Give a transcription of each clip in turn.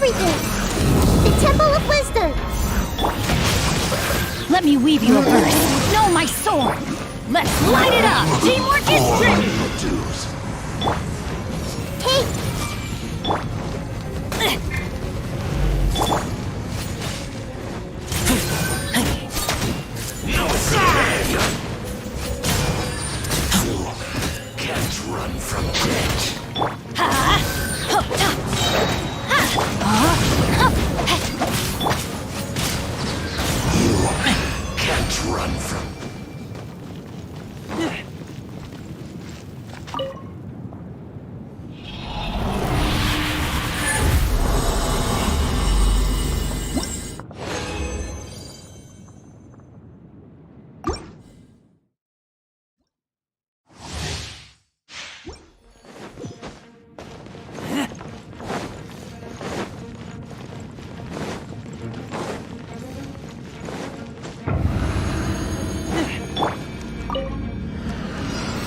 everything! The Temple of Wisdom! Let me weave you a verse. Know my sword! Let's light it up! Teamwork is tricky! Hey! Can't run from death. Can't run from.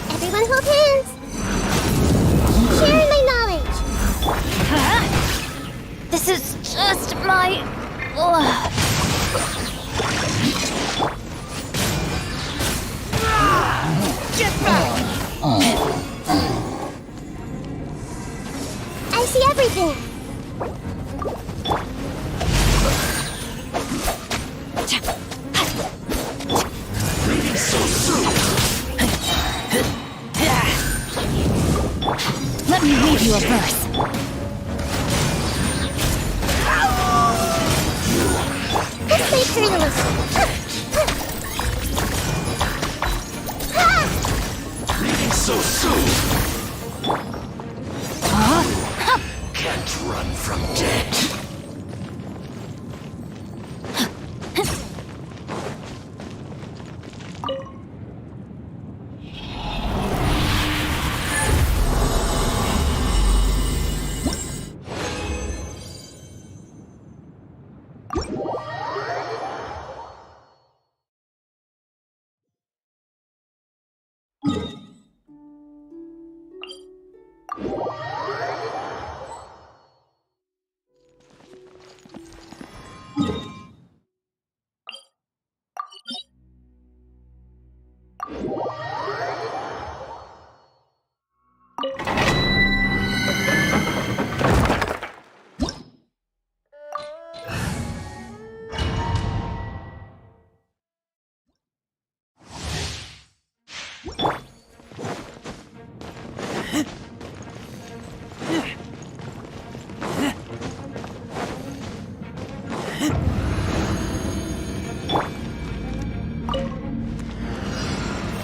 Everyone hold hands! Sharing my knowledge! This is just my... Get back! I see everything! So soon. Let me read you a verse. Let's play journalist! So soon. Can't run from death.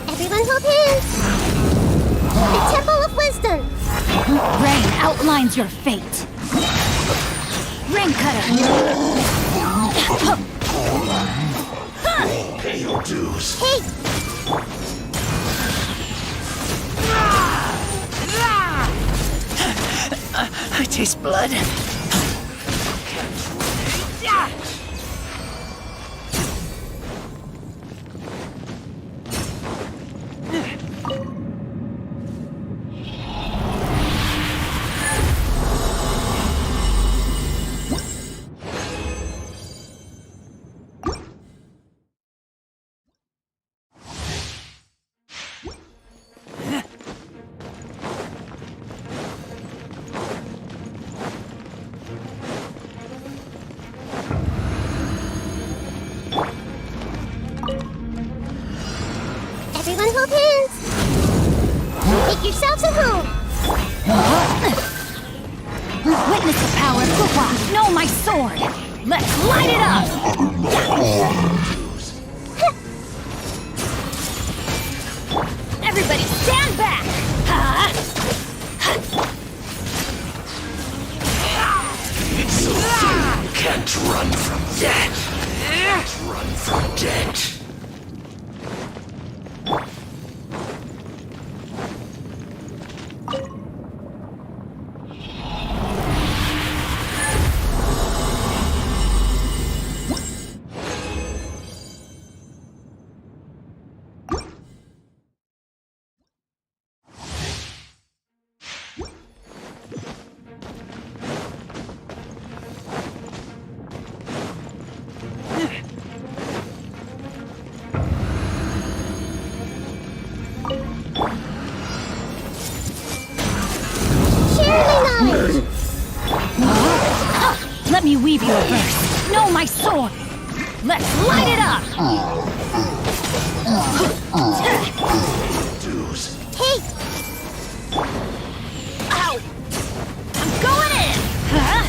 Everyone hold hands! The Temple of Wisdom! Rain outlines your fate. Ring cutter. Pay your dues. Hey! I taste blood. Everyone hold hands! Make yourselves at home! Witness the power of Kuwa. Know my sword. Let's light it up. Everybody stand back. So soon. Can't run from death. Can't run from death. it! Let me weave you a verse. Know my sword. Let's light it up. Dues. Hey! Ow! I'm going in. Huh?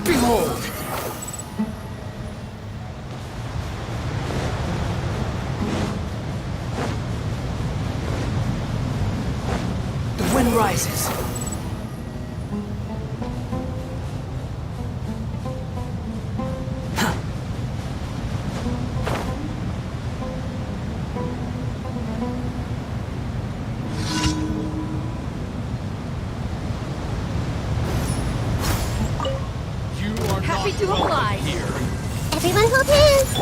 Behold! The wind rises. You are Happy not to welcome oblige. here. Everyone hold hands.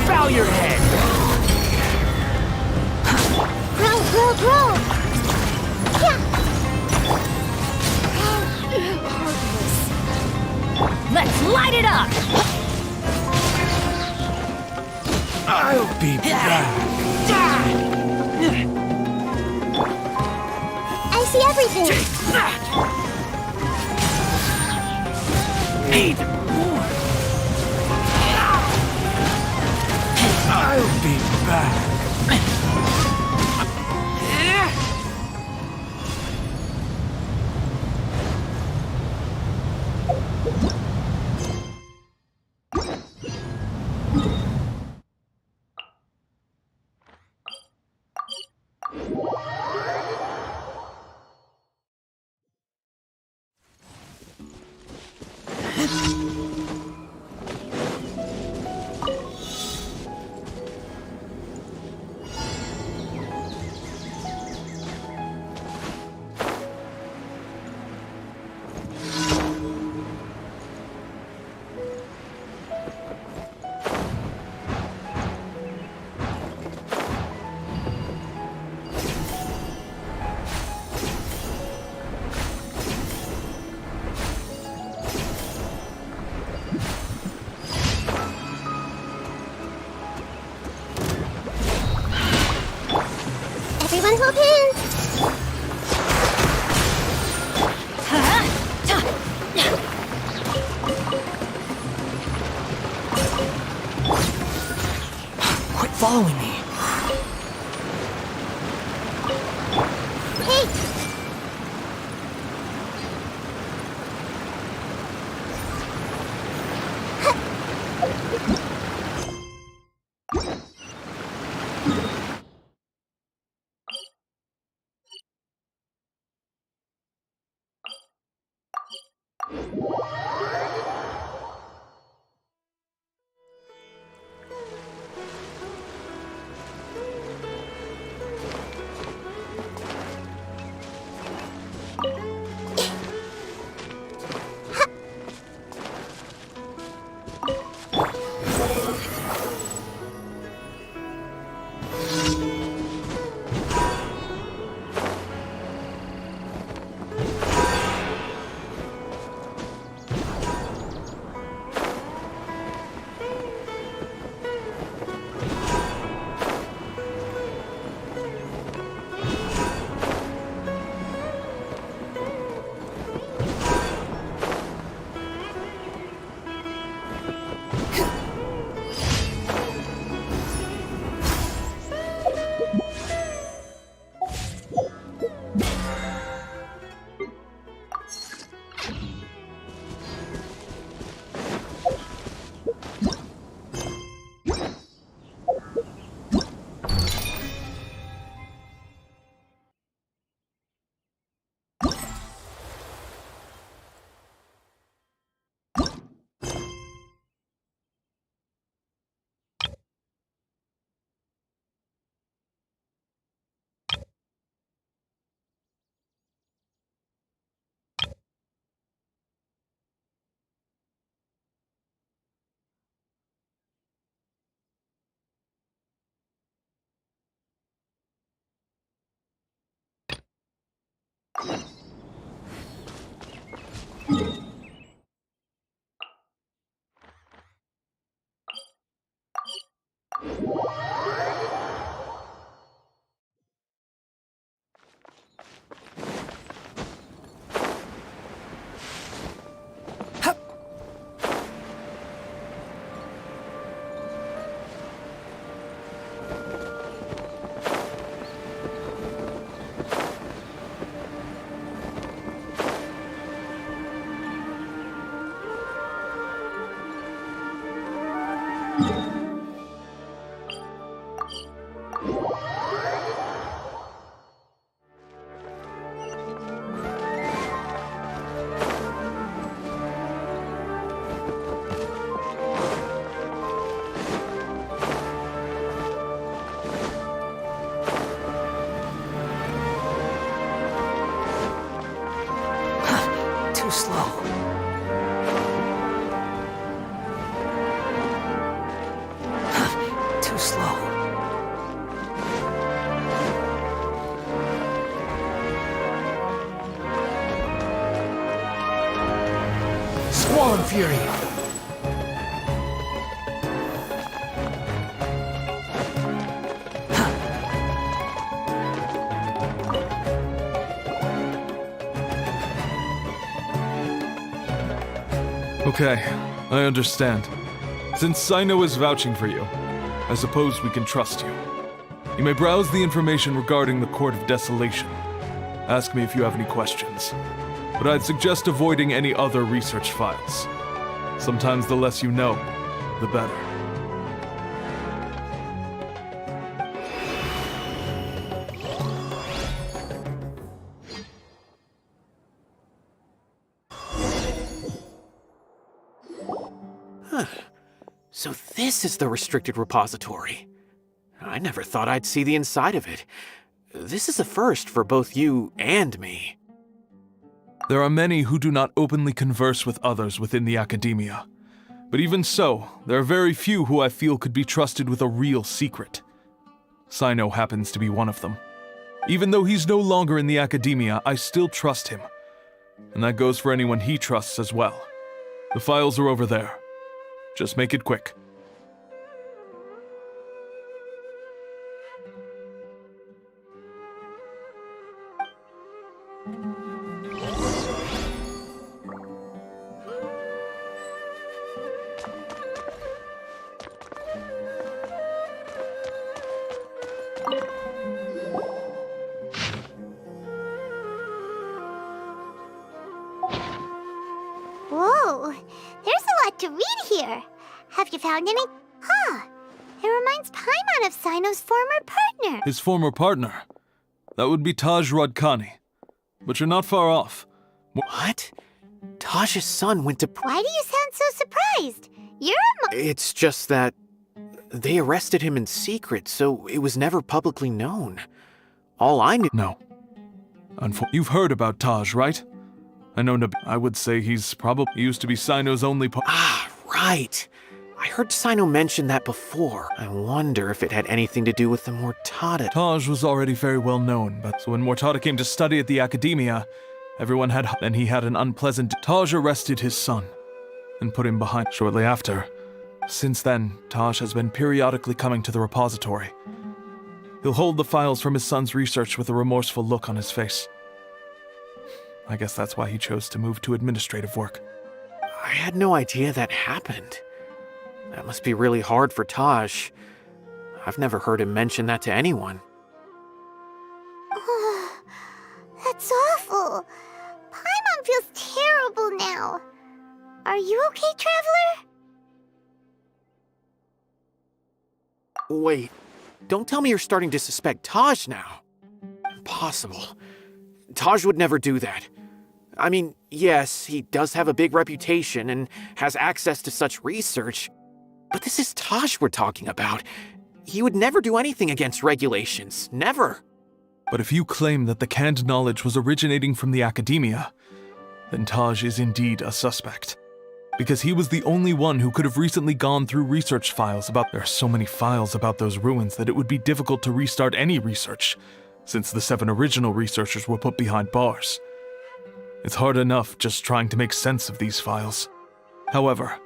Bow your head. Grow, grow, grow. Let's light it up! I'll be back. I see everything. Need more. I'll be back. Everyone hold hands. Huh? Quit following me. Hey, Too slow. Too slow. Squall Fury. Okay, I understand. Since Sino is vouching for you, I suppose we can trust you. You may browse the information regarding the Court of Desolation. Ask me if you have any questions. But I'd suggest avoiding any other research files. Sometimes the less you know, the better. So this is the restricted repository. I never thought I'd see the inside of it. This is a first for both you and me. There are many who do not openly converse with others within the academia. But even so, there are very few who I feel could be trusted with a real secret. Sino happens to be one of them. Even though he's no longer in the academia, I still trust him. And that goes for anyone he trusts as well. The files are over there. Just make it quick. Whoa, there's a lot to read here. Have you found any? Huh, it reminds Paimon of Sino's former partner. His former partner? That would be Taj Radkani. But you're not far off. What? Taj's son went to... Why do you sound so surprised? You're a It's just that they arrested him in secret, so it was never publicly known. All I knew... No. You've heard about Taj, right? I know I would say he's probably used to be Sino's only Ah, right. I heard Sino mention that before. I wonder if it had anything to do with the Mortada. Taj was already very well known, but so when Mortada came to study at the academia, everyone had... Then he had an unpleasant... Taj arrested his son and put him behind shortly after. Since then, Taj has been periodically coming to the repository. He'll hold the files from his son's research with a remorseful look on his face. I guess that's why he chose to move to administrative work. I had no idea that happened. That must be really hard for Taj. I've never heard him mention that to anyone. That's awful. Paimon feels terrible now. Are you okay, Traveler? Wait, don't tell me you're starting to suspect Taj now. Impossible. Taj would never do that. I mean, yes, he does have a big reputation and has access to such research, but this is Taj we're talking about. He would never do anything against regulations. Never. But if you claim that the canned knowledge was originating from the academia, then Taj is indeed a suspect. Because he was the only one who could have recently gone through research files about... There are so many files about those ruins that it would be difficult to restart any research, since the 7 original researchers were put behind bars. It's hard enough just trying to make sense of these files. However,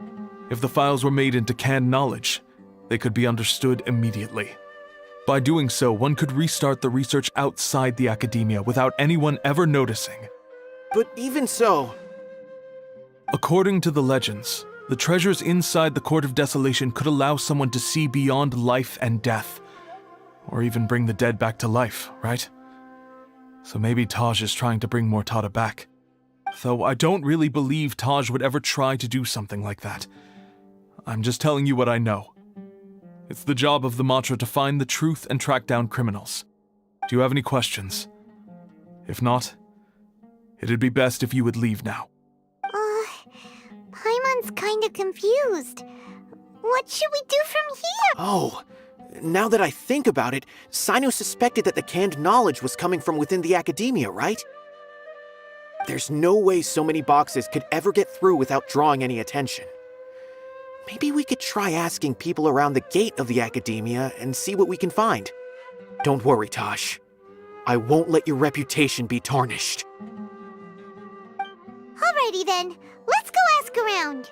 if the files were made into canned knowledge, they could be understood immediately. By doing so, one could restart the research outside the academia without anyone ever noticing. But even so... According to the legends, the treasures inside the Court of Desolation could allow someone to see beyond life and death, or even bring the dead back to life, right? So maybe Taj is trying to bring Mortada back. Though I don't really believe Taj would ever try to do something like that. I'm just telling you what I know. It's the job of the Matra to find the truth and track down criminals. Do you have any questions? If not, it'd be best if you would leave now. Paimon's kinda confused. What should we do from here? Oh, now that I think about it, Sino suspected that the canned knowledge was coming from within the academia, right? There's no way so many boxes could ever get through without drawing any attention. Maybe we could try asking people around the gate of the academia and see what we can find. Don't worry, Taj. I won't let your reputation be tarnished. Alrighty then, let's go ask around.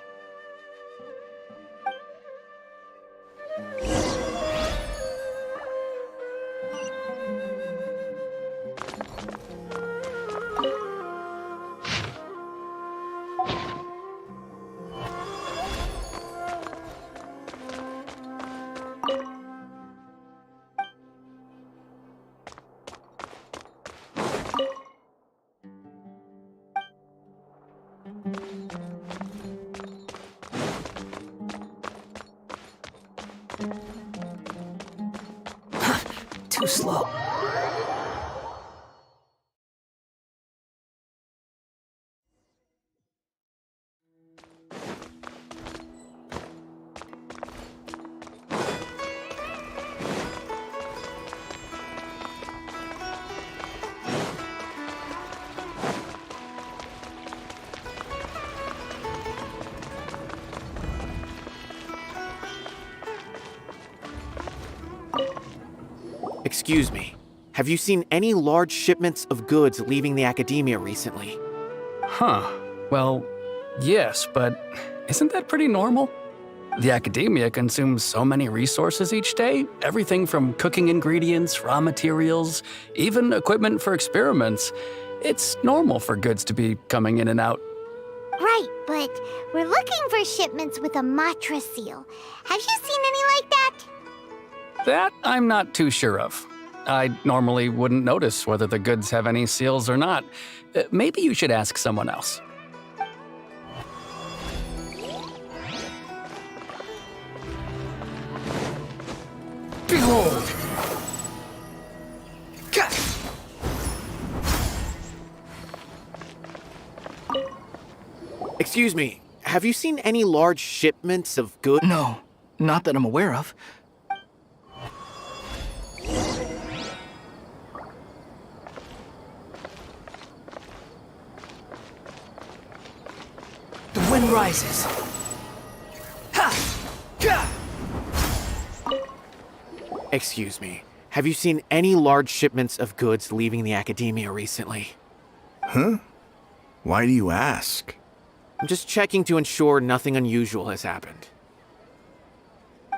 Too slow. Excuse me. Have you seen any large shipments of goods leaving the academia recently? Huh. Well, yes, but isn't that pretty normal? The academia consumes so many resources each day, everything from cooking ingredients, raw materials, even equipment for experiments. It's normal for goods to be coming in and out. Right, but we're looking for shipments with a Matra seal. Have you seen any like that? That I'm not too sure of. I normally wouldn't notice whether the goods have any seals or not. Maybe you should ask someone else. Behold! Excuse me, have you seen any large shipments of goods? No, not that I'm aware of. The wind rises. Excuse me, have you seen any large shipments of goods leaving the academia recently? Huh? Why do you ask? I'm just checking to ensure nothing unusual has happened.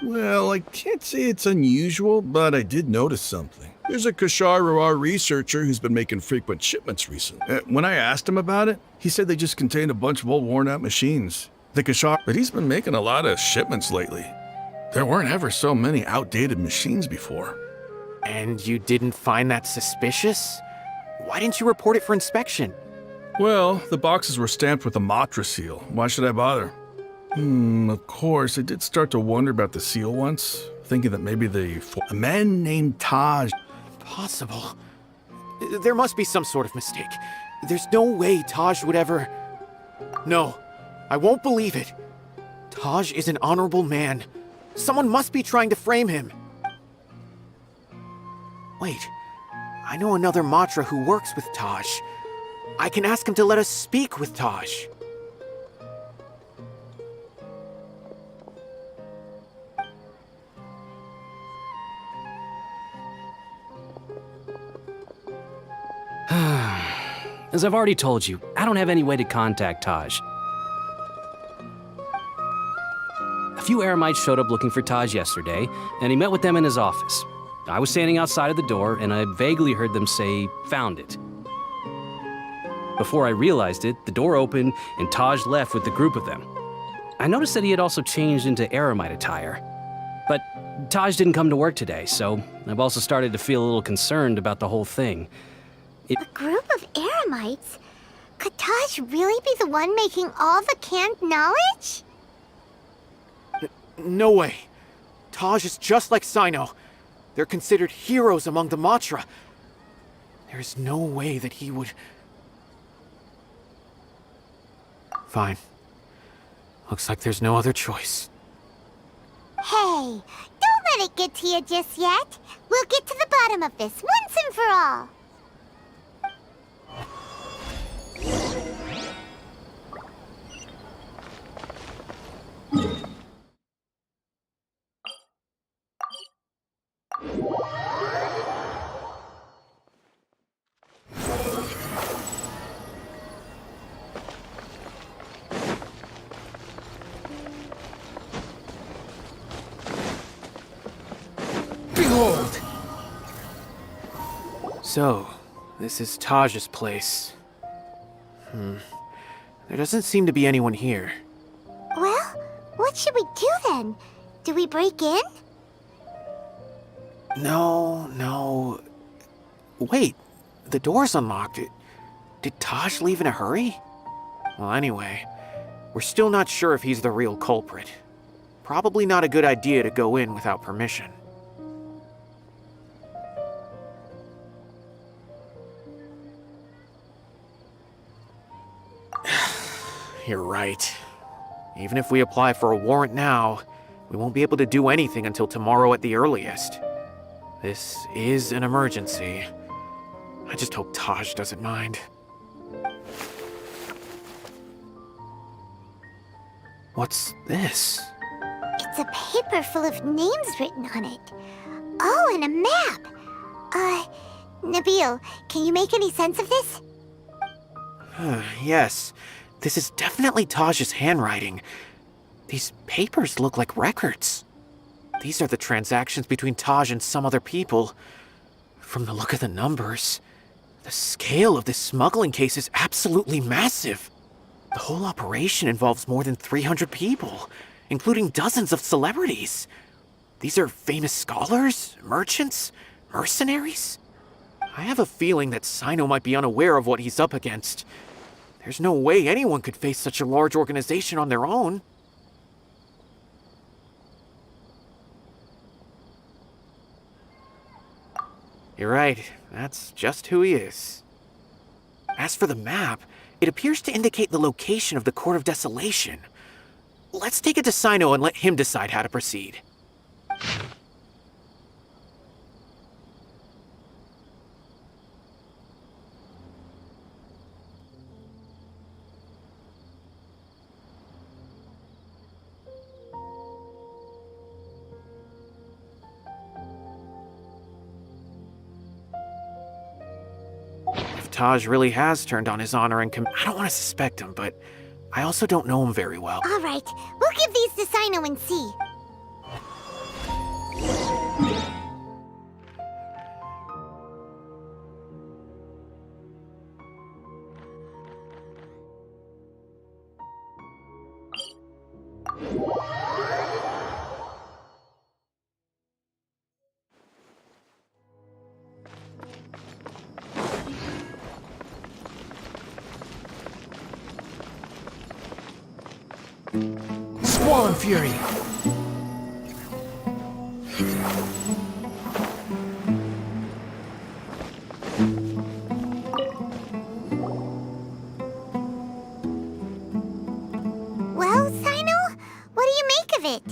Well, I can't say it's unusual, but I did notice something. There's a Kashar researcher who's been making frequent shipments recently. When I asked him about it, he said they just contained a bunch of old worn-out machines. The Kashar, but he's been making a lot of shipments lately. There weren't ever so many outdated machines before. And you didn't find that suspicious? Why didn't you report it for inspection? Well, the boxes were stamped with a Matra seal. Why should I bother? Of course, I did start to wonder about the seal once, thinking that maybe a man named Taj. Possible. There must be some sort of mistake. There's no way Taj would ever... No, I won't believe it. Taj is an honorable man. Someone must be trying to frame him. Wait, I know another Matra who works with Taj. I can ask him to let us speak with Taj. As I've already told you, I don't have any way to contact Taj. A few Eremites showed up looking for Taj yesterday, and he met with them in his office. I was standing outside of the door, and I vaguely heard them say, "Found it." Before I realized it, the door opened, and Taj left with the group of them. I noticed that he had also changed into Eremite attire. But Taj didn't come to work today, so I've also started to feel a little concerned about the whole thing. A group of Eremites? Could Taj really be the one making all the canned knowledge? No way. Taj is just like Sino. They're considered heroes among the Matra. There's no way that he would... Fine. Looks like there's no other choice. Hey, don't let it get to you just yet. We'll get to the bottom of this once and for all. Behold! So, this is Taj's place. There doesn't seem to be anyone here. Well, what should we do then? Do we break in? No. Wait, the door's unlocked. Did Taj leave in a hurry? Well, anyway, we're still not sure if he's the real culprit. Probably not a good idea to go in without permission. You're right. Even if we apply for a warrant now, we won't be able to do anything until tomorrow at the earliest. This is an emergency. I just hope Taj doesn't mind. What's this? It's a paper full of names written on it. Oh, and a map. Nabil, can you make any sense of this? Yes, this is definitely Taj's handwriting. These papers look like records. These are the transactions between Taj and some other people. From the look of the numbers, the scale of this smuggling case is absolutely massive. The whole operation involves more than 300 people, including dozens of celebrities. These are famous scholars, merchants, mercenaries. I have a feeling that Sino might be unaware of what he's up against. There's no way anyone could face such a large organization on their own. You're right, that's just who he is. As for the map, it appears to indicate the location of the Court of Desolation. Let's take it to Sino and let him decide how to proceed. If Taj really has turned on his honor and I don't want to suspect him, but I also don't know him very well. All right, we'll give these to Sino and see. Squall and Fury. Well, Sino, what do you make of it?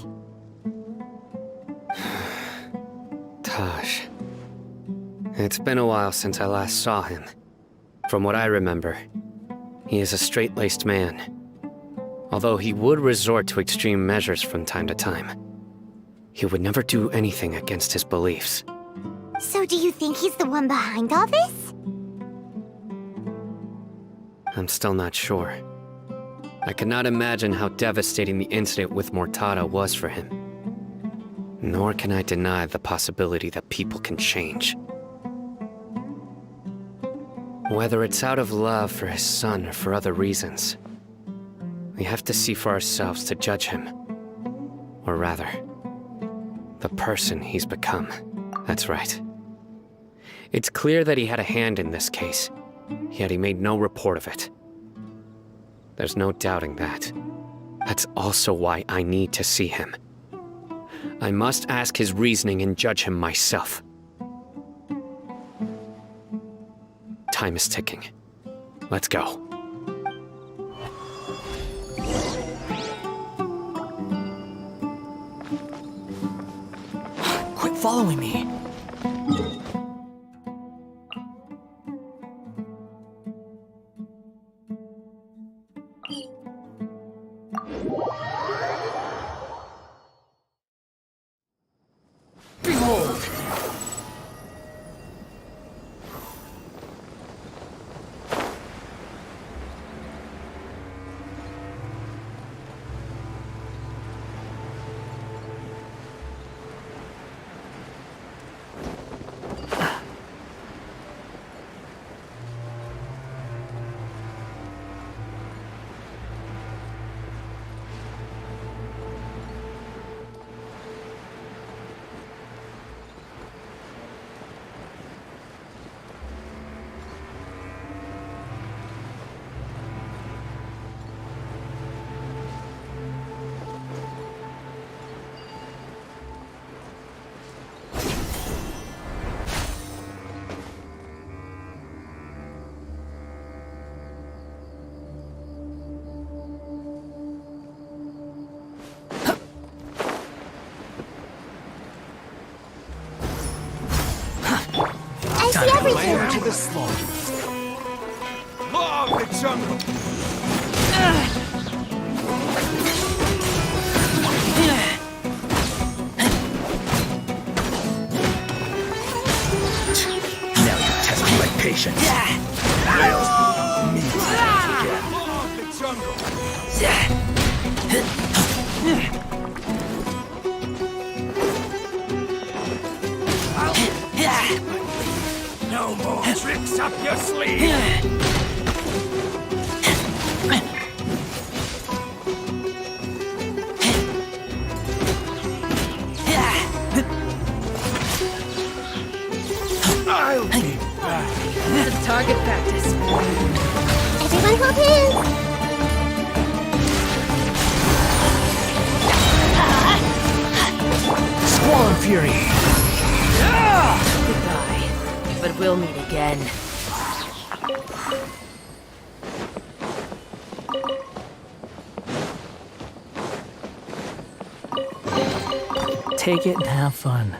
Taj. It's been a while since I last saw him. From what I remember, he is a straight-laced man. Although he would resort to extreme measures from time to time, he would never do anything against his beliefs. So do you think he's the one behind all this? I'm still not sure. I cannot imagine how devastating the incident with Mortada was for him. Nor can I deny the possibility that people can change. Whether it's out of love for his son or for other reasons, we have to see for ourselves to judge him. Or rather, the person he's become. That's right. It's clear that he had a hand in this case, yet he made no report of it. There's no doubting that. That's also why I need to see him. I must ask his reasoning and judge him myself. Time is ticking. Let's go. Quit following me. Behold! I see everything. To the slaughter. Love the jungle! patience. No more tricks up your sleeve! I'll be back. Some target practice. Everyone hold hands. Squall Fury! Goodbye. But we'll meet again. Take it and have fun.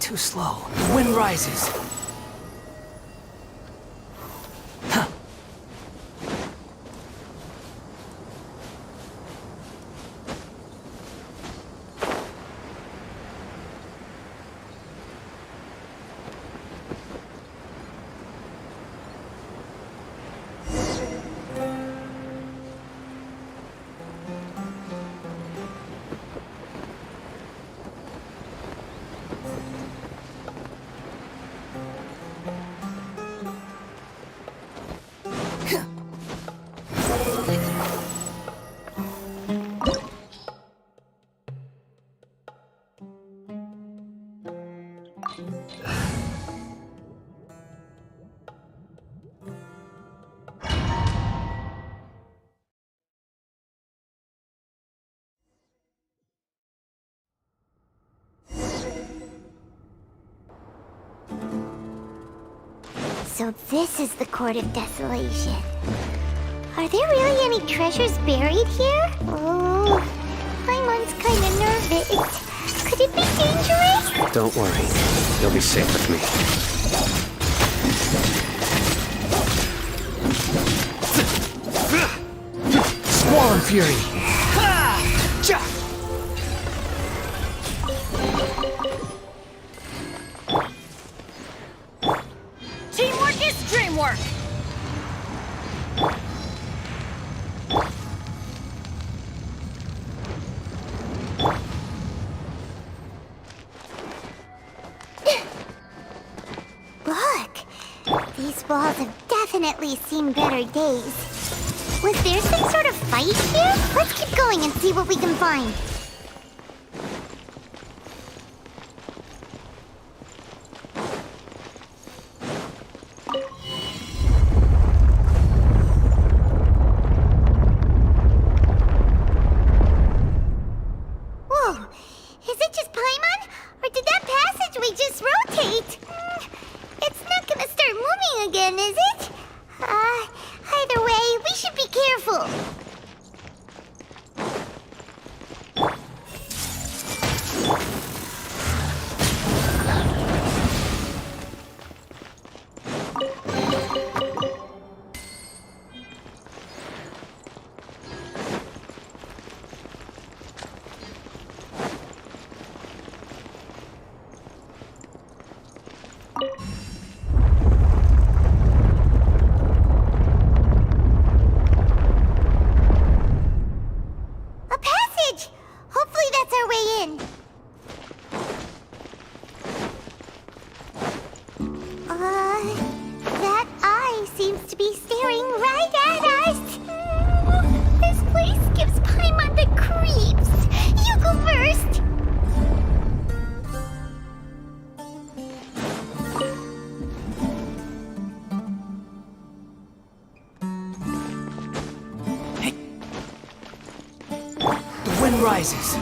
Too slow. The wind rises. So this is the Court of Desolation. Are there really any treasures buried here? Oh, Paimon's kinda nervous. Could it be dangerous? Don't worry. You'll be safe with me. Squall Fury! Teamwork is dreamwork! Look! These walls have definitely seen better days. Was there some sort of fight here? Let's keep going and see what we can find. Whoa! Is it just Paimon? Or did that passageway just rotate? It's not gonna start moving again, is it? Either way, we should be careful. A passage! Hopefully that's our way in. That eye seems to be staring right at us. This place gives Paimon the creeps. You go first. The wind rises.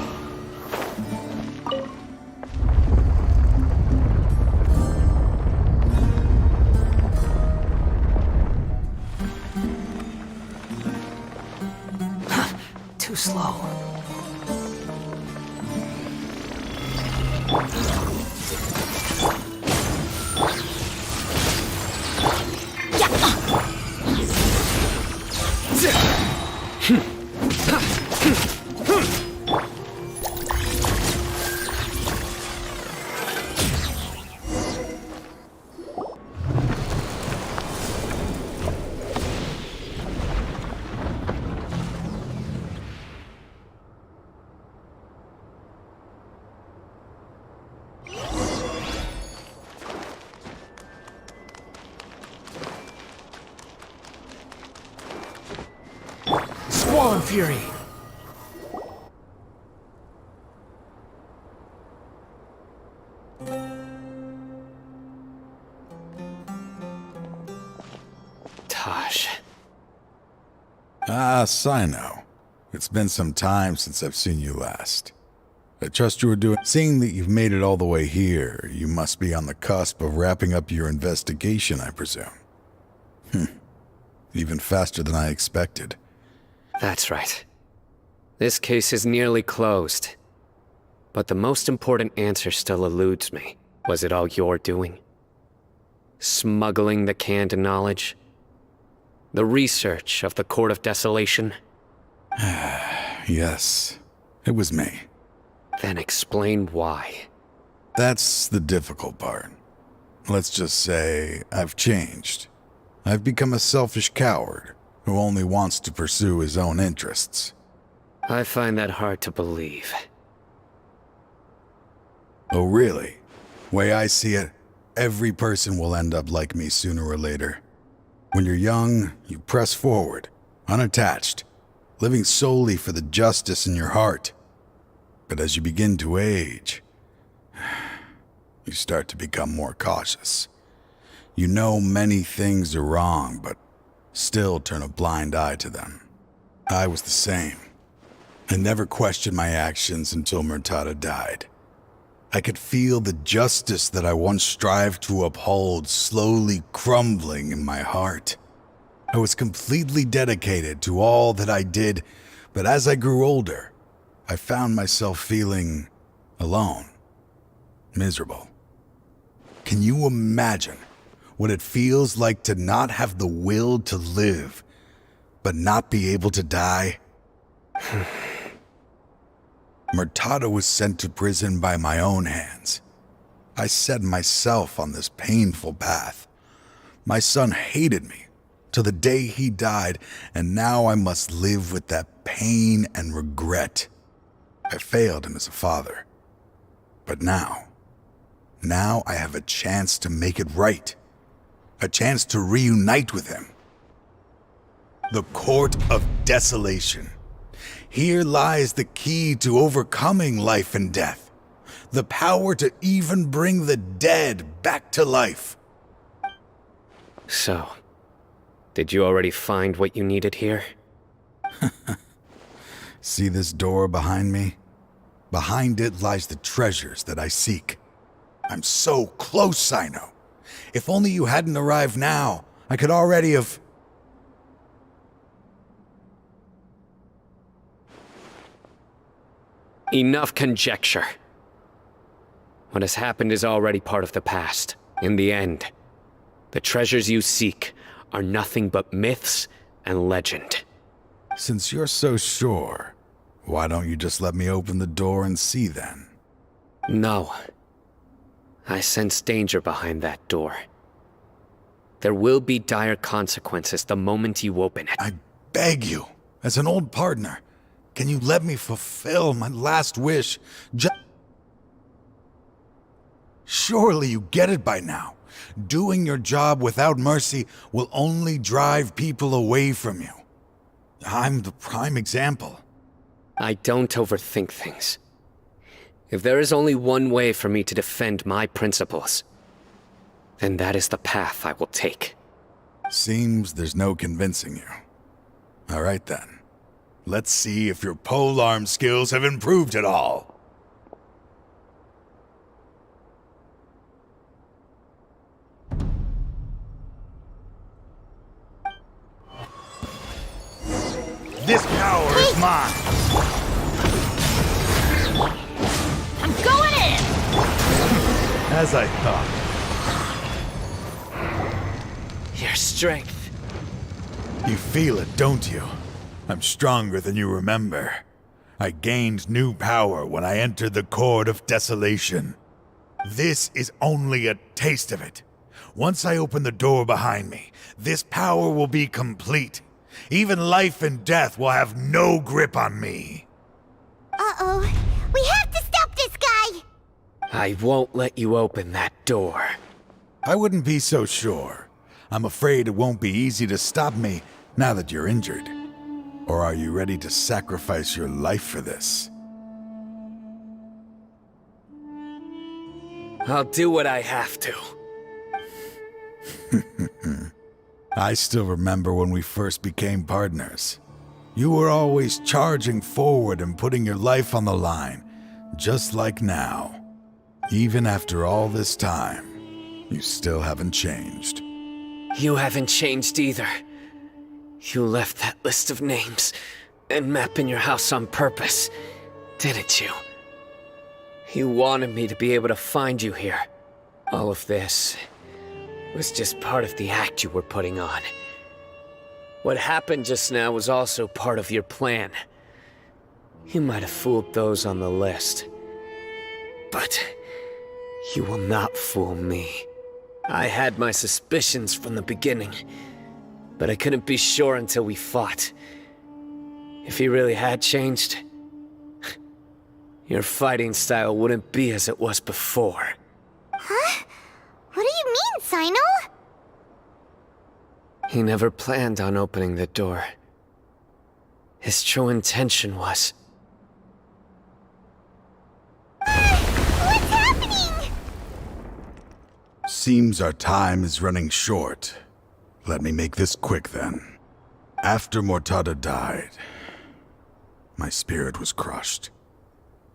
too slow. Squall Fury! Taj. Ah, Sino. It's been some time since I've seen you last. I trust you were doing... Seeing that you've made it all the way here, you must be on the cusp of wrapping up your investigation, I presume. Even faster than I expected. That's right. This case is nearly closed. But the most important answer still eludes me. Was it all your doing? Smuggling the canned knowledge? The research of the Court of Desolation? Yes, it was me. Then explain why. That's the difficult part. Let's just say I've changed. I've become a selfish coward who only wants to pursue his own interests. I find that hard to believe. Oh, really? Way I see it, every person will end up like me sooner or later. When you're young, you press forward, unattached, living solely for the justice in your heart. But as you begin to age, you start to become more cautious. You know many things are wrong, but still turn a blind eye to them. I was the same. I never questioned my actions until Murtada died. I could feel the justice that I once strived to uphold slowly crumbling in my heart. I was completely dedicated to all that I did, but as I grew older, I found myself feeling alone, miserable. Can you imagine what it feels like to not have the will to live, but not be able to die? Murtada was sent to prison by my own hands. I set myself on this painful path. My son hated me till the day he died, and now I must live with that pain and regret. I failed him as a father. But now I have a chance to make it right. A chance to reunite with him. The Court of Desolation. Here lies the key to overcoming life and death. The power to even bring the dead back to life. So, did you already find what you needed here? See this door behind me? Behind it lies the treasures that I seek. I'm so close, Sino. If only you hadn't arrived now, I could already have... Enough conjecture. What has happened is already part of the past. In the end, the treasures you seek are nothing but myths and legend. Since you're so sure, why don't you just let me open the door and see then? No. I sense danger behind that door. There will be dire consequences the moment you open it. I beg you, as an old partner, can you let me fulfill my last wish? Surely you get it by now. Doing your job without mercy will only drive people away from you. I'm the prime example. I don't overthink things. If there is only one way for me to defend my principles, then that is the path I will take. Seems there's no convincing you. All right then. Let's see if your polearm skills have improved at all. This power is mine! I'm going in! As I thought. Your strength. You feel it, don't you? I'm stronger than you remember. I gained new power when I entered the Court of Desolation. This is only a taste of it. Once I open the door behind me, this power will be complete. Even life and death will have no grip on me. Uh-oh. We have to stop this guy! I won't let you open that door. I wouldn't be so sure. I'm afraid it won't be easy to stop me now that you're injured. Or are you ready to sacrifice your life for this? I'll do what I have to. I still remember when we first became partners. You were always charging forward and putting your life on the line, just like now. Even after all this time, you still haven't changed. You haven't changed either. You left that list of names and map in your house on purpose, didn't you? You wanted me to be able to find you here. All of this was just part of the act you were putting on. What happened just now was also part of your plan. You might have fooled those on the list, but you will not fool me. I had my suspicions from the beginning, but I couldn't be sure until we fought. If he really had changed, your fighting style wouldn't be as it was before. Huh? What do you mean, Sino? He never planned on opening the door. His true intention was... What's happening? Seems our time is running short. Let me make this quick then. After Mortada died, my spirit was crushed.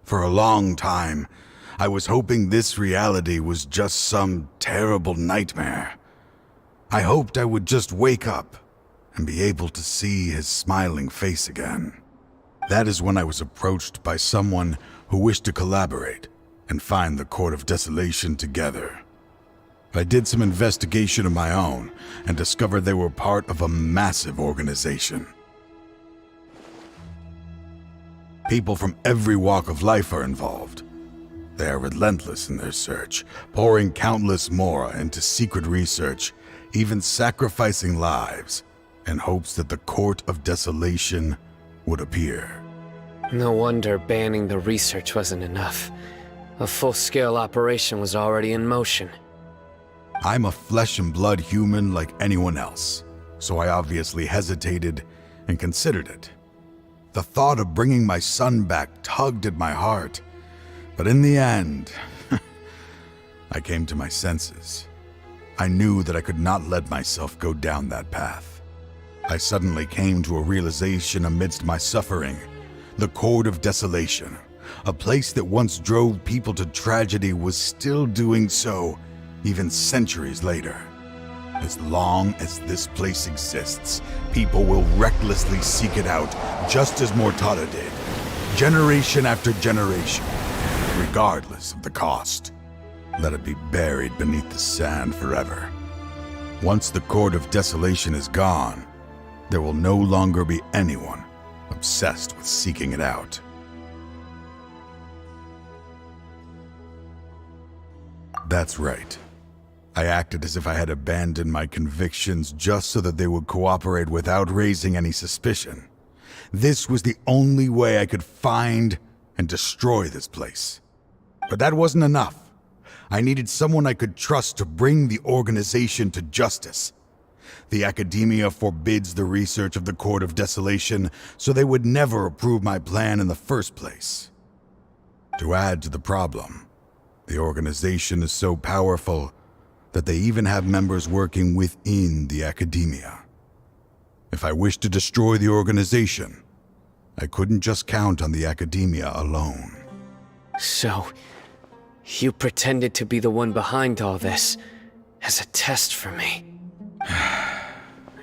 For a long time, I was hoping this reality was just some terrible nightmare. I hoped I would just wake up and be able to see his smiling face again. That is when I was approached by someone who wished to collaborate and find the Court of Desolation together. I did some investigation of my own and discovered they were part of a massive organization. People from every walk of life are involved. They are relentless in their search, pouring countless mora into secret research, even sacrificing lives in hopes that the Court of Desolation would appear. No wonder banning the research wasn't enough. A full-scale operation was already in motion. I'm a flesh and blood human like anyone else, so I obviously hesitated and considered it. The thought of bringing my son back tugged at my heart, but in the end, I came to my senses. I knew that I could not let myself go down that path. I suddenly came to a realization amidst my suffering. The Court of Desolation, a place that once drove people to tragedy, was still doing so even centuries later. As long as this place exists, people will recklessly seek it out, just as Mortada did, generation after generation, regardless of the cost. Let it be buried beneath the sand forever. Once the Court of Desolation is gone, there will no longer be anyone obsessed with seeking it out. That's right. I acted as if I had abandoned my convictions just so that they would cooperate without raising any suspicion. This was the only way I could find and destroy this place. But that wasn't enough. I needed someone I could trust to bring the organization to justice. The academia forbids the research of the Court of Desolation, so they would never approve my plan in the first place. To add to the problem, the organization is so powerful that they even have members working within the academia. If I wished to destroy the organization, I couldn't just count on the academia alone. So, you pretended to be the one behind all this as a test for me.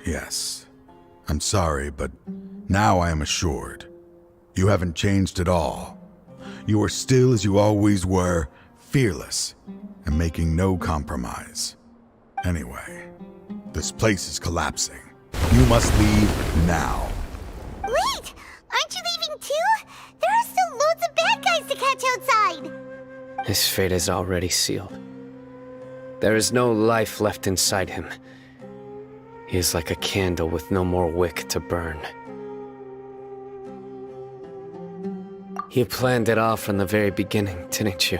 Yes. I'm sorry, but now I am assured. You haven't changed at all. You are still as you always were, fearless, and making no compromise. Anyway, this place is collapsing. You must leave now. Wait! Aren't you leaving too? There are still loads of bad guys to catch outside! His fate is already sealed. There is no life left inside him. He is like a candle with no more wick to burn. You planned it all from the very beginning, didn't you?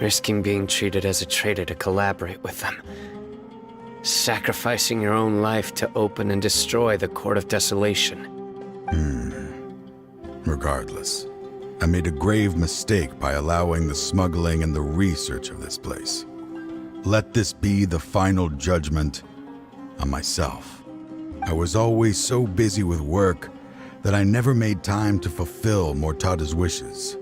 Risking being treated as a traitor to collaborate with them. Sacrificing your own life to open and destroy the Court of Desolation. Regardless, I made a grave mistake by allowing the smuggling and the research of this place. Let this be the final judgment on myself. I was always so busy with work that I never made time to fulfill Mortada's wishes.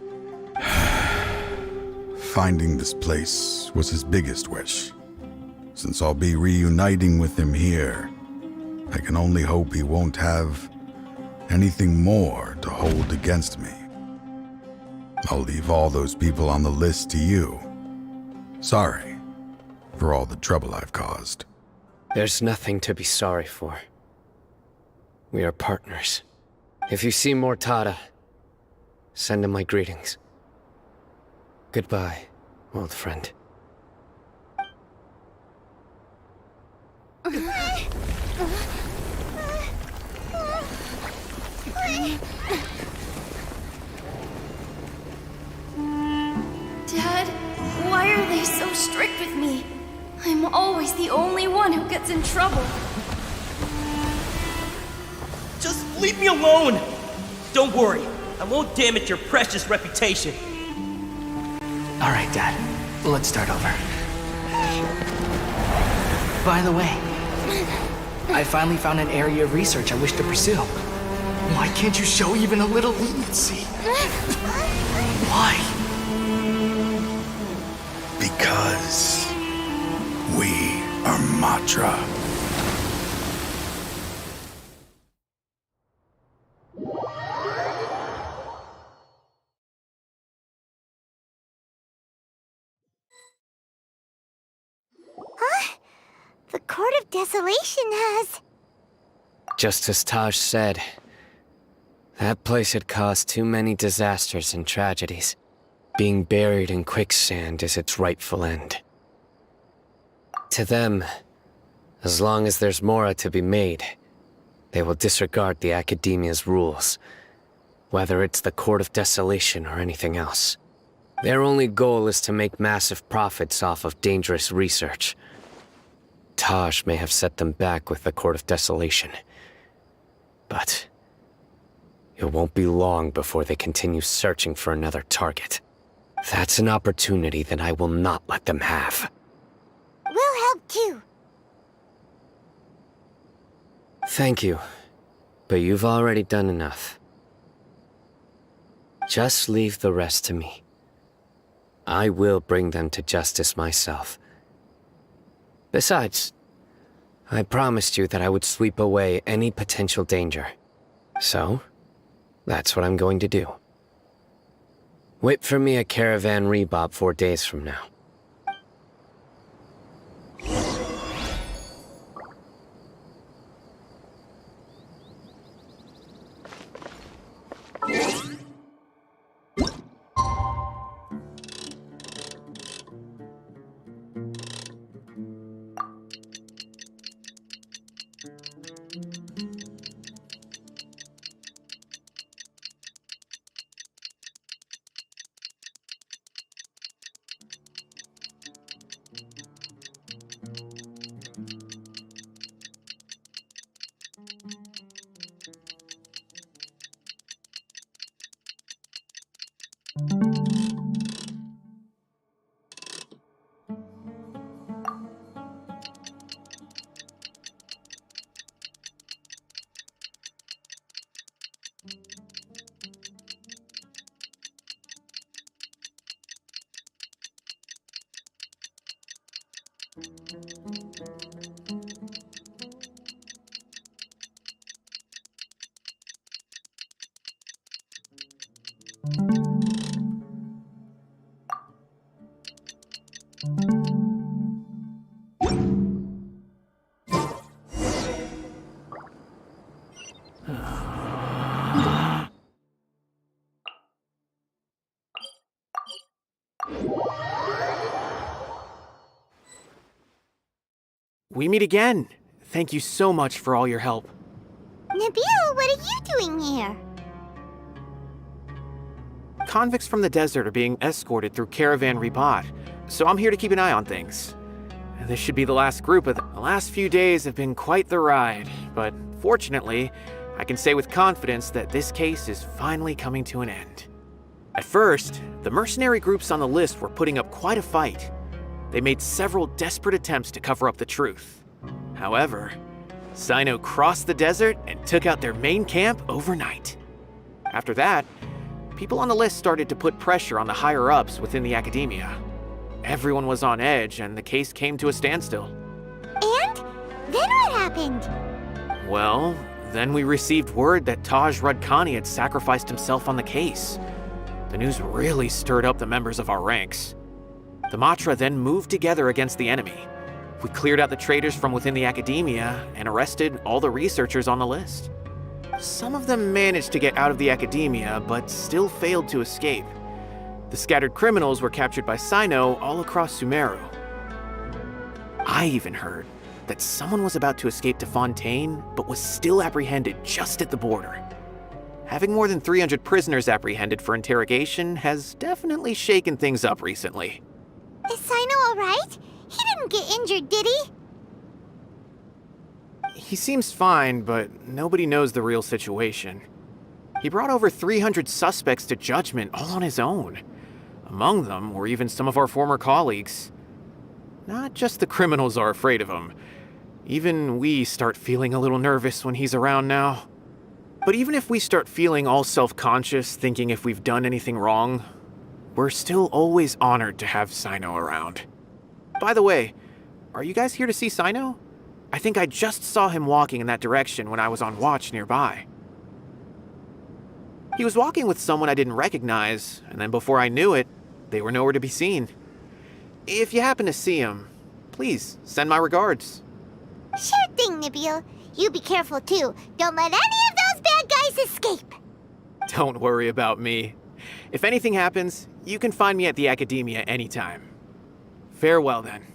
Finding this place was his biggest wish. Since I'll be reuniting with him here, I can only hope he won't have anything more to hold against me. I'll leave all those people on the list to you. Sorry for all the trouble I've caused. There's nothing to be sorry for. We are partners. If you see Mortada, send him my greetings. Goodbye, old friend. Dad, why are they so strict with me? I'm always the only one who gets in trouble. Just leave me alone! Don't worry, I won't damage your precious reputation. Alright, Dad. Let's start over. By the way, I finally found an area of research I wish to pursue. Why can't you show even a little leniency? Why? Because we are Matra. The Court of Desolation has... Just as Taj said, that place had caused too many disasters and tragedies. Being buried in quicksand is its rightful end. To them, as long as there's more to be made, they will disregard the Academia's rules, whether it's the Court of Desolation or anything else. Their only goal is to make massive profits off of dangerous research. Taj may have set them back with the Court of Desolation, but it won't be long before they continue searching for another target. That's an opportunity that I will not let them have. We'll help too. Thank you, but you've already done enough. Just leave the rest to me. I will bring them to justice myself. Besides, I promised you that I would sweep away any potential danger. So, that's what I'm going to do. Wait for me at Caravan Rebob 4 days from now. We meet again. Thank you so much for all your help. Nabil, what are you doing here? Convicts from the desert are being escorted through Caravan Ribat, so I'm here to keep an eye on things. This should be the last group of them. The last few days have been quite the ride, but fortunately, I can say with confidence that this case is finally coming to an end. At first, the mercenary groups on the list were putting up quite a fight. They made several desperate attempts to cover up the truth. However, Sino crossed the desert and took out their main camp overnight. After that, people on the list started to put pressure on the higher-ups within the academia. Everyone was on edge, and the case came to a standstill. And? Then what happened? Well, then we received word that Taj Rudkani had sacrificed himself on the case. The news really stirred up the members of our ranks. The Matra then moved together against the enemy. We cleared out the traitors from within the academia and arrested all the researchers on the list. Some of them managed to get out of the academia, but still failed to escape. The scattered criminals were captured by Sino all across Sumeru. I even heard that someone was about to escape to Fontaine, but was still apprehended just at the border. Having more than 300 prisoners apprehended for interrogation has definitely shaken things up recently. Is Sino alright? He didn't get injured, did he? He seems fine, but nobody knows the real situation. He brought over 300 suspects to judgment all on his own. Among them were even some of our former colleagues. Not just the criminals are afraid of him. Even we start feeling a little nervous when he's around now. But even if we start feeling all self-conscious, thinking if we've done anything wrong, we're still always honored to have Sino around. By the way, are you guys here to see Sino? I think I just saw him walking in that direction when I was on watch nearby. He was walking with someone I didn't recognize, and then before I knew it, they were nowhere to be seen. If you happen to see him, please send my regards. Sure thing, Nabil. You be careful too. Don't let any of those bad guys escape. Don't worry about me. If anything happens, you can find me at the academia anytime. Farewell then.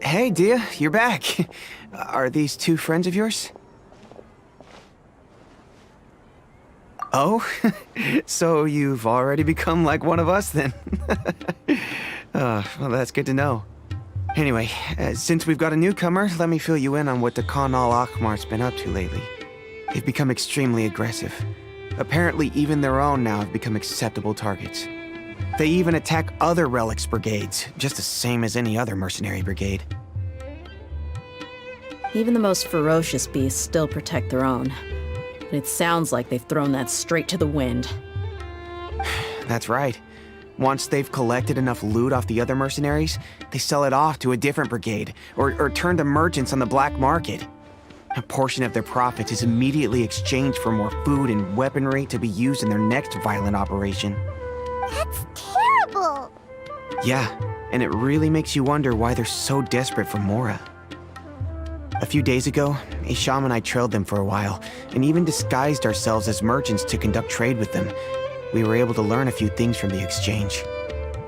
Hey, Dia, you're back. Are these two friends of yours? Oh, so you've already become like one of us then? Well, that's good to know. Anyway, since we've got a newcomer, let me fill you in on what the Khan al-Ahmar's been up to lately. They've become extremely aggressive. Apparently, even their own now have become acceptable targets. They even attack other relics brigades, just the same as any other mercenary brigade. Even the most ferocious beasts still protect their own. But it sounds like they've thrown that straight to the wind. That's right. Once they've collected enough loot off the other mercenaries, they sell it off to a different brigade, or turn to merchants on the black market. A portion of their profits is immediately exchanged for more food and weaponry to be used in their next violent operation. That's terrible! Yeah, and it really makes you wonder why they're so desperate for Mora. A few days ago, Isham and I trailed them for a while, and even disguised ourselves as merchants to conduct trade with them. We were able to learn a few things from the exchange.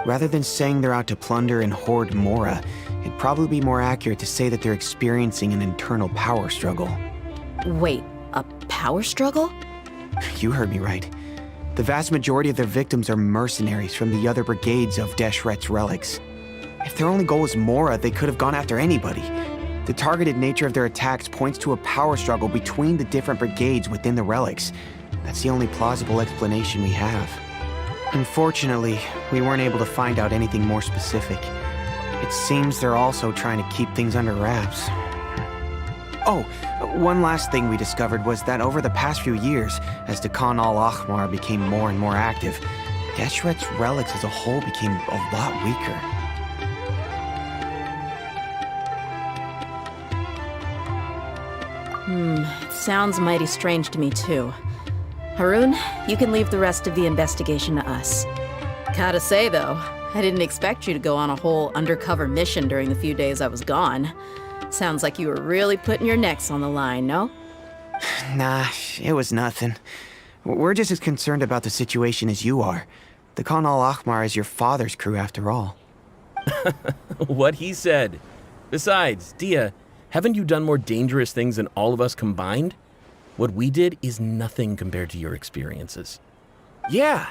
Rather than saying they're out to plunder and hoard Mora, it'd probably be more accurate to say that they're experiencing an internal power struggle. Wait, a power struggle? You heard me right. The vast majority of their victims are mercenaries from the other brigades of Deshret's relics. If their only goal was Mora, they could have gone after anybody. The targeted nature of their attacks points to a power struggle between the different brigades within the relics. That's the only plausible explanation we have. Unfortunately, we weren't able to find out anything more specific. It seems they're also trying to keep things under wraps. Oh, one last thing we discovered was that over the past few years, as the Khan al-Ahmar became more and more active, Deshret's relics as a whole became a lot weaker. It sounds mighty strange to me, too. Harun, you can leave the rest of the investigation to us. Gotta say, though, I didn't expect you to go on a whole undercover mission during the few days I was gone. Sounds like you were really putting your necks on the line, no? Nah, it was nothing. We're just as concerned about the situation as you are. The Khan al-Ahmar is your father's crew, after all. What he said. Besides, Dia, haven't you done more dangerous things than all of us combined? What we did is nothing compared to your experiences. Yeah.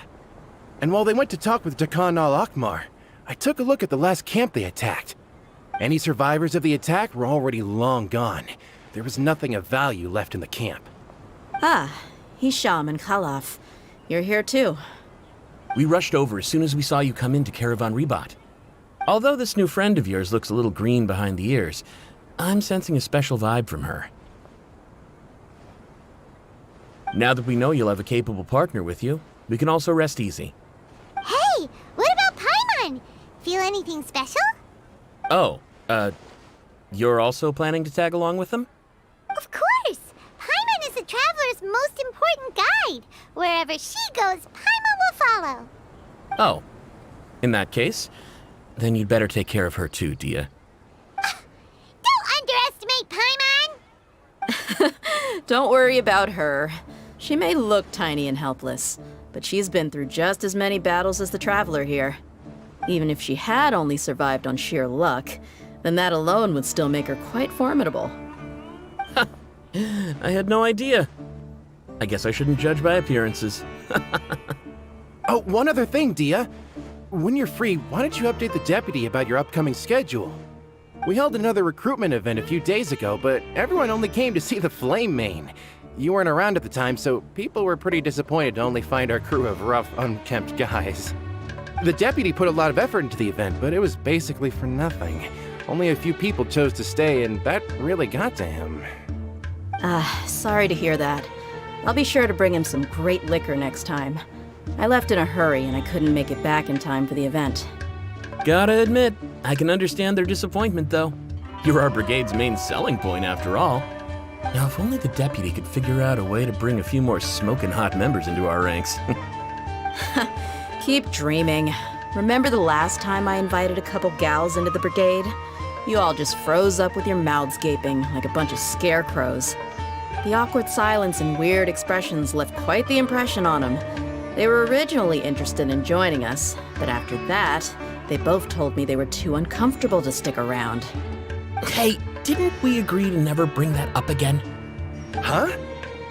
And while they went to talk with Khan al-Ahmar, I took a look at the last camp they attacked. Any survivors of the attack were already long gone. There was nothing of value left in the camp. Ah, Hisham and Khalaf. You're here too. We rushed over as soon as we saw you come into Caravan Ribat. Although this new friend of yours looks a little green behind the ears, I'm sensing a special vibe from her. Now that we know you'll have a capable partner with you, we can also rest easy. Hey, what about Paimon? Feel anything special? Oh, you're also planning to tag along with them? Of course! Paimon is the traveler's most important guide. Wherever she goes, Paimon will follow. Oh. In that case, then you'd better take care of her too, Dia. Don't underestimate Paimon! Don't worry about her. She may look tiny and helpless, but she's been through just as many battles as the traveler here. Even if she had only survived on sheer luck, then that alone would still make her quite formidable. I had no idea. I guess I shouldn't judge by appearances. Oh, one other thing, Dia. When you're free, why don't you update the deputy about your upcoming schedule? We held another recruitment event a few days ago, but everyone only came to see the Flame Main. You weren't around at the time, so people were pretty disappointed to only find our crew of rough, unkempt guys. The deputy put a lot of effort into the event, but it was basically for nothing. Only a few people chose to stay, and that really got to him. Sorry to hear that. I'll be sure to bring him some great liquor next time. I left in a hurry and I couldn't make it back in time for the event. Gotta admit, I can understand their disappointment, though. You're our brigade's main selling point, after all. Now, if only the deputy could figure out a way to bring a few more smoking hot members into our ranks. Keep dreaming. Remember the last time I invited a couple gals into the brigade? You all just froze up with your mouths gaping like a bunch of scarecrows. The awkward silence and weird expressions left quite the impression on them. They were originally interested in joining us, but after that, they both told me they were too uncomfortable to stick around. Hey, didn't we agree to never bring that up again? Huh?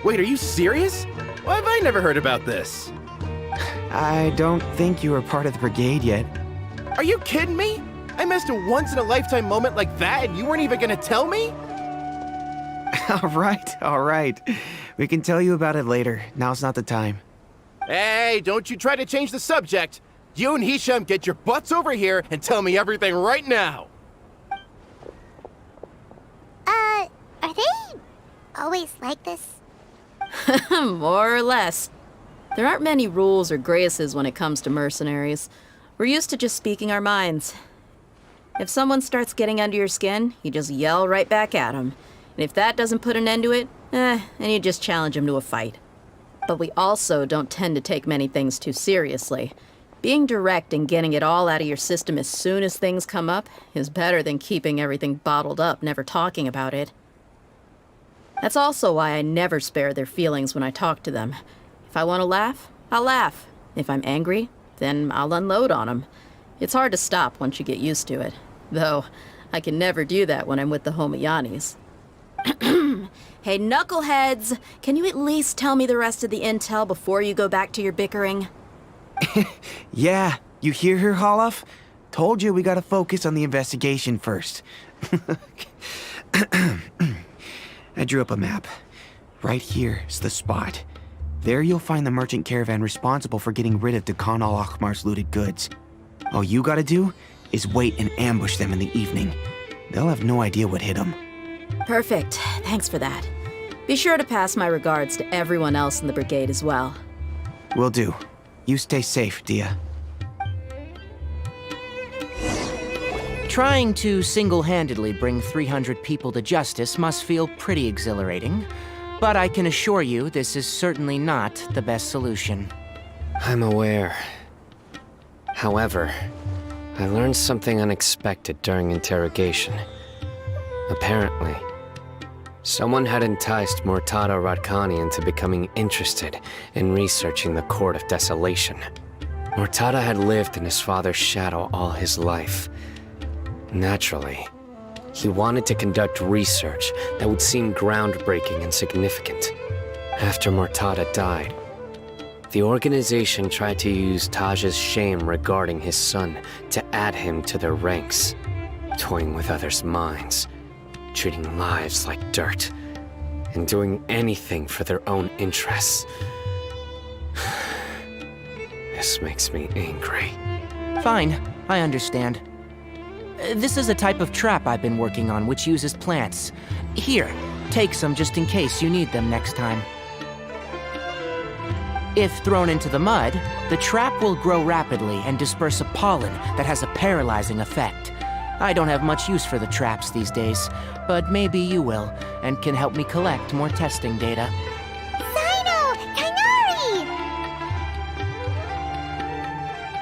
Wait, are you serious? Why have I never heard about this? I don't think you were part of the brigade yet. Are you kidding me? I missed a once-in-a-lifetime moment like that and you weren't even gonna tell me? All right. We can tell you about it later. Now's not the time. Hey, don't you try to change the subject. You and Hisham get your butts over here and tell me everything right now. Are they always like this? More or less. There aren't many rules or graces when it comes to mercenaries. We're used to just speaking our minds. If someone starts getting under your skin, you just yell right back at them. And if that doesn't put an end to it, then you just challenge them to a fight. But we also don't tend to take many things too seriously. Being direct and getting it all out of your system as soon as things come up is better than keeping everything bottled up, never talking about it. That's also why I never spare their feelings when I talk to them. If I want to laugh, I'll laugh. If I'm angry, then I'll unload on them. It's hard to stop once you get used to it. Though, I can never do that when I'm with the Homayanis. Hey, knuckleheads! Can you at least tell me the rest of the intel before you go back to your bickering? Yeah, you hear her, Holloff? Told you we gotta focus on the investigation first. I drew up a map. Right here is the spot. There you'll find the merchant caravan responsible for getting rid of Khan al-Ahmar's looted goods. All you gotta do is wait and ambush them in the evening. They'll have no idea what hit them. Perfect. Thanks for that. Be sure to pass my regards to everyone else in the brigade as well. Will do. You stay safe, Dia. Trying to single-handedly bring 300 people to justice must feel pretty exhilarating, but I can assure you this is certainly not the best solution. I'm aware. However, I learned something unexpected during interrogation. Apparently, someone had enticed Murtada Radkani into becoming interested in researching the Court of Desolation. Murtada had lived in his father's shadow all his life. Naturally, he wanted to conduct research that would seem groundbreaking and significant. After Murtada died, the organization tried to use Taj's shame regarding his son to add him to their ranks, toying with others' minds, treating lives like dirt, and doing anything for their own interests. This makes me angry. Fine, I understand. This is a type of trap I've been working on which uses plants. Here, take some just in case you need them next time. If thrown into the mud, the trap will grow rapidly and disperse a pollen that has a paralyzing effect. I don't have much use for the traps these days, but maybe you will, and can help me collect more testing data. Sino! Kainari!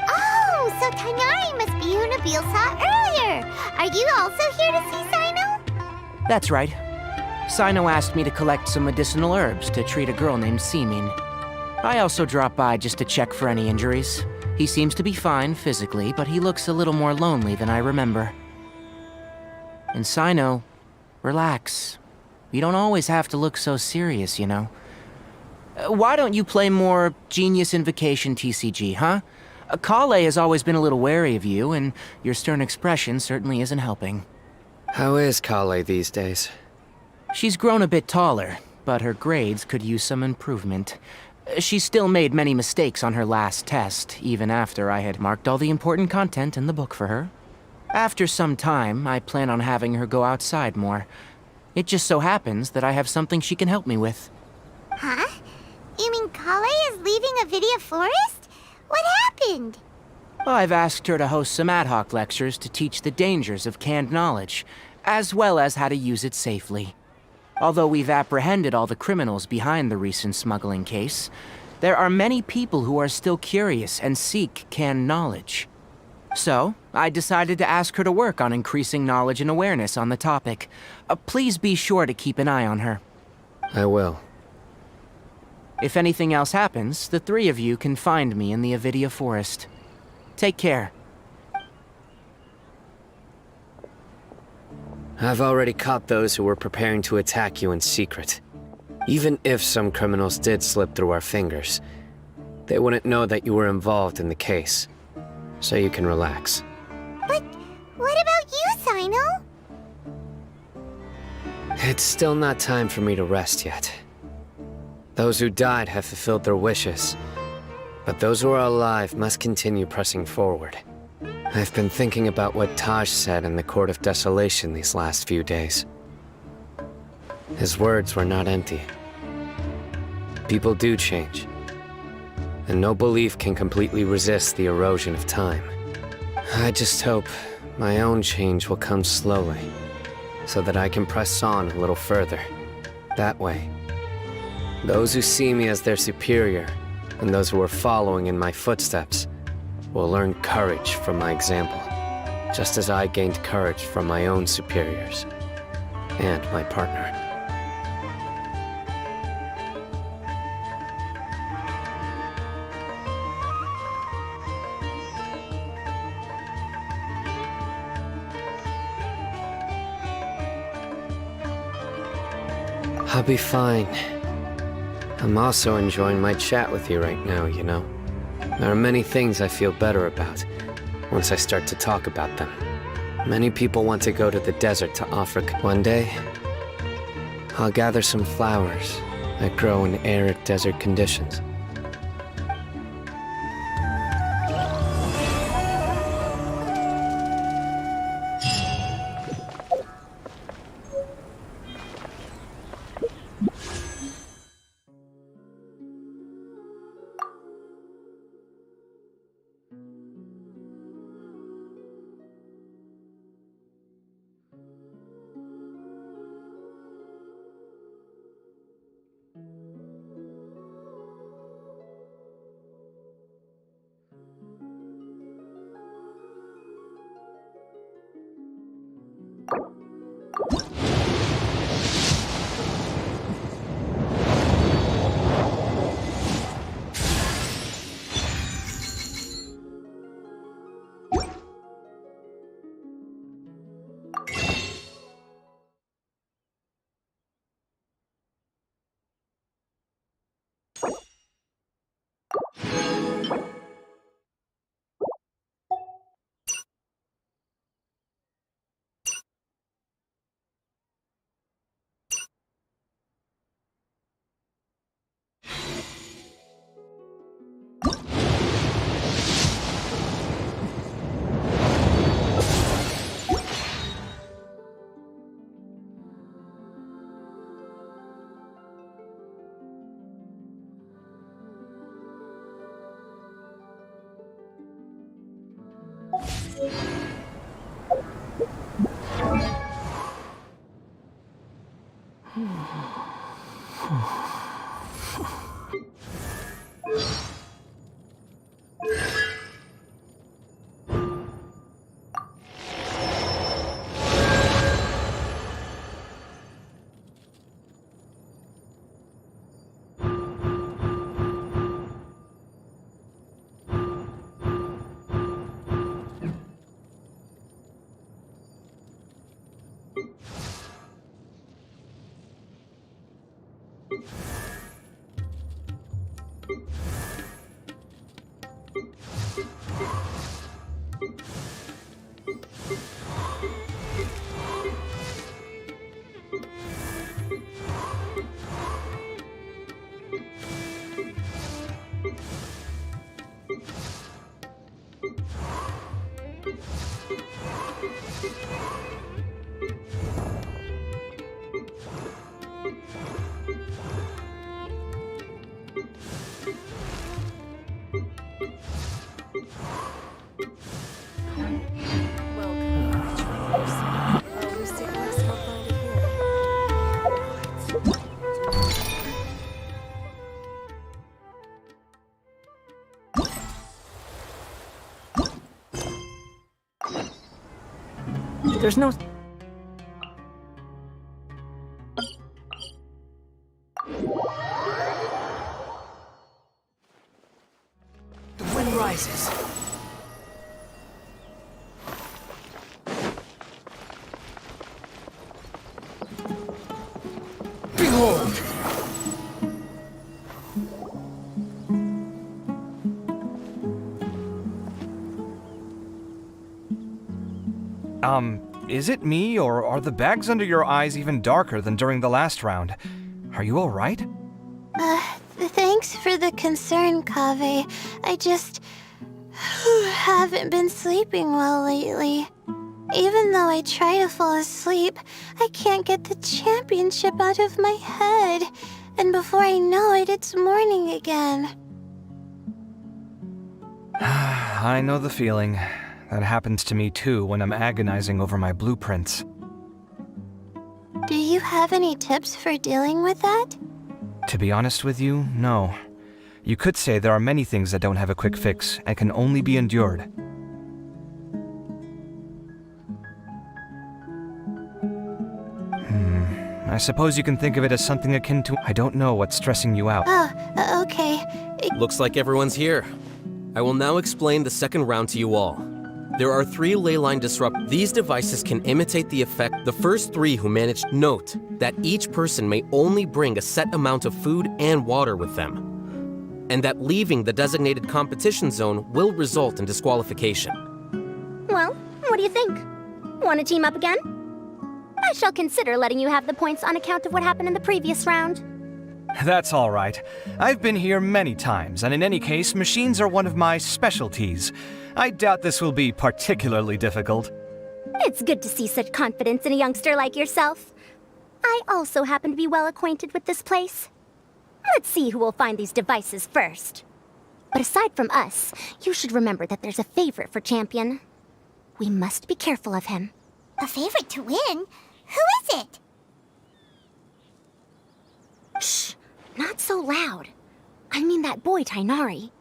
Oh, so Kainari must be who Nabil saw earlier! Are you also here to see Sino? That's right. Sino asked me to collect some medicinal herbs to treat a girl named Simin. I also dropped by just to check for any injuries. He seems to be fine physically, but he looks a little more lonely than I remember. And Sino, relax. You don't always have to look so serious, you know. Why don't you play more Genius Invocation TCG, huh? Kale has always been a little wary of you, and your stern expression certainly isn't helping. How is Kale these days? She's grown a bit taller, but her grades could use some improvement. She still made many mistakes on her last test, even after I had marked all the important content in the book for her. After some time, I plan on having her go outside more. It just so happens that I have something she can help me with. Huh? You mean Kale is leaving Avidia Forest? What happened? I've asked her to host some ad hoc lectures to teach the dangers of canned knowledge, as well as how to use it safely. Although we've apprehended all the criminals behind the recent smuggling case, there are many people who are still curious and seek canned knowledge. So, I decided to ask her to work on increasing knowledge and awareness on the topic. Please be sure to keep an eye on her. I will. If anything else happens, the three of you can find me in the Avidia Forest. Take care. I've already caught those who were preparing to attack you in secret. Even if some criminals did slip through our fingers, they wouldn't know that you were involved in the case. So you can relax. But what about you, Sino? It's still not time for me to rest yet. Those who died have fulfilled their wishes, but those who are alive must continue pressing forward. I've been thinking about what Taj said in the Court of Desolation these last few days. His words were not empty. People do change, and no belief can completely resist the erosion of time. I just hope my own change will come slowly, so that I can press on a little further. That way, those who see me as their superior, and those who are following in my footsteps, will learn courage from my example, just as I gained courage from my own superiors and my partner. I'll be fine. I'm also enjoying my chat with you right now, you know. There are many things I feel better about once I start to talk about them. Many people want to go to the desert to Africa. One day, I'll gather some flowers that grow in arid desert conditions. There's no... The wind rises. Behold! Is it me, or are the bags under your eyes even darker than during the last round? Are you alright? Thanks for the concern, Kaveh. I just haven't been sleeping well lately. Even though I try to fall asleep, I can't get the championship out of my head. And before I know it, it's morning again. I know the feeling. That happens to me too when I'm agonizing over my blueprints. Do you have any tips for dealing with that? To be honest with you, no. You could say there are many things that don't have a quick fix and can only be endured. I suppose you can think of it as something akin to... I don't know what's stressing you out. Oh, okay. Looks like everyone's here. I will now explain the second round to you all. There are 3 leyline disrupt. These devices can imitate the effect. The first 3 who manage. Note that each person may only bring a set amount of food and water with them, and that leaving the designated competition zone will result in disqualification. Well, what do you think? Want to team up again? I shall consider letting you have the points on account of what happened in the previous round. That's all right. I've been here many times, and in any case, machines are one of my specialties. I doubt this will be particularly difficult. It's good to see such confidence in a youngster like yourself. I also happen to be well acquainted with this place. Let's see who will find these devices first. But aside from us, you should remember that there's a favorite for Champion. We must be careful of him. A favorite to win? Who is it? Shh! Not so loud. I mean that boy, Tainari.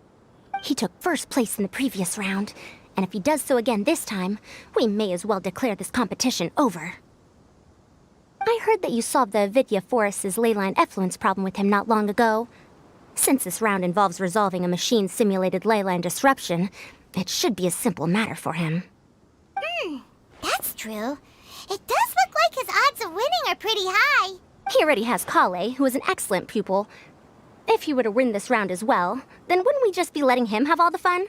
He took first place in the previous round, and if he does so again this time, we may as well declare this competition over. I heard that you solved the Avidya Forest's leyline effluence problem with him not long ago. Since this round involves resolving a machine-simulated leyline disruption, it should be a simple matter for him. That's true. It does look like his odds of winning are pretty high. He already has Kale, who is an excellent pupil. If he were to win this round as well, then wouldn't we just be letting him have all the fun?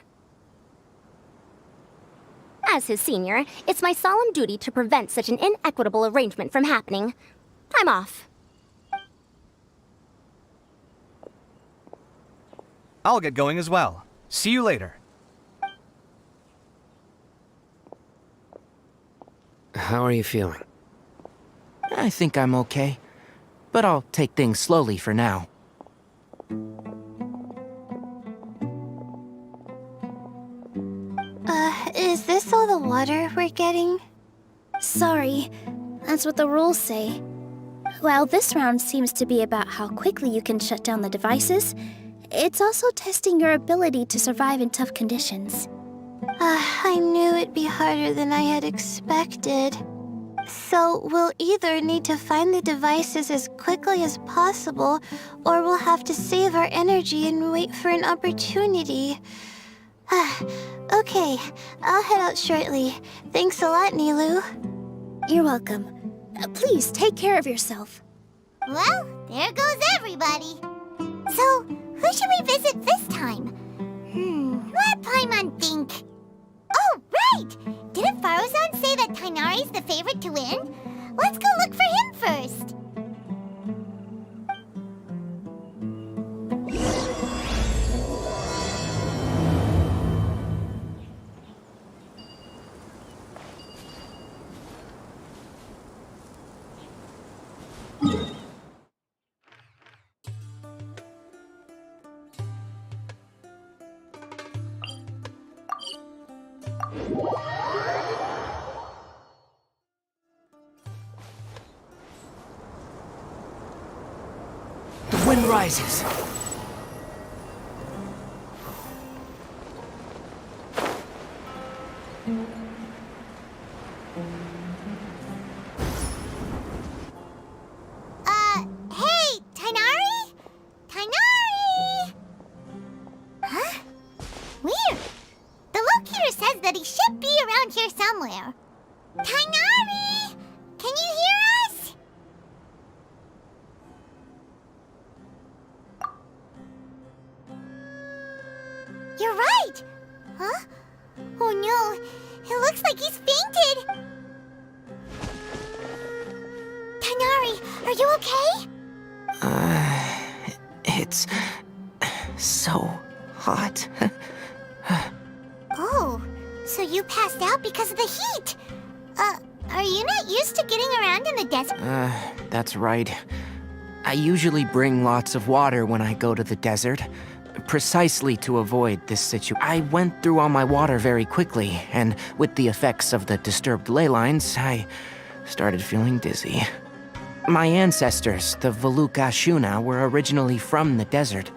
As his senior, it's my solemn duty to prevent such an inequitable arrangement from happening. I'm off. I'll get going as well. See you later. How are you feeling? I think I'm okay, but I'll take things slowly for now. Is this all the water we're getting? Sorry, that's what the rules say. While this round seems to be about how quickly you can shut down the devices, it's also testing your ability to survive in tough conditions. I knew it'd be harder than I had expected. So we'll either need to find the devices as quickly as possible, or we'll have to save our energy and wait for an opportunity. Okay, I'll head out shortly. Thanks a lot, Nilu. You're welcome. Please take care of yourself. Well, there goes everybody. So, who should we visit this time? Let Paimon think. Oh, right! Didn't Faruzan say that Tainari's the favorite to win? Let's go look for him first. The wind rises. there. Tainari! Can you hear us? You're right! Huh? Oh no, it looks like he's fainted! Tainari, are you okay? It's so hot. Oh, so you passed out because of the heat? Are you not used to getting around in the desert? That's right. I usually bring lots of water when I go to the desert, precisely to avoid this situation. I went through all my water very quickly, and with the effects of the disturbed ley lines, I started feeling dizzy. My ancestors, the Valukashuna, were originally from the desert.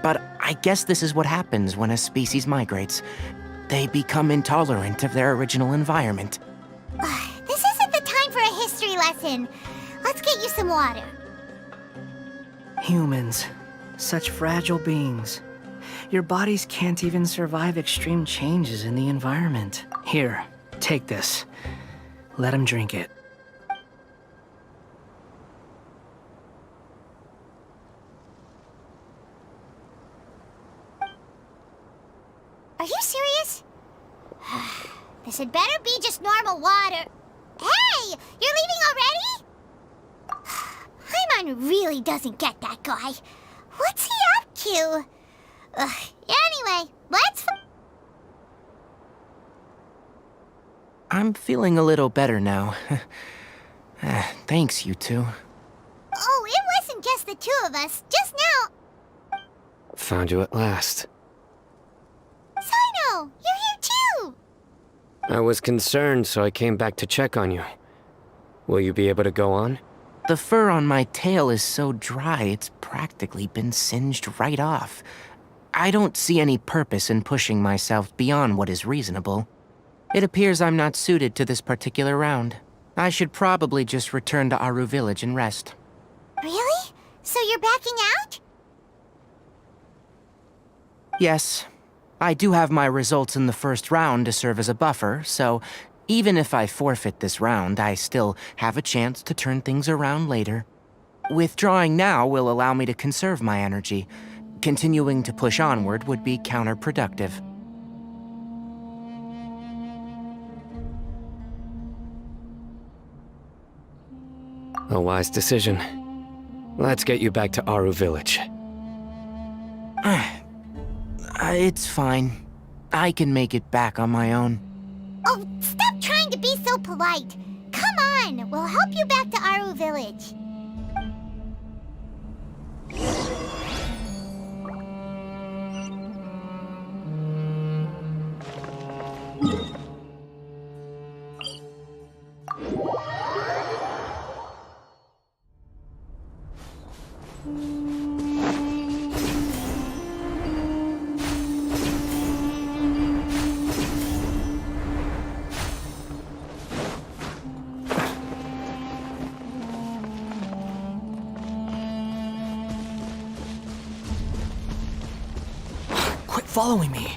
But I guess this is what happens when a species migrates. They become intolerant of their original environment. This isn't the time for a history lesson. Let's get you some water. Humans. Such fragile beings. Your bodies can't even survive extreme changes in the environment. Here, take this. Let him drink it. Are you serious? This had better be just normal water. Hey! You're leaving already? Paimon really doesn't get that guy. What's he up to? Anyway, let's... I'm feeling a little better now. Thanks, you two. Oh, it wasn't just the two of us. Just now... Found you at last. Sino! You're here too! I was concerned, so I came back to check on you. Will you be able to go on? The fur on my tail is so dry, it's practically been singed right off. I don't see any purpose in pushing myself beyond what is reasonable. It appears I'm not suited to this particular round. I should probably just return to Aru Village and rest. Really? So you're backing out? Yes. I do have my results in the first round to serve as a buffer, so even if I forfeit this round, I still have a chance to turn things around later. Withdrawing now will allow me to conserve my energy. Continuing to push onward would be counterproductive. A wise decision. Let's get you back to Aru Village. It's fine. I can make it back on my own. Oh, stop trying to be so polite. Come on, we'll help you back to Aru Village. Quit following me.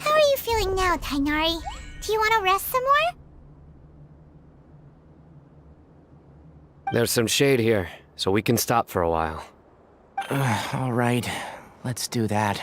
How are you feeling now, Tainari? Do you want to rest some more? There's some shade here, so we can stop for a while. All right, let's do that.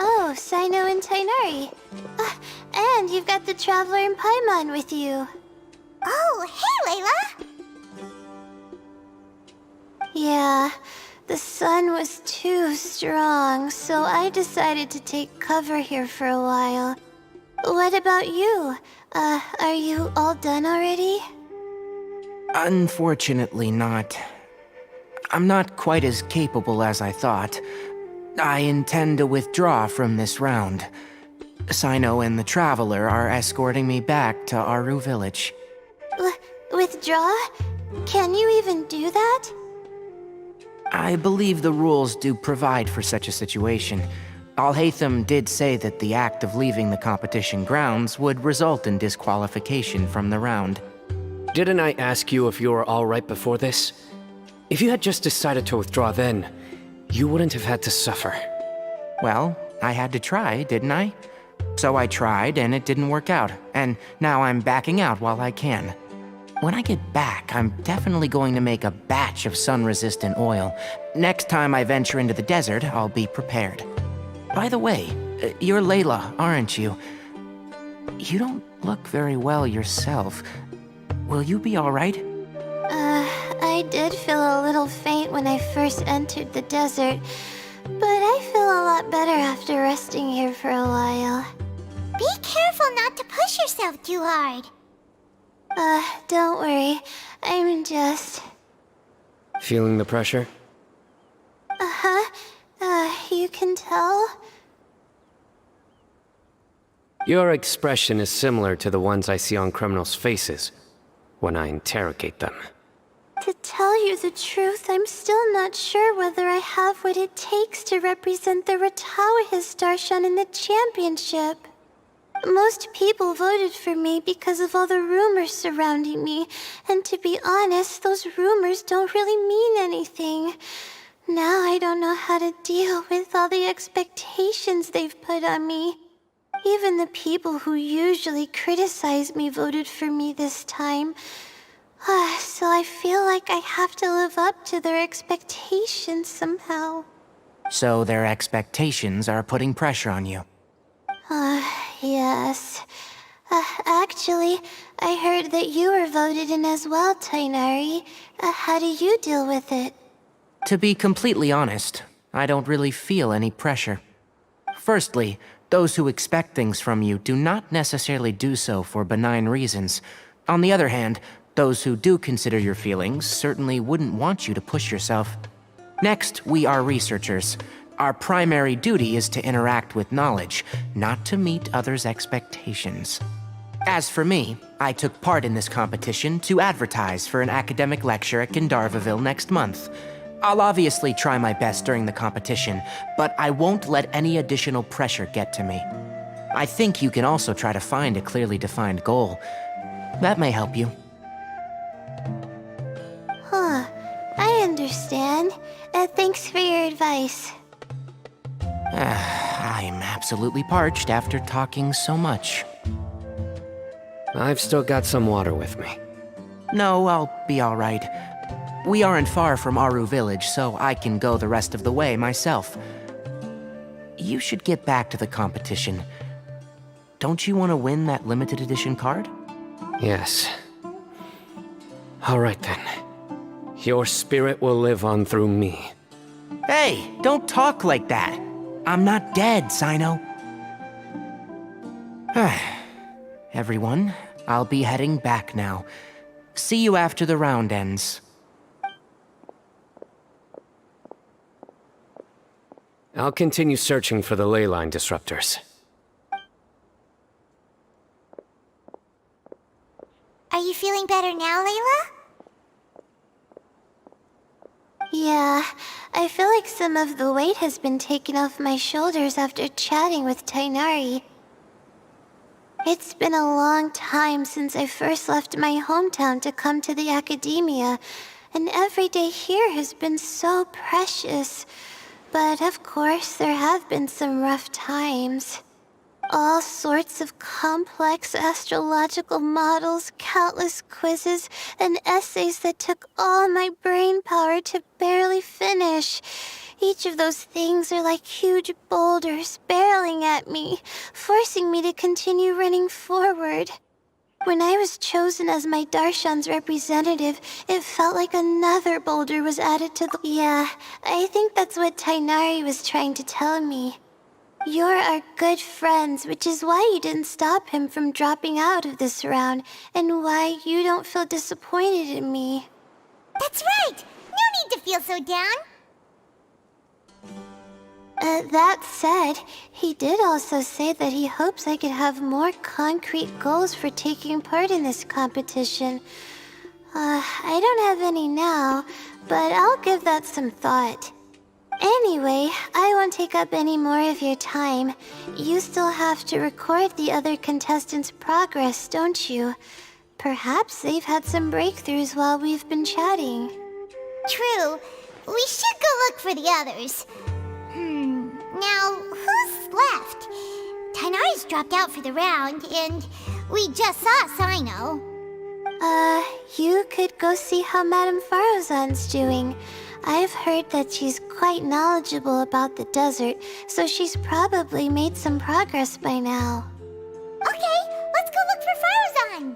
Oh, Sino and Tainari. And you've got the Traveler and Paimon with you. Oh, hey, Layla! Yeah, the sun was too strong, so I decided to take cover here for a while. What about you? Are you all done already? Unfortunately not. I'm not quite as capable as I thought. I intend to withdraw from this round. Sino and the Traveler are escorting me back to Aru Village. Withdraw? Can you even do that? I believe the rules do provide for such a situation. Al-Haytham did say that the act of leaving the competition grounds would result in disqualification from the round. Didn't I ask you if you were all right before this? If you had just decided to withdraw then, you wouldn't have had to suffer. Well, I had to try, didn't I? So I tried, and it didn't work out, and now I'm backing out while I can. When I get back, I'm definitely going to make a batch of sun-resistant oil. Next time I venture into the desert, I'll be prepared. By the way, you're Layla, aren't you? You don't look very well yourself. Will you be all right? I did feel a little faint when I first entered the desert, but I feel a lot better after resting here for a while. Be careful not to push yourself too hard. Don't worry. I'm just... Feeling the pressure? You can tell? Your expression is similar to the ones I see on criminals' faces when I interrogate them. To tell you the truth, I'm still not sure whether I have what it takes to represent the Ratawa Darshan in the championship. Most people voted for me because of all the rumors surrounding me, and to be honest, those rumors don't really mean anything. Now I don't know how to deal with all the expectations they've put on me. Even the people who usually criticize me voted for me this time. So I feel like I have to live up to their expectations somehow. So their expectations are putting pressure on you. Yes. Actually, I heard that you were voted in as well, Tainari. How do you deal with it? To be completely honest, I don't really feel any pressure. Firstly, those who expect things from you do not necessarily do so for benign reasons. On the other hand, those who do consider your feelings certainly wouldn't want you to push yourself. Next, we are researchers. Our primary duty is to interact with knowledge, not to meet others' expectations. As for me, I took part in this competition to advertise for an academic lecture at Gandharvaville next month. I'll obviously try my best during the competition, but I won't let any additional pressure get to me. I think you can also try to find a clearly defined goal. That may help you. I understand. Thanks for your advice. I'm absolutely parched after talking so much. I've still got some water with me. No, I'll be all right. We aren't far from Aru Village, so I can go the rest of the way myself. You should get back to the competition. Don't you want to win that limited edition card? Yes. All right then. Your spirit will live on through me. Hey, don't talk like that. I'm not dead, Sino. Everyone, I'll be heading back now. See you after the round ends. I'll continue searching for the ley line disruptors. Are you feeling better now, Layla? Yeah, I feel like some of the weight has been taken off my shoulders after chatting with Tainari. It's been a long time since I first left my hometown to come to the academia, and every day here has been so precious. But of course, there have been some rough times. All sorts of complex astrological models, countless quizzes, and essays that took all my brain power to barely finish. Each of those things are like huge boulders barreling at me, forcing me to continue running forward. When I was chosen as my Darshan's representative, it felt like another boulder was added to the... Yeah, I think that's what Tainari was trying to tell me. You're our good friends, which is why you didn't stop him from dropping out of this round, and why you don't feel disappointed in me. That's right! need to feel so down. That said, he did also say that he hopes I could have more concrete goals for taking part in this competition. I don't have any now, but I'll give that some thought. Anyway, I won't take up any more of your time. You still have to record the other contestants' progress, don't you? Perhaps they've had some breakthroughs while we've been chatting. True. We should go look for the others. Now, who's left? Tainari's dropped out for the round, and we just saw Sino. You could go see how Madame Farozan's doing. I've heard that she's quite knowledgeable about the desert, so she's probably made some progress by now. Okay, let's go look for Farozan.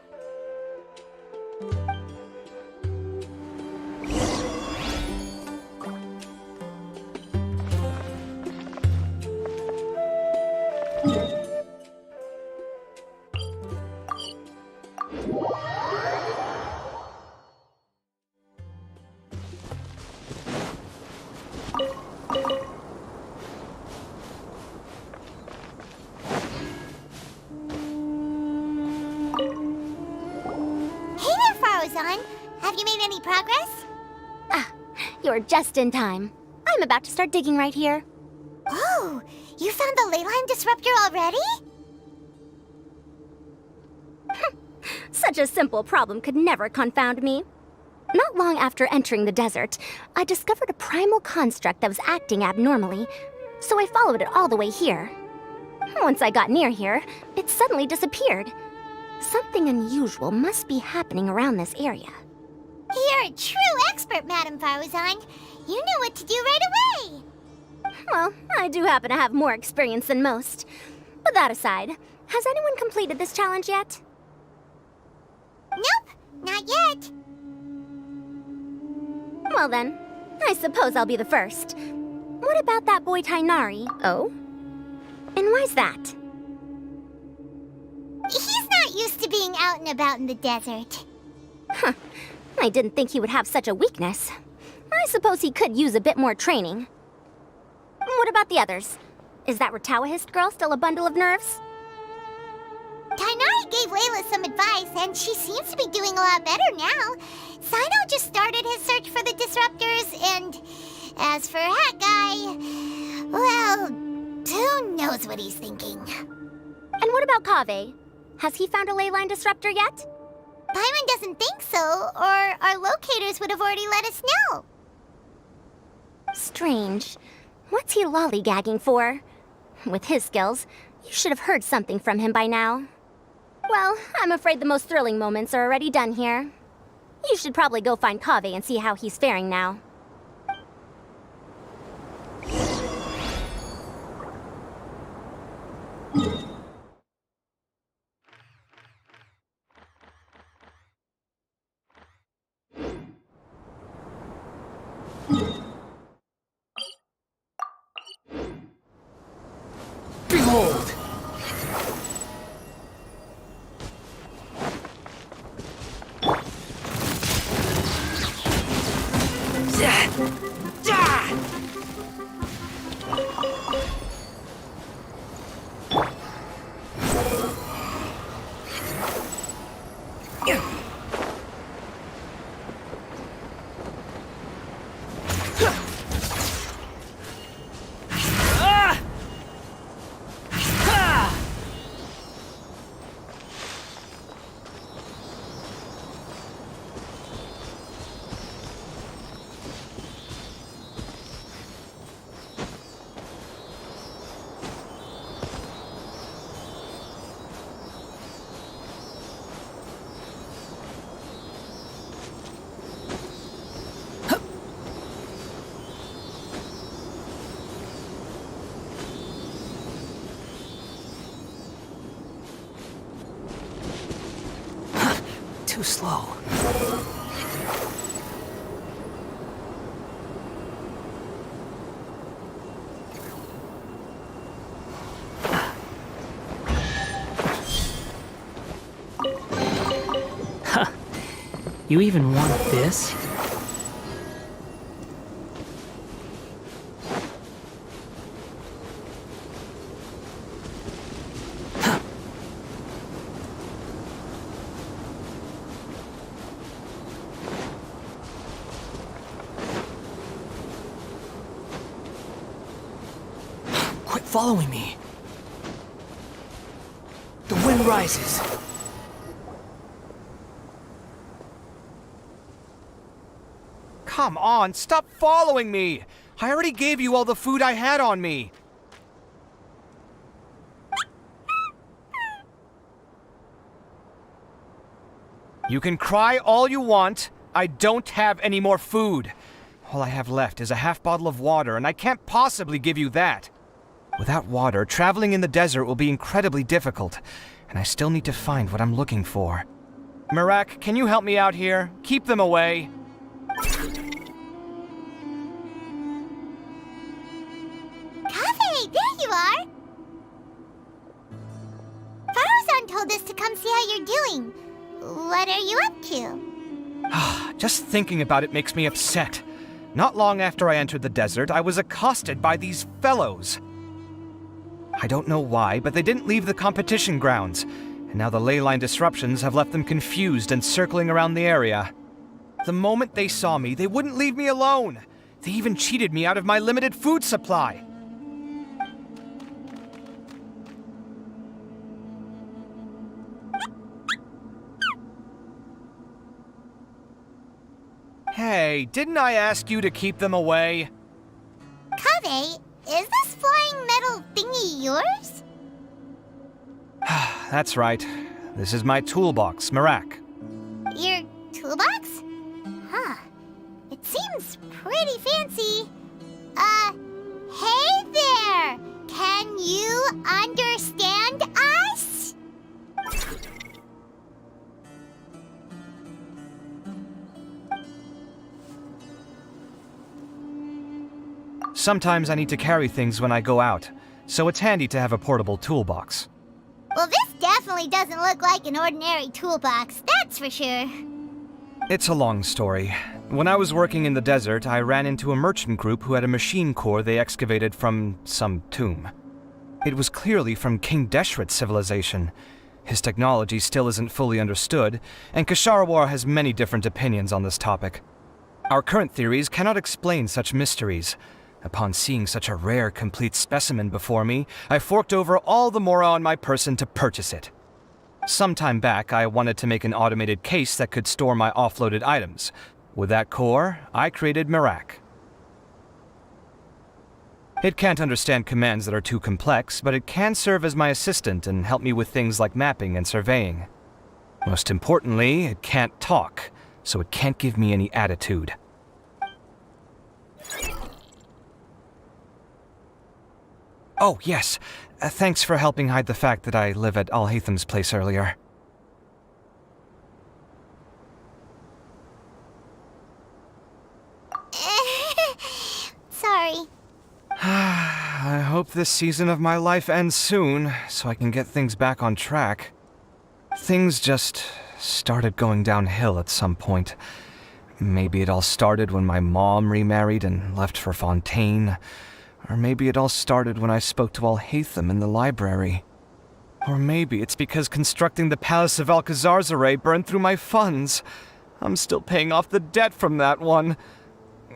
Have you made any progress? You're just in time. I'm about to start digging right here. Oh, you found the leyline disruptor already? Such a simple problem could never confound me. Not long after entering the desert, I discovered a primal construct that was acting abnormally, so I followed it all the way here. Once I got near here, it suddenly disappeared. Something unusual must be happening around this area. You're a true expert, Madame Farozan. You knew what to do right away. Well, I do happen to have more experience than most. But that aside, has anyone completed this challenge yet? Nope, not yet. Well then, I suppose I'll be the first. What about that boy Tainari? Oh? And why's that? He's not used to being out and about in the desert. Huh. I didn't think he would have such a weakness. I suppose he could use a bit more training. What about the others? Is that Retawahist girl still a bundle of nerves? Tainari gave Layla some advice, and she seems to be doing a lot better now. Sino just started his search for the disruptors, and as for Hat Guy, well, who knows what he's thinking. And what about Kaveh? Has he found a leyline disruptor yet? Paimon doesn't think so, or our locators would have already let us know. Strange. What's he lollygagging for? With his skills, you should have heard something from him by now. Well, I'm afraid the most thrilling moments are already done here. You should probably go find Kaveh and see how he's faring now. Behold! Too slow. Huh. You even want this? following me. The wind rises. Come on, stop following me! I already gave you all the food I had on me. You can cry all you want. I don't have any more food. All I have left is a half bottle of water, and I can't possibly give you that. Without water, traveling in the desert will be incredibly difficult, and I still need to find what I'm looking for. Merak, can you help me out here? Keep them away. Kaveh, there you are! Farozan told us to come see how you're doing. What are you up to? Just thinking about it makes me upset. Not long after I entered the desert, I was accosted by these fellows. I don't know why, but they didn't leave the competition grounds, and now the ley line disruptions have left them confused and circling around the area. The moment they saw me, they wouldn't leave me alone. They even cheated me out of my limited food supply. Hey, didn't I ask you to keep them away? Kaveh, is this flying metal thingy yours? That's right. This is my toolbox, Merak. Your toolbox? Huh. It seems pretty fancy. Hey there! Can you understand us? Sometimes I need to carry things when I go out, so it's handy to have a portable toolbox. Well, this definitely doesn't look like an ordinary toolbox, that's for sure. It's a long story. When I was working in the desert, I ran into a merchant group who had a machine core they excavated from some tomb. It was clearly from King Deshret's civilization. His technology still isn't fully understood, and Kasharawar has many different opinions on this topic. Our current theories cannot explain such mysteries. Upon seeing such a rare, complete specimen before me, I forked over all the mora on my person to purchase it. Some time back, I wanted to make an automated case that could store my offloaded items. With that core, I created Merak. It can't understand commands that are too complex, but it can serve as my assistant and help me with things like mapping and surveying. Most importantly, it can't talk, so it can't give me any attitude. Oh, yes. Thanks for helping hide the fact that I live at Al-Haytham's place earlier. Sorry. I hope this season of my life ends soon, so I can get things back on track. Things just started going downhill at some point. Maybe it all started when my mom remarried and left for Fontaine. Or maybe it all started when I spoke to Al-Haytham in the library. Or maybe it's because constructing the Palace of Alcazar's burned through my funds. I'm still paying off the debt from that one.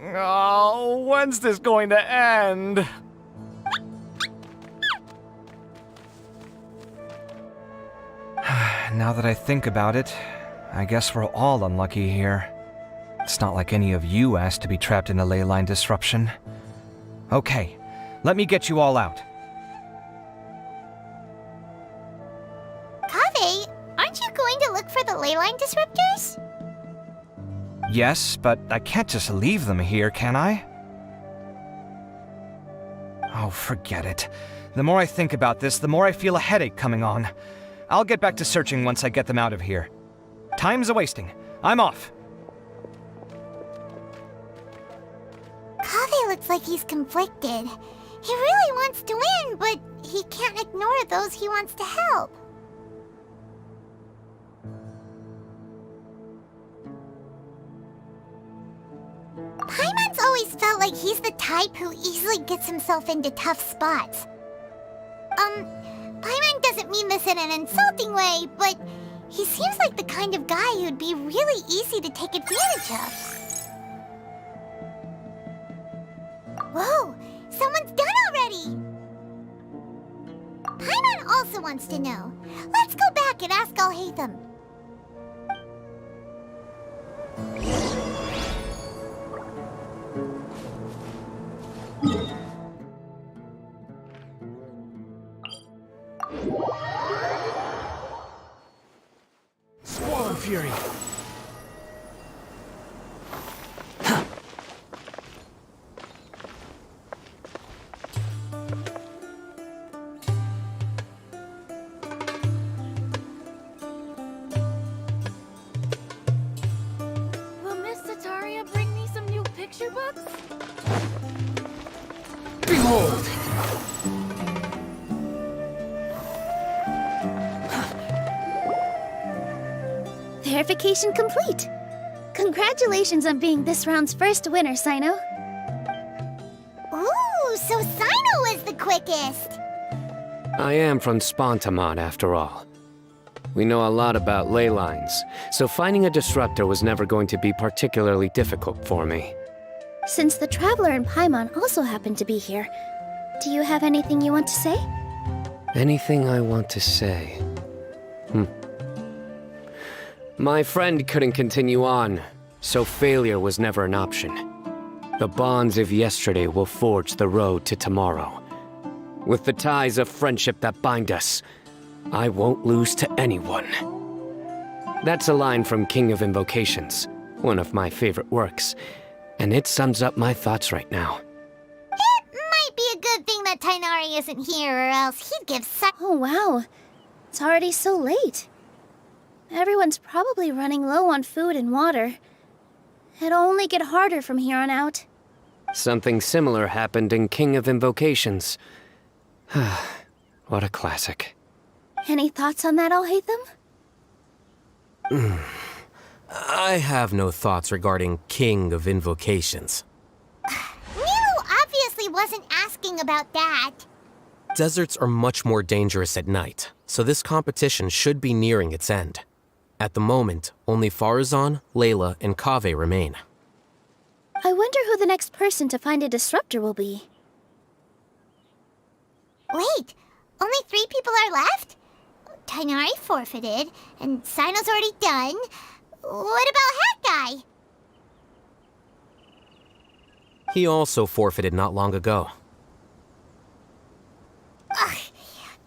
Oh, when's this going to end? Now that I think about it, I guess we're all unlucky here. It's not like any of you asked to be trapped in a ley line disruption. Okay, let me get you all out. Kaveh, aren't you going to look for the ley line disruptors? Yes, but I can't just leave them here, can I? Oh, forget it. The more I think about this, the more I feel a headache coming on. I'll get back to searching once I get them out of here. Time's a-wasting. I'm off. Kaveh looks like he's conflicted. He really wants to win, but he can't ignore those he wants to help. Paimon's always felt like he's the type who easily gets himself into tough spots. Paimon doesn't mean this in an insulting way, but he seems like the kind of guy who'd be really easy to take advantage of. Whoa! Someone's done already! also wants to know. Let's go back and ask Alhaitham. Squall and Fury. Will Miss Sataria bring me some new picture books? Behold! Verification complete. Congratulations on being this round's first winner, Sino. Ooh, so Sino was the quickest. I am from Spontamod, after all. We know a lot about ley lines, so finding a disruptor was never going to be particularly difficult for me. Since the Traveler and Paimon also happen to be here, do you have anything you want to say? Anything I want to say? My friend couldn't continue on, so failure was never an option. The bonds of yesterday will forge the road to tomorrow. With the ties of friendship that bind us, I won't lose to anyone. That's a line from King of Invocations, one of my favorite works, and it sums up my thoughts right now. It might be a good thing that Tainari isn't here, or else he'd give Oh wow, it's already so late. Everyone's probably running low on food and water. It'll only get harder from here on out. Something similar happened in King of Invocations. What a classic. Any thoughts on that, Alhaitham? I have no thoughts regarding King of Invocations. Milu obviously wasn't asking about that. Deserts are much more dangerous at night, so this competition should be nearing its end. At the moment, only Farazan, Layla, and Kaveh remain. I wonder who the next person to find a disruptor will be. Wait, only 3 people are left? Tainari forfeited, and Sino's already done. What about Hat Guy? He also forfeited not long ago. Ugh,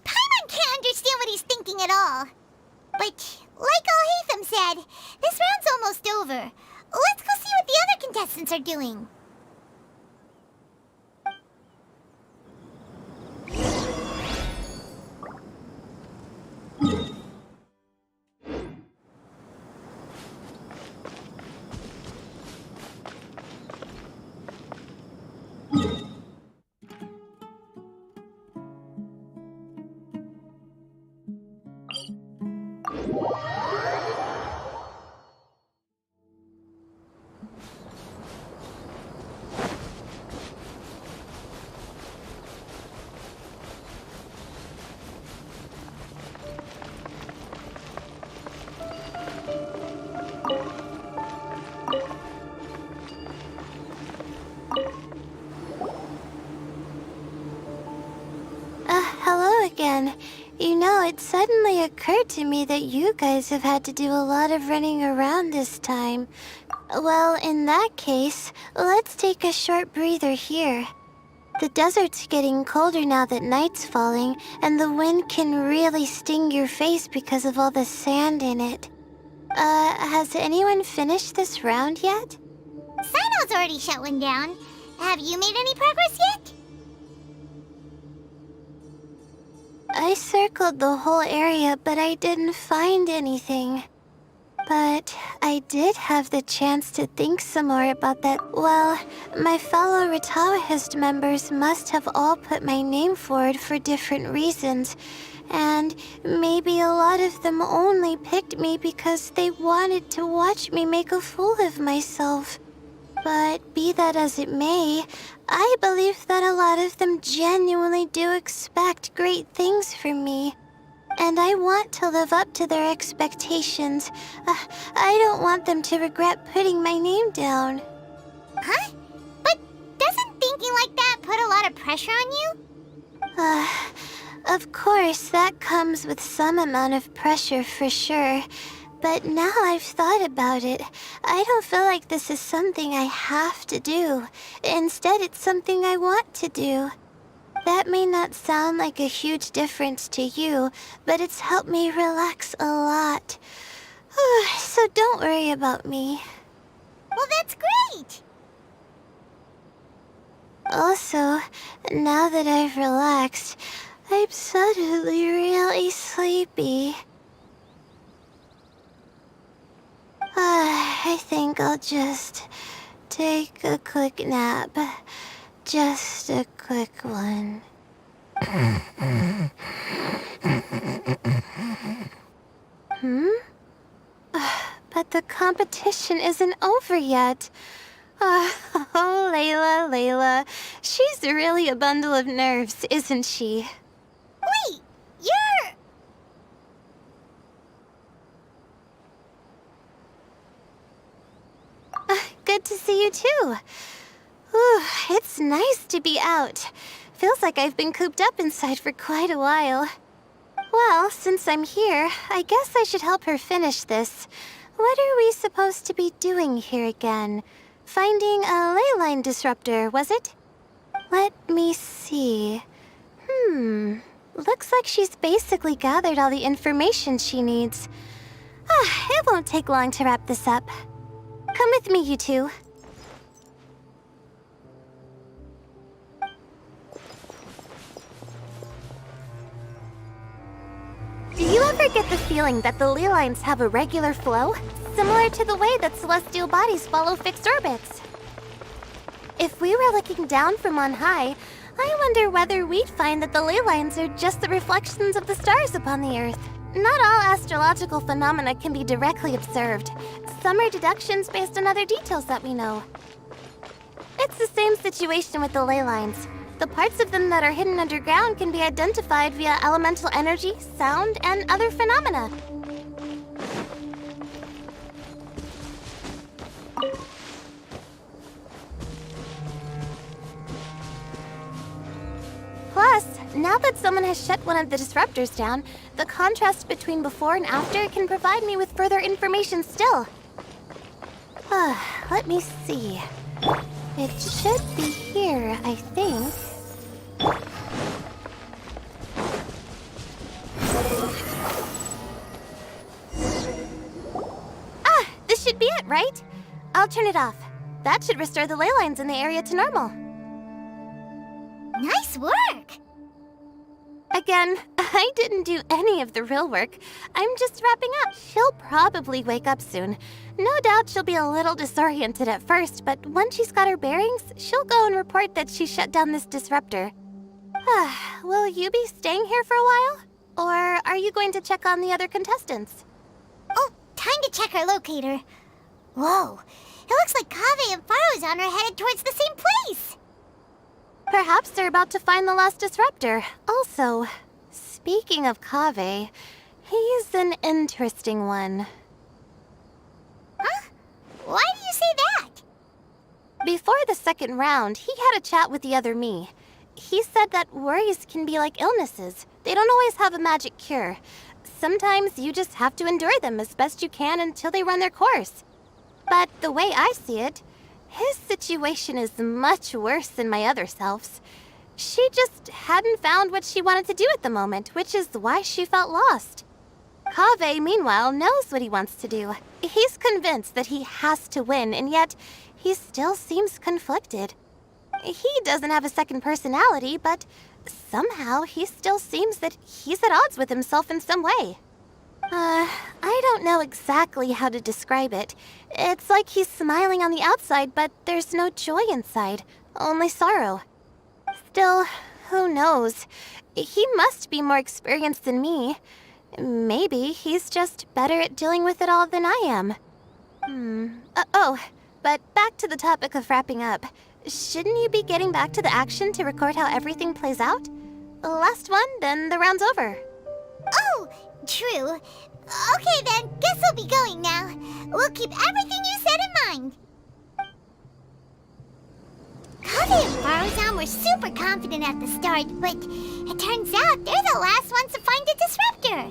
Paimon can't understand what he's thinking at all. But, like Alhaitham said, this round's almost over. Let's go see what the other contestants are doing. Hello again. You know, it suddenly occurred to me that you guys have had to do a lot of running around this time. Well, in that case, let's take a short breather here. The desert's getting colder now that night's falling, and the wind can really sting your face because of all the sand in it. Has anyone finished this round yet? Sino's already shut one down. Have you made any progress yet? I circled the whole area, but I didn't find anything. But I did have the chance to think some more about that. Well, my fellow Ratawahist members must have all put my name forward for different reasons. And maybe a lot of them only picked me because they wanted to watch me make a fool of myself. But be that as it may, I believe that a lot of them genuinely do expect great things from me. And I want to live up to their expectations. I don't want them to regret putting my name down. Huh? But doesn't thinking like that put a lot of pressure on you? Of course, that comes with some amount of pressure for sure. But now I've thought about it, I don't feel like this is something I have to do. Instead, it's something I want to do. That may not sound like a huge difference to you, but it's helped me relax a lot. So don't worry about me. Well, that's great! Also, now that I've relaxed, I'm suddenly really sleepy. I think I'll just take a quick nap. Just a quick one. But the competition isn't over yet. Oh, Layla. She's really a bundle of nerves, isn't she? Wait, you're... Good to see you too. Ooh, it's nice to be out. Feels like I've been cooped up inside for quite a while. Well, since I'm here, I guess I should help her finish this. What are we supposed to be doing here again? Finding a ley line disruptor, was it? Let me see. Looks like she's basically gathered all the information she needs. It won't take long to wrap this up. Come with me, you two. Do you ever get the feeling that the ley lines have a regular flow? Similar to the way that celestial bodies follow fixed orbits. If we were looking down from on high, I wonder whether we'd find that the ley lines are just the reflections of the stars upon the Earth. Not all astrological phenomena can be directly observed. Some are deductions based on other details that we know. It's the same situation with the ley lines. The parts of them that are hidden underground can be identified via elemental energy, sound, and other phenomena. Plus, now that someone has shut one of the disruptors down, the contrast between before and after can provide me with further information still. Let me see. It should be here, I think. This should be it, right? I'll turn it off. That should restore the ley lines in the area to normal. Nice work! Again, I didn't do any of the real work. I'm just wrapping up. She'll probably wake up soon. No doubt she'll be a little disoriented at first, but once she's got her bearings, she'll go and report that she shut down this disruptor. Will you be staying here for a while? Or are you going to check on the other contestants? Oh, time to check our locator. Whoa, it looks like Kaveh and Faruzan are headed towards the same place. Perhaps they're about to find the last disruptor. Also, speaking of Kaveh, he's an interesting one. Huh? Why do you say that? Before the second round, he had a chat with the other me. He said that worries can be like illnesses. They don't always have a magic cure. Sometimes you just have to endure them as best you can until they run their course. But the way I see it, his situation is much worse than my other self's. She just hadn't found what she wanted to do at the moment, which is why she felt lost. Kaveh, meanwhile, knows what he wants to do. He's convinced that he has to win, and yet he still seems conflicted. He doesn't have a second personality, but somehow he still seems that he's at odds with himself in some way. I don't know exactly how to describe it. It's like he's smiling on the outside, but there's no joy inside, only sorrow. Still, who knows? He must be more experienced than me. Maybe he's just better at dealing with it all than I am. But back to the topic of wrapping up. Shouldn't you be getting back to the action to record how everything plays out? Last one, then the round's over. Oh, true. Okay then, guess we'll be going now. We'll keep everything you said in mind. Kaveh and Faruzan were super confident at the start, but It turns out they're the last ones to find a disruptor.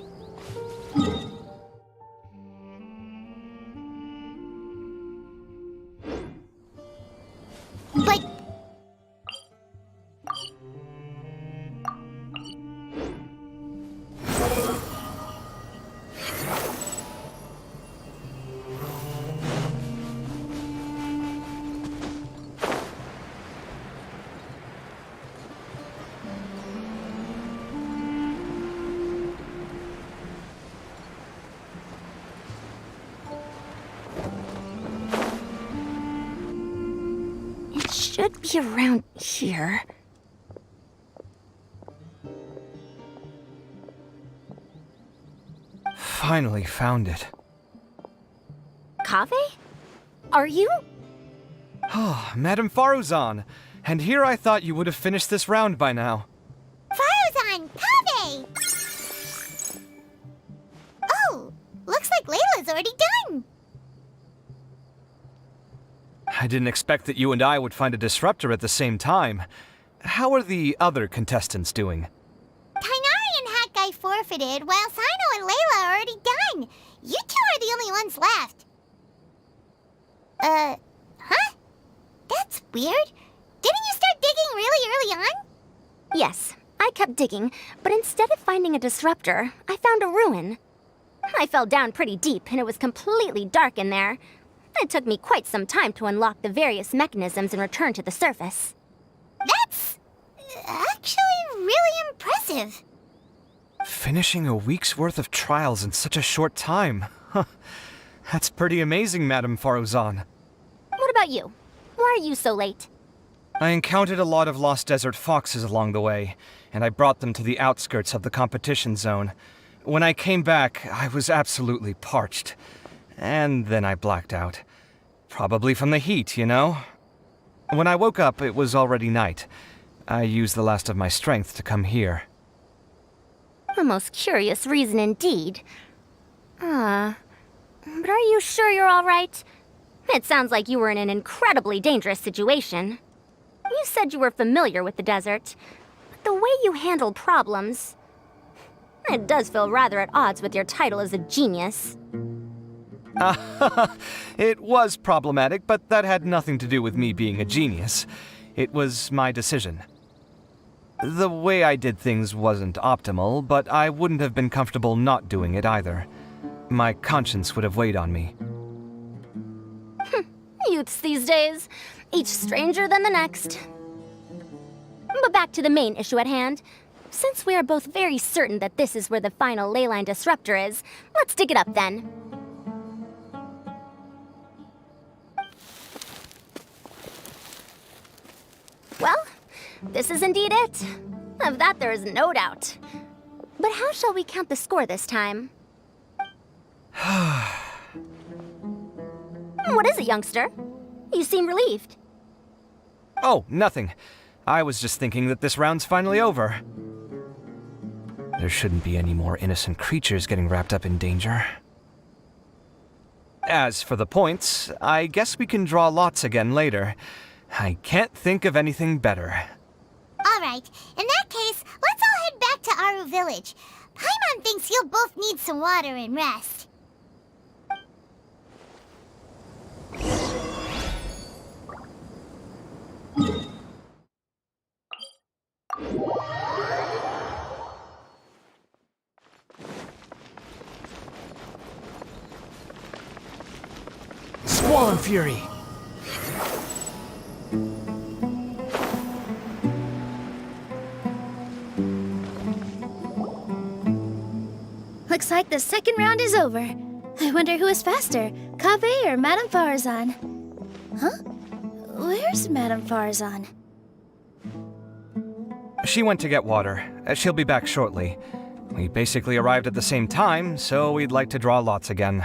But... It should be around here. Finally found it. Kaveh? Are you? Oh, Madame Faruzan. And here I thought you would have finished this round by now. Faruzan, Kaveh! Oh, looks like Layla's already done. I didn't expect that you and I would find a disruptor at the same time. How are the other contestants doing? Tainari and Hakai forfeited, while Sino and Layla are already done. You two are the only ones left. Huh? That's weird. Didn't you start digging really early on? Yes, I kept digging, but instead of finding a disruptor, I found a ruin. I fell down pretty deep, and it was completely dark in there. It took me quite some time to unlock the various mechanisms and return to the surface. That's actually really impressive. Finishing a week's worth of trials in such a short time. Huh. That's pretty amazing, Madame Faruzan. What about you? Why are you so late? I encountered a lot of lost desert foxes along the way, and I brought them to the outskirts of the competition zone. When I came back, I was absolutely parched. And then I blacked out. Probably from the heat, you know? When I woke up, it was already night. I used the last of my strength to come here. A most curious reason indeed. But are you sure you're all right? It sounds like you were in an incredibly dangerous situation. You said you were familiar with the desert, but the way you handle problems... It does feel rather at odds with your title as a genius. It was problematic, but that had nothing to do with me being a genius. It was my decision. The way I did things wasn't optimal, but I wouldn't have been comfortable not doing it either. My conscience would have weighed on me. Youths these days, each stranger than the next. But back to the main issue at hand. Since we are both very certain that this is where the final leyline disruptor is, let's dig it up then. Well, this is indeed it. Of that there is no doubt. But how shall we count the score this time? What is it, youngster? You seem relieved. Oh, nothing. I was just thinking that this round's finally over. There shouldn't be any more innocent creatures getting wrapped up in danger. As for the points, I guess we can draw lots again later. I can't think of anything better. Alright, in that case, let's all head back to Aru Village. Paimon thinks you'll both need some water and rest. Squall and Fury! Looks like the second round is over. I wonder who is faster, Kaveh or Madame Faruzan? Huh? Where's Madame Faruzan? She went to get water. She'll be back shortly. We basically arrived at the same time, so we'd like to draw lots again.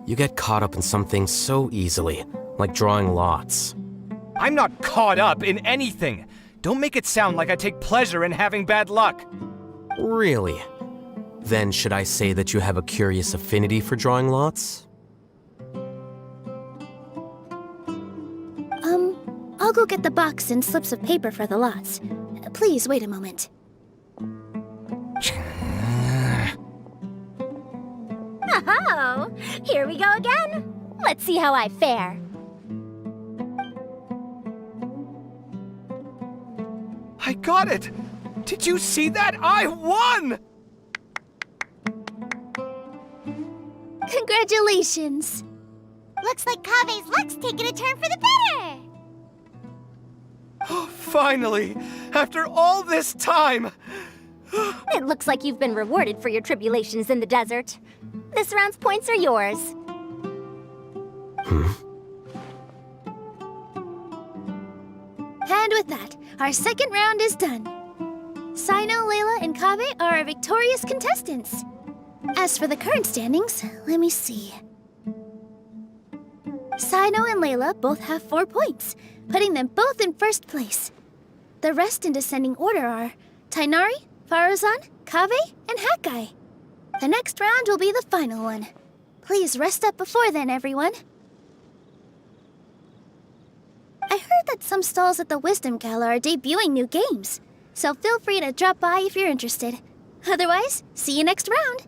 You get caught up in some things so easily, like drawing lots. I'm not caught up in anything! Don't make it sound like I take pleasure in having bad luck! Really? Then should I say that you have a curious affinity for drawing lots? I'll go get the box and slips of paper for the lots. Please wait a moment. Oh, here we go again. Let's see how I fare. I got it! Did you see that? I won! Congratulations! Looks like Kave's luck's taking a turn for the better! Finally! After all this time! It looks like you've been rewarded for your tribulations in the desert. This round's points are yours. And with that, our second round is done. Sino, Layla, and Kaveh are our victorious contestants. As for the current standings, let me see. Sino and Layla both have 4 points, putting them both in first place. The rest in descending order are Tainari, Faruzan, Kaveh, and Hakai. The next round will be the final one. Please rest up before then, everyone. I heard that some stalls at the Wisdom Gala are debuting new games, so feel free to drop by if you're interested. Otherwise, see you next round!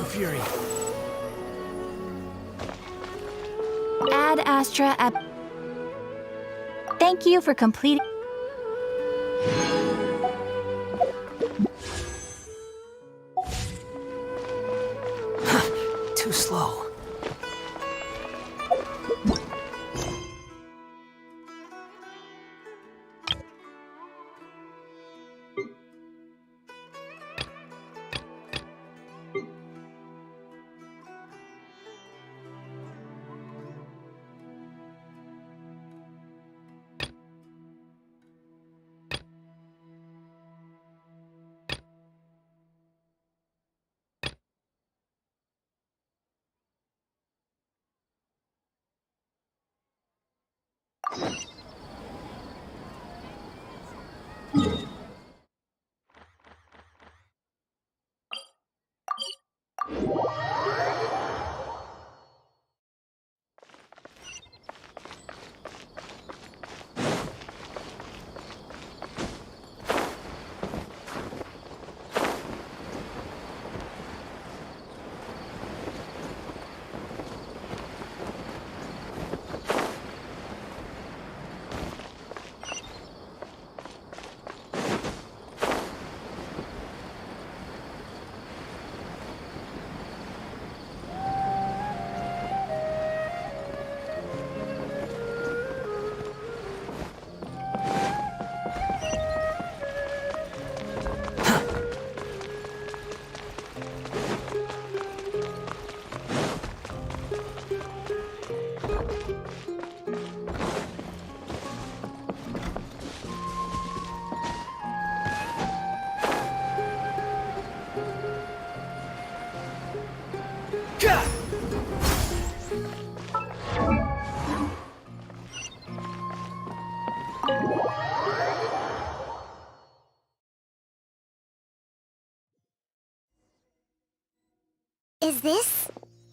Fury. Ad Astra Ep. Thank you for completing. Too slow.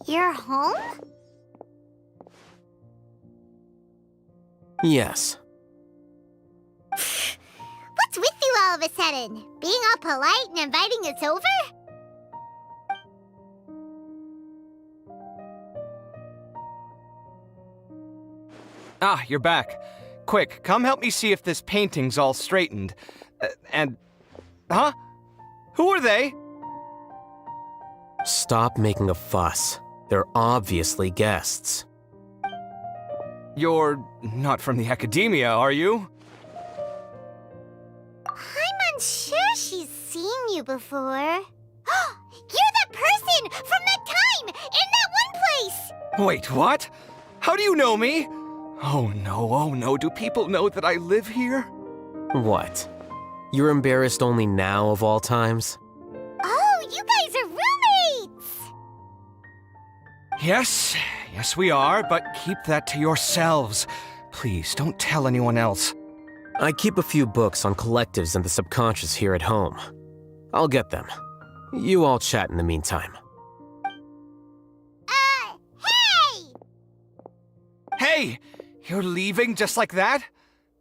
You're home? Yes. What's with you all of a sudden? Being all polite and inviting us over? Ah, you're back. Quick, come help me see if this painting's all straightened. Huh? Who are they? Stop making a fuss. They're obviously guests. You're not from the Academia, are you? I'm unsure she's seen you before. You're that person from that time in that one place! Wait, what? How do you know me? Oh no, do people know that I live here? What? You're embarrassed only now of all times? Oh, you guys are roommates! Yes we are, but keep that to yourselves. Please, don't tell anyone else. I keep a few books on collectives and the subconscious here at home. I'll get them. You all chat in the meantime. Hey! Hey! You're leaving just like that?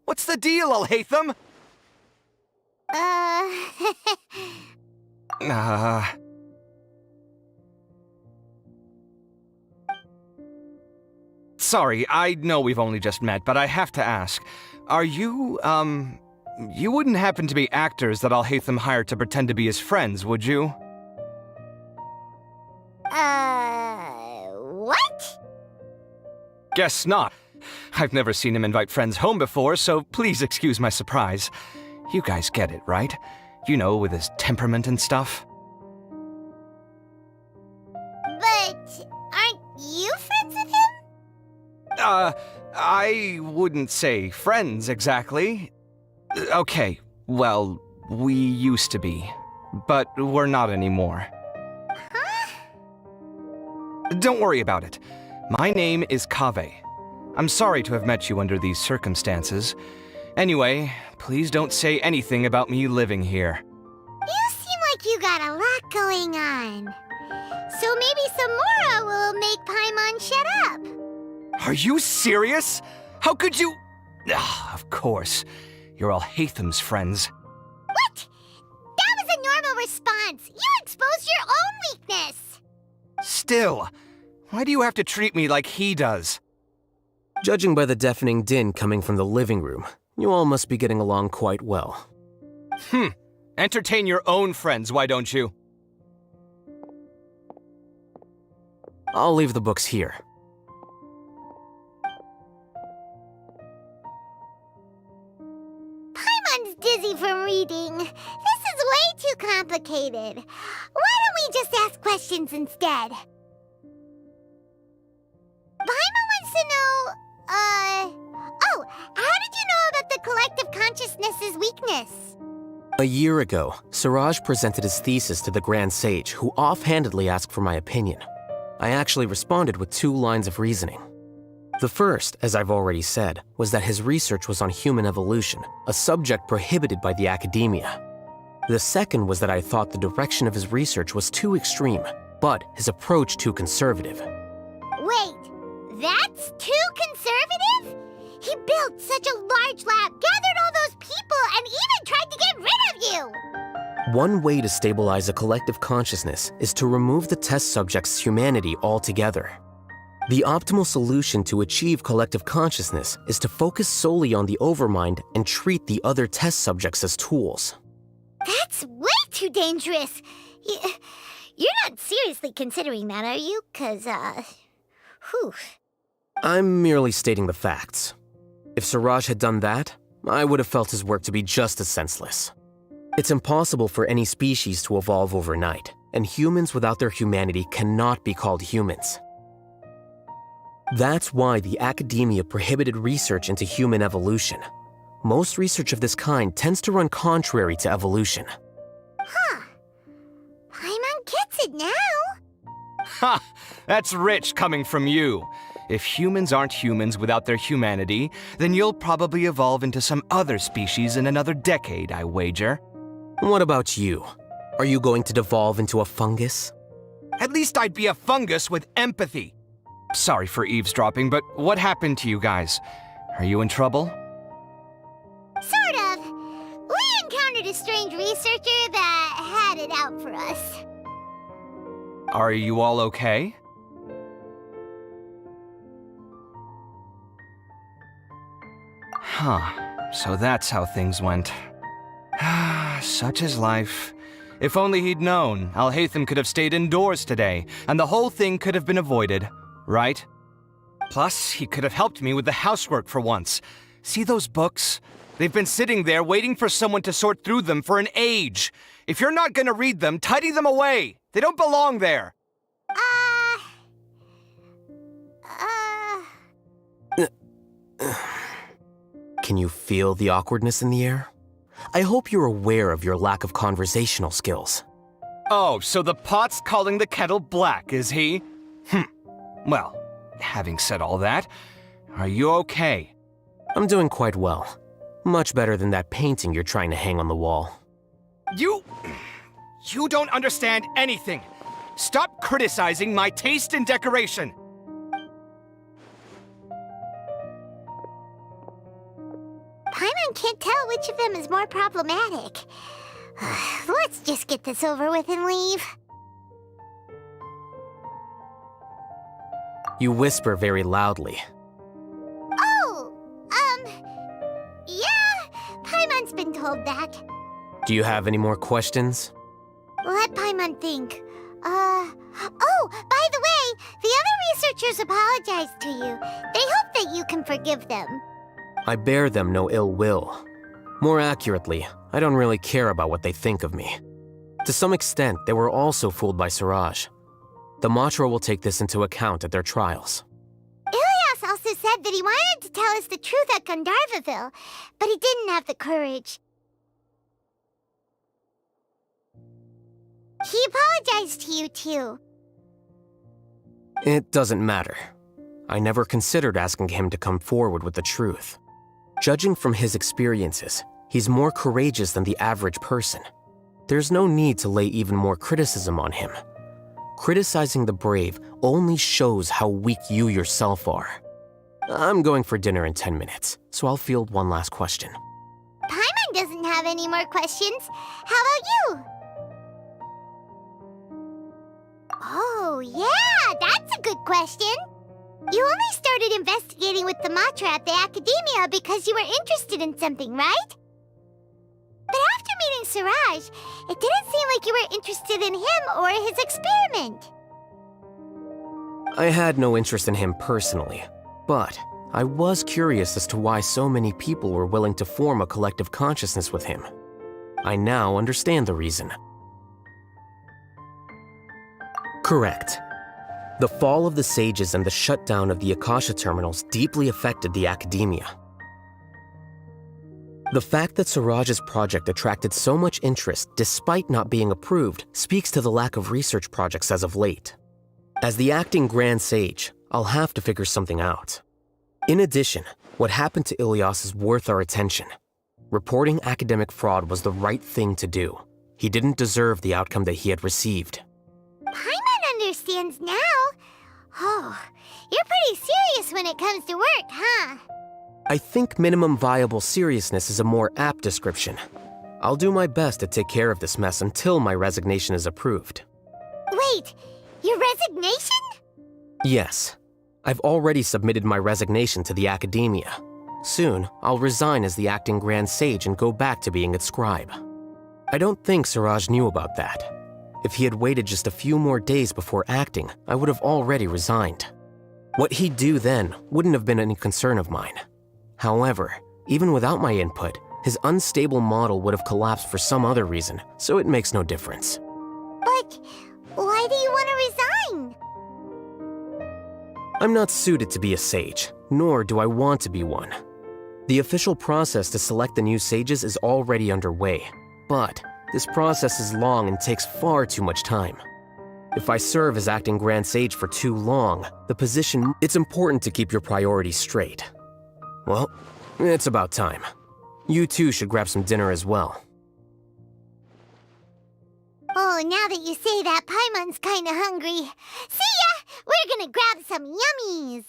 What's the deal, Alhaitham? Sorry, I know we've only just met, but I have to ask. Are you, you wouldn't happen to be actors that Alhaitham hired to pretend to be his friends, would you? What? Guess not. I've never seen him invite friends home before, so please excuse my surprise. You guys get it, right? You know, with his temperament and stuff. But aren't you friends with him? I wouldn't say friends exactly. Okay, well, we used to be, but we're not anymore. Huh? Don't worry about it. My name is Kaveh. I'm sorry to have met you under these circumstances. Anyway, please don't say anything about me living here. You seem like you got a lot going on. So maybe Samora will make Paimon shut up. Are you serious? How could you? Of course. You're Alhaitham's friends. What? That was a normal response. You exposed your own weakness. Still, why do you have to treat me like he does? Judging by the deafening din coming from the living room, you all must be getting along quite well. Entertain your own friends, why don't you? I'll leave the books here. Paimon's dizzy from reading. This is way too complicated. Why don't we just ask questions instead? Paimon wants to know, oh, how did you know about the collective consciousness's weakness? A year ago, Siraj presented his thesis to the Grand Sage, who offhandedly asked for my opinion. I actually responded with 2 lines of reasoning. The first, as I've already said, was that his research was on human evolution, a subject prohibited by the Academia. The second was that I thought the direction of his research was too extreme, but his approach too conservative. Wait, that's too conservative? He built such a large lab, gathered all those people, and even tried to get rid of you! One way to stabilize a collective consciousness is to remove the test subject's humanity altogether. The optimal solution to achieve collective consciousness is to focus solely on the overmind and treat the other test subjects as tools. That's way too dangerous! You're not seriously considering that, are you? 'Cause, whew. I'm merely stating the facts. If Siraj had done that, I would have felt his work to be just as senseless. It's impossible for any species to evolve overnight, and humans without their humanity cannot be called humans. That's why the Academia prohibited research into human evolution. Most research of this kind tends to run contrary to evolution. Huh. Paimon gets it now. Ha! That's rich coming from you. If humans aren't humans without their humanity, then you'll probably evolve into some other species in another decade, I wager. What about you? Are you going to devolve into a fungus? At least I'd be a fungus with empathy. Sorry for eavesdropping, but what happened to you guys? Are you in trouble? Sort of. We encountered a strange researcher that had it out for us. Are you all okay? Huh. So that's how things went. Such is life. If only he'd known, Alhaitham could have stayed indoors today, and the whole thing could have been avoided, right? Plus, he could have helped me with the housework for once. See those books? They've been sitting there waiting for someone to sort through them for an age. If you're not gonna read them, tidy them away. They don't belong there. Can you feel the awkwardness in the air? I hope you're aware of your lack of conversational skills. Oh, so the pot's calling the kettle black, is he? Well, having said all that, are you okay? I'm doing quite well. Much better than that painting you're trying to hang on the wall. You don't understand anything. Stop criticizing my taste in decoration. Paimon can't tell which of them is more problematic. Let's just get this over with and leave. You whisper very loudly. Oh, yeah, Paimon's been told that. Do you have any more questions? Let Paimon think. Oh, by the way, the other researchers apologized to you. They hope that you can forgive them. I bear them no ill will. More accurately, I don't really care about what they think of me. To some extent, they were also fooled by Siraj. The Matra will take this into account at their trials. Ilias also said that he wanted to tell us the truth at Gandharvaville, but he didn't have the courage. He apologized to you, too. It doesn't matter. I never considered asking him to come forward with the truth. Judging from his experiences, he's more courageous than the average person. There's no need to lay even more criticism on him. Criticizing the brave only shows how weak you yourself are. I'm going for dinner in 10 minutes, so I'll field one last question. Paimon doesn't have any more questions. How about you? Oh, yeah, that's a good question. You only started investigating with the Matra at the Academia because you were interested in something, right? But after meeting Siraj, it didn't seem like you were interested in him or his experiment. I had no interest in him personally, but I was curious as to why so many people were willing to form a collective consciousness with him. I now understand the reason. Correct. The fall of the sages and the shutdown of the Akasha terminals deeply affected the Academia. The fact that Siraj's project attracted so much interest despite not being approved speaks to the lack of research projects as of late. As the acting Grand Sage, I'll have to figure something out. In addition, what happened to Ilias is worth our attention. Reporting academic fraud was the right thing to do. He didn't deserve the outcome that he had received. Paimon understands now. Oh, you're pretty serious when it comes to work, huh? I think minimum viable seriousness is a more apt description. I'll do my best to take care of this mess until my resignation is approved. Wait, your resignation? Yes. I've already submitted my resignation to the Academia. Soon, I'll resign as the acting Grand Sage and go back to being its scribe. I don't think Siraj knew about that. If he had waited just a few more days before acting, I would have already resigned. What he'd do then wouldn't have been any concern of mine. However, even without my input, his unstable model would have collapsed for some other reason, so it makes no difference. But why do you want to resign? I'm not suited to be a sage, nor do I want to be one. The official process to select the new sages is already underway, but this process is long and takes far too much time. If I serve as acting Grand Sage for too long, it's important to keep your priorities straight. Well, it's about time. You too should grab some dinner as well. Oh, now that you say that, Paimon's kinda hungry. See ya! We're gonna grab some yummies!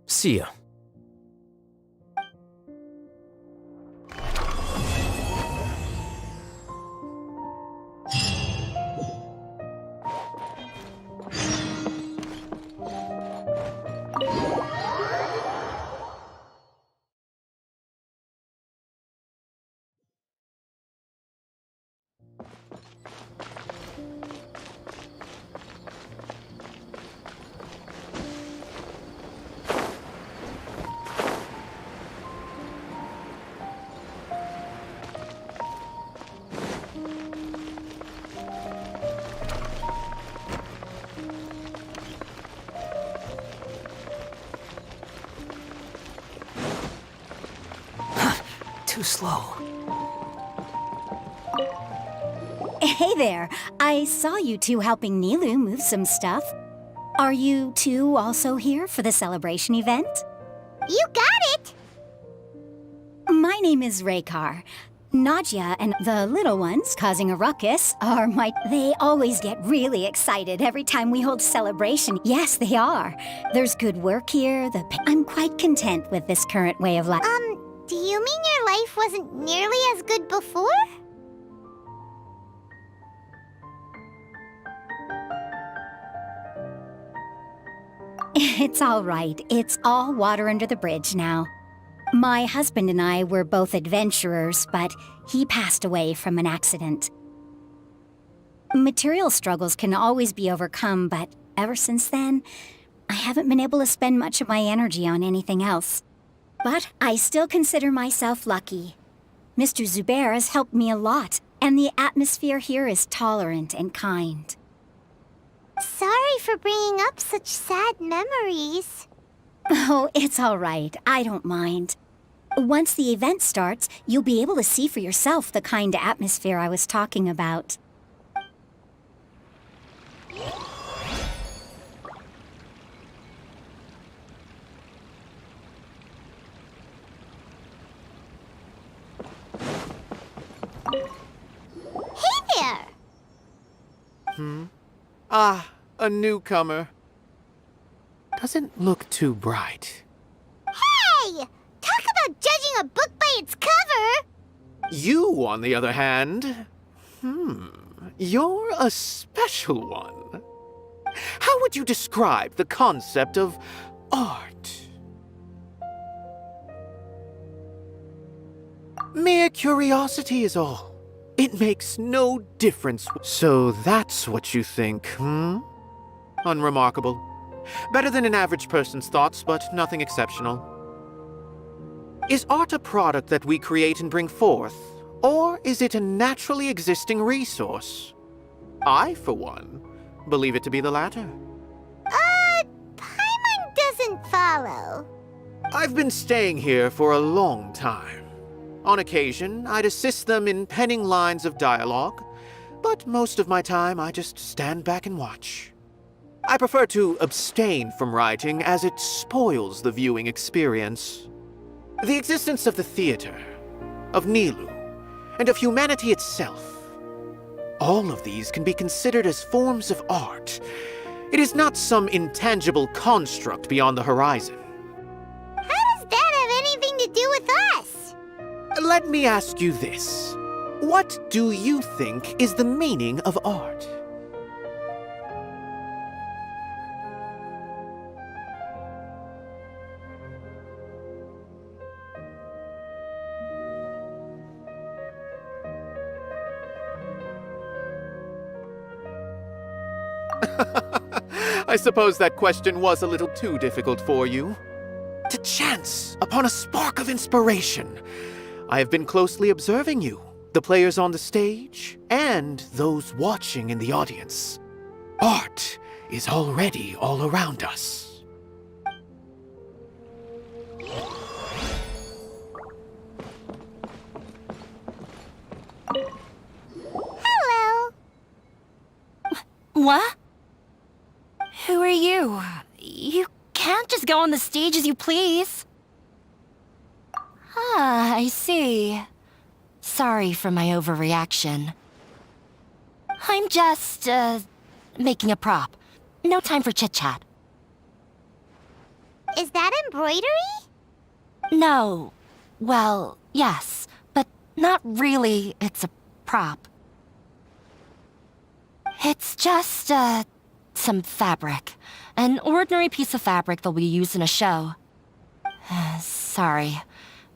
See ya. Too slow. Hey there. I saw you two helping Nilu move some stuff. Are you two also here for the celebration event? You got it! My name is Raykar. Nadia and the little ones causing a ruckus are my... They always get really excited every time we hold celebration. Yes, they are. There's good work here. I'm quite content with this current way of life. Do you mean your life wasn't nearly as good before? It's all right. It's all water under the bridge now. My husband and I were both adventurers, but he passed away from an accident. Material struggles can always be overcome, but ever since then, I haven't been able to spend much of my energy on anything else. But I still consider myself lucky. Mr. Zubair has helped me a lot, and the atmosphere here is tolerant and kind. Sorry for bringing up such sad memories. Oh, it's all right. I don't mind. Once the event starts, you'll be able to see for yourself the kind of atmosphere I was talking about. Hey there! Ah, a newcomer. Doesn't look too bright. Hey! Talk about judging a book by its cover! You, on the other hand, you're a special one. How would you describe the concept of art? Mere curiosity is all. It makes no difference. So that's what you think, Unremarkable. Better than an average person's thoughts, but nothing exceptional. Is art a product that we create and bring forth, or is it a naturally existing resource? I, for one, believe it to be the latter. Paimon doesn't follow. I've been staying here for a long time. On occasion, I'd assist them in penning lines of dialogue, but most of my time I just stand back and watch. I prefer to abstain from writing as it spoils the viewing experience. The existence of the theater, of Nilu, and of humanity itself, all of these can be considered as forms of art. It is not some intangible construct beyond the horizon. How does that have anything to do with us? Let me ask you this. What do you think is the meaning of art? I suppose that question was a little too difficult for you. To chance upon a spark of inspiration, I have been closely observing you, the players on the stage, and those watching in the audience. Art is already all around us. Hello. What? Who are you? You can't just go on the stage as you please. Ah, I see. Sorry for my overreaction. I'm just, making a prop. No time for chit-chat. Is that embroidery? No. Well, yes, but not really. It's a prop. It's just, some fabric. An ordinary piece of fabric that'll be used in a show. Sorry.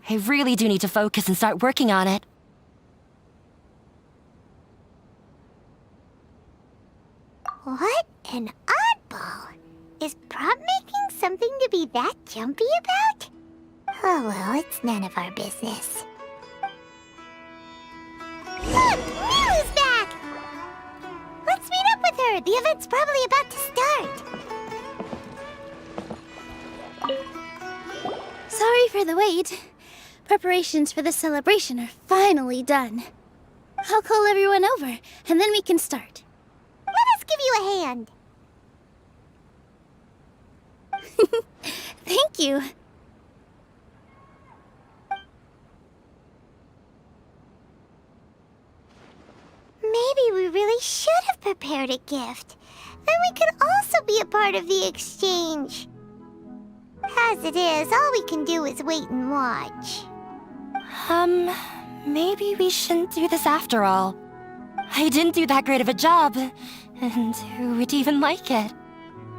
I really do need to focus and start working on it. What an oddball. Is prop making something to be that jumpy about? Oh well, it's none of our business. Look! Milu's back! Let's meet up with her! The event's probably about to start! Sorry for the wait. Preparations for the celebration are finally done. I'll call everyone over, and then we can start. Let us give you a hand. Thank you. Maybe we really should have prepared a gift. Then we could also be a part of the exchange. As it is, all we can do is wait and watch. Maybe we shouldn't do this after all. I didn't do that great of a job, and who would even like it?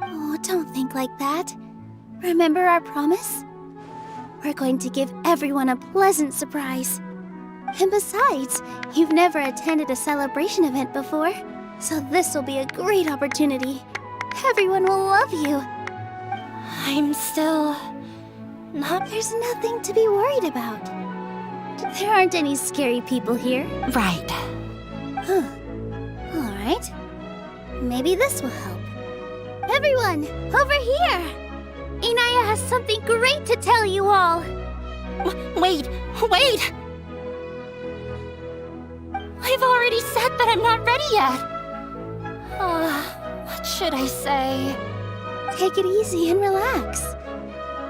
Oh, don't think like that. Remember our promise? We're going to give everyone a pleasant surprise. And besides, you've never attended a celebration event before, so this will be a great opportunity. Everyone will love you. I'm still... There's nothing to be worried about. There aren't any scary people here. Right. Huh. Alright. Maybe this will help. Everyone, over here! Inaya has something great to tell you all! Wait! I've already said that I'm not ready yet! What should I say? Take it easy and relax.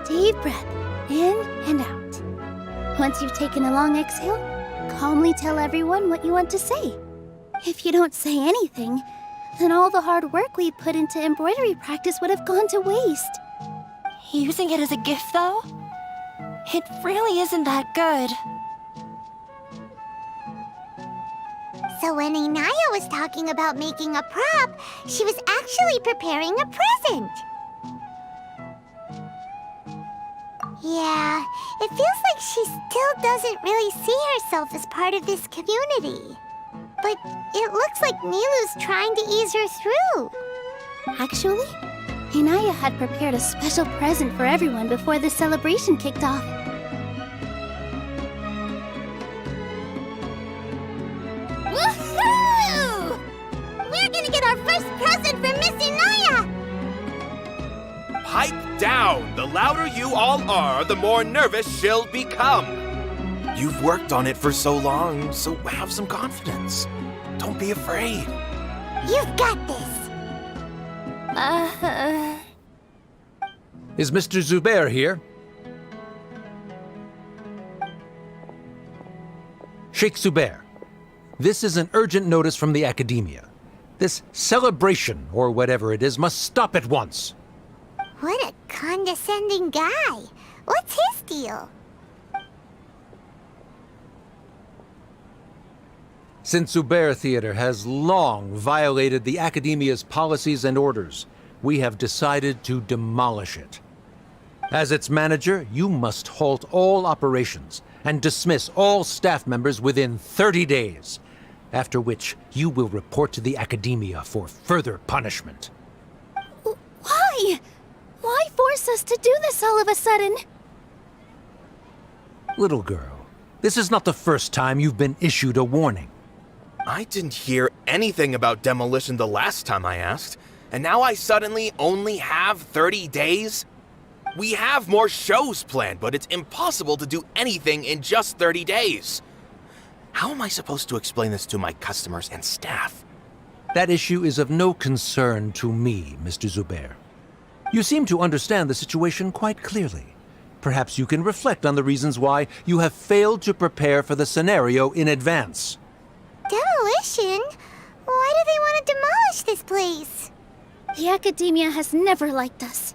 Deep breath, in and out. Once you've taken a long exhale, calmly tell everyone what you want to say. If you don't say anything, then all the hard work we put into embroidery practice would have gone to waste. Using it as a gift, though? It really isn't that good. So when Inaya was talking about making a prop, she was actually preparing a present. Yeah, it feels like she still doesn't really see herself as part of this community. But it looks like Nilu's trying to ease her through. Actually, Inaya had prepared a special present for everyone before the celebration kicked off. Woohoo! We're gonna get our first present from Miss Inaya! Pipe down! The louder you all are, the more nervous she'll become. You've worked on it for so long, so have some confidence. Don't be afraid. You've got this. Is Mr. Zubair here? Sheikh Zubair, this is an urgent notice from the Academia. This celebration, or whatever it is, must stop at once. What a condescending guy. What's his deal? Since Zubair Theater has long violated the Academia's policies and orders, we have decided to demolish it. As its manager, you must halt all operations and dismiss all staff members within 30 days, after which you will report to the Academia for further punishment. Why? Why force us to do this all of a sudden? Little girl, this is not the first time you've been issued a warning. I didn't hear anything about demolition the last time I asked, and now I suddenly only have 30 days? We have more shows planned, but it's impossible to do anything in just 30 days. How am I supposed to explain this to my customers and staff? That issue is of no concern to me, Mr. Zubair. You seem to understand the situation quite clearly. Perhaps you can reflect on the reasons why you have failed to prepare for the scenario in advance. Demolition? Why do they want to demolish this place? The academia has never liked us,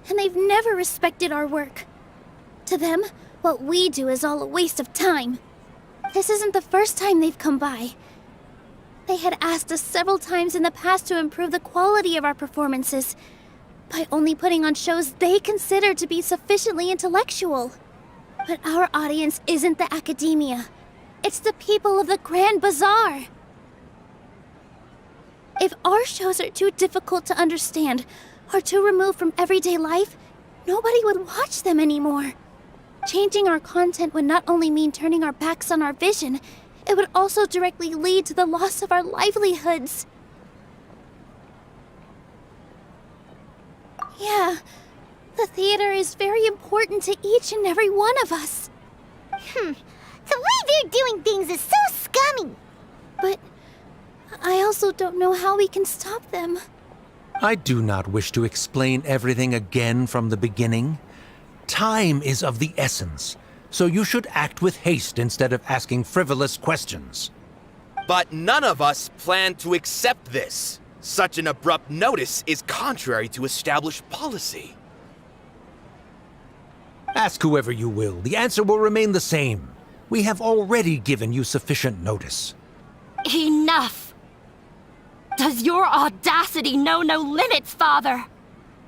and they've never respected our work. To them, what we do is all a waste of time. This isn't the first time they've come by. They had asked us several times in the past to improve the quality of our performances by only putting on shows they consider to be sufficiently intellectual. But our audience isn't the academia. It's the people of the Grand Bazaar. If our shows are too difficult to understand or too removed from everyday life, nobody would watch them anymore. Changing our content would not only mean turning our backs on our vision, it would also directly lead to the loss of our livelihoods. Yeah, the theater is very important to each and every one of us. The way they're doing things is so scummy. But I also don't know how we can stop them. I do not wish to explain everything again from the beginning. Time is of the essence, so you should act with haste instead of asking frivolous questions. But none of us plan to accept this. Such an abrupt notice is contrary to established policy. Ask whoever you will, the answer will remain the same. We have already given you sufficient notice. Enough! Does your audacity know no limits, Father?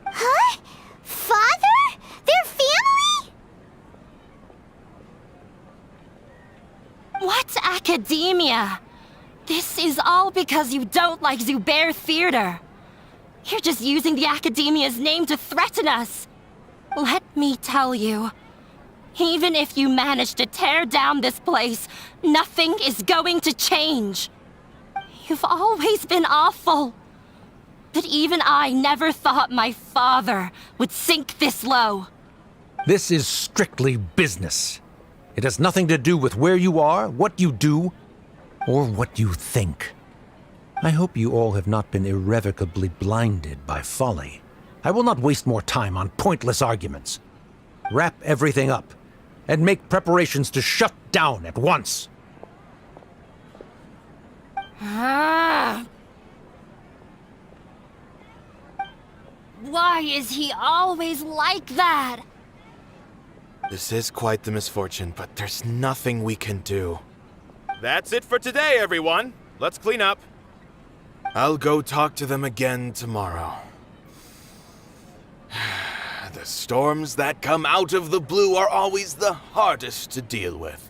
Huh? Father? Their family? What academia? This is all because you don't like Zubair Theater. You're just using the academia's name to threaten us. Let me tell you, even if you manage to tear down this place, nothing is going to change. You've always been awful. But even I never thought my father would sink this low. This is strictly business. It has nothing to do with where you are, what you do, or what you think. I hope you all have not been irrevocably blinded by folly. I will not waste more time on pointless arguments. Wrap everything up, and make preparations to shut down at once. Why is he always like that? This is quite the misfortune, but there's nothing we can do. That's it for today, everyone. Let's clean up. I'll go talk to them again tomorrow. The storms that come out of the blue are always the hardest to deal with.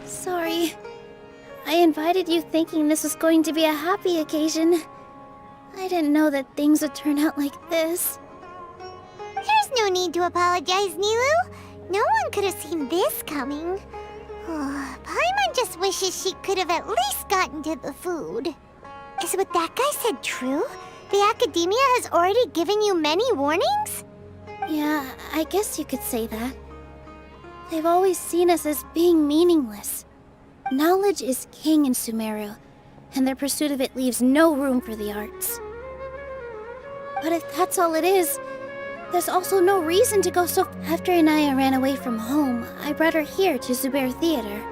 Sorry. I invited you thinking this was going to be a happy occasion. I didn't know that things would turn out like this. There's no need to apologize, Nilu. No one could have seen this coming. Paimon just wishes she could have at least gotten to the food. Is what that guy said true? The academia has already given you many warnings? Yeah, I guess you could say that. They've always seen us as being meaningless. Knowledge is king in Sumeru, and their pursuit of it leaves no room for the arts. But if that's all it is, there's also no reason to go so... After Inaya ran away from home, I brought her here to Zubair Theater.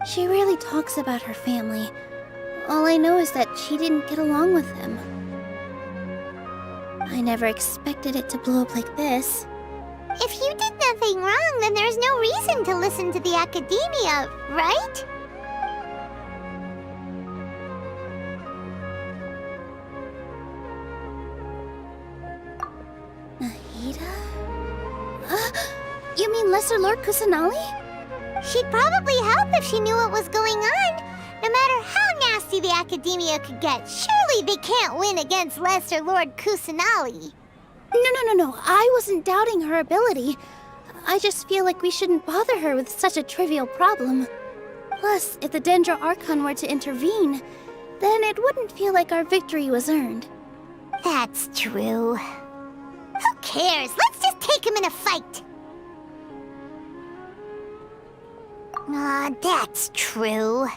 She rarely talks about her family. All I know is that she didn't get along with them. I never expected it to blow up like this. If you did nothing wrong, then there's no reason to listen to the academia, right? Nahida? You mean Lesser Lord Kusanali? She'd probably help if she knew what was going on. No matter how nasty the academia could get, surely they can't win against Lesser Lord Kusanali. No. I wasn't doubting her ability. I just feel like we shouldn't bother her with such a trivial problem. Plus, if the Dendro Archon were to intervene, then it wouldn't feel like our victory was earned. That's true. Who cares? Let's just take him in a fight. That's true.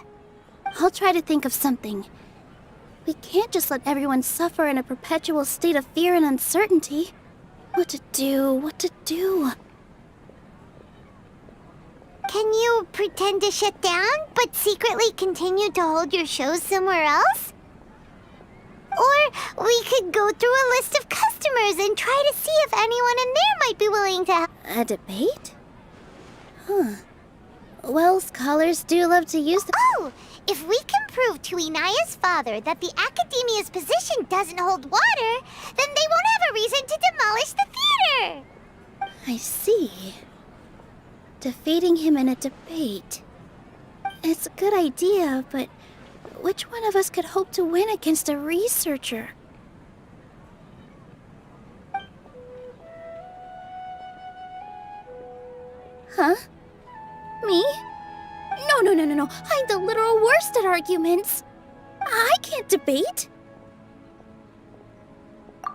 I'll try to think of something. We can't just let everyone suffer in a perpetual state of fear and uncertainty. What to do? Can you pretend to shut down, but secretly continue to hold your shows somewhere else? Or we could go through a list of customers and try to see if anyone in there might be willing to... A debate? Huh. Well, scholars do love to use the... Oh! If we can prove to Inaya's father that the Academia's position doesn't hold water, then they won't have a reason to demolish the theater! I see. Defeating him in a debate. It's a good idea, but which one of us could hope to win against a researcher? Huh? Me? No. I'm the literal worst at arguments. I can't debate.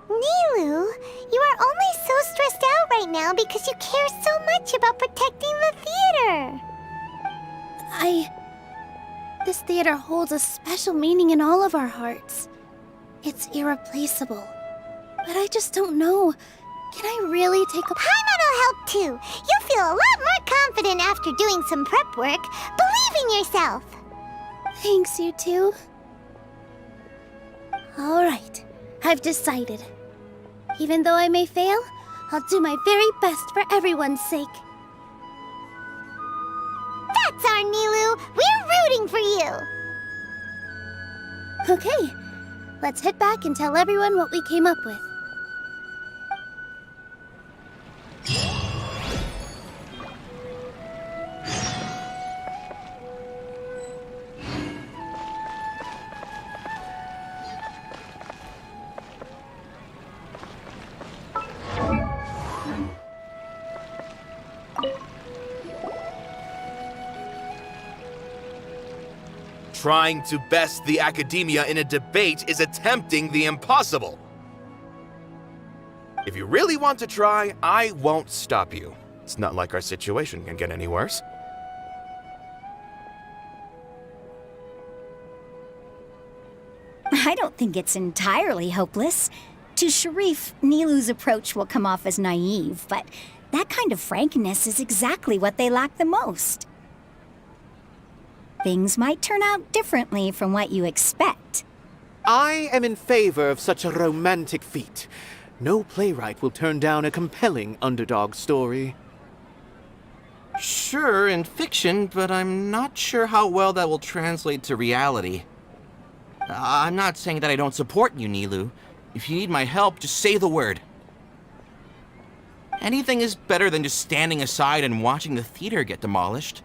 Nilou, you are only so stressed out right now because you care so much about protecting the theater. This theater holds a special meaning in all of our hearts. It's irreplaceable. But I just don't know. Can I really take a... Paimon'll help too. You'll feel a lot more confident after doing some prep work. Believe in yourself. Thanks, you two. Alright, I've decided. Even though I may fail, I'll do my very best for everyone's sake. That's our Nilou. We're rooting for you. Okay, let's head back and tell everyone what we came up with. Trying to best the Academia in a debate is attempting the impossible. If you really want to try, I won't stop you. It's not like our situation can get any worse. I don't think it's entirely hopeless. To Sharif, Nilou's approach will come off as naive, but that kind of frankness is exactly what they lack the most. Things might turn out differently from what you expect. I am in favor of such a romantic feat. No playwright will turn down a compelling underdog story. Sure, in fiction, but I'm not sure how well that will translate to reality. I'm not saying that I don't support you, Nilou. If you need my help, just say the word. Anything is better than just standing aside and watching the theater get demolished.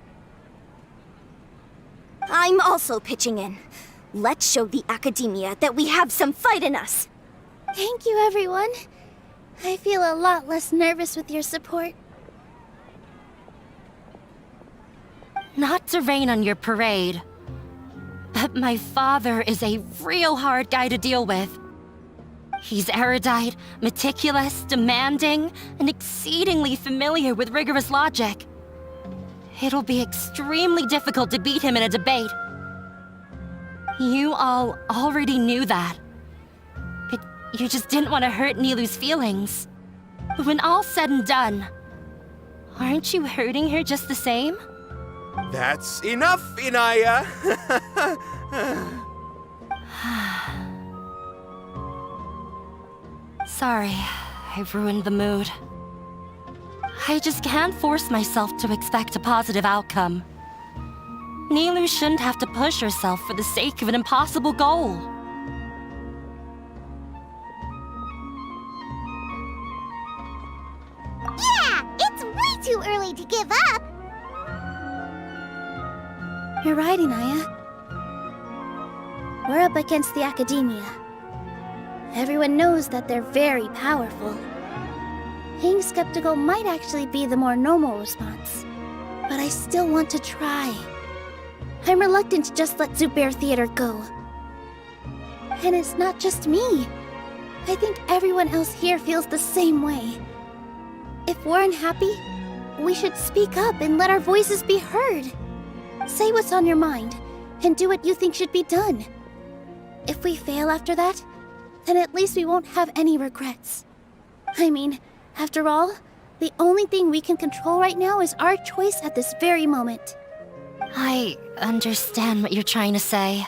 I'm also pitching in. Let's show the Academia that we have some fight in us. Thank you, everyone. I feel a lot less nervous with your support. Not to rain on your parade, but my father is a real hard guy to deal with. He's erudite, meticulous, demanding, and exceedingly familiar with rigorous logic. It'll be extremely difficult to beat him in a debate. You all already knew that. But you just didn't want to hurt Nilou's feelings. But when all's said and done, aren't you hurting her just the same? That's enough, Inaya! Sorry, I've ruined the mood. I just can't force myself to expect a positive outcome. Nilou shouldn't have to push herself for the sake of an impossible goal. Yeah, it's way too early to give up. You're right, Inaya. We're up against the Academia. Everyone knows that they're very powerful. Being skeptical might actually be the more normal response. But I still want to try. I'm reluctant to just let Zubair Theater go. And it's not just me. I think everyone else here feels the same way. If we're unhappy, we should speak up and let our voices be heard. Say what's on your mind, and do what you think should be done. If we fail after that, then at least we won't have any regrets. I mean, after all, the only thing we can control right now is our choice at this very moment. I understand what you're trying to say.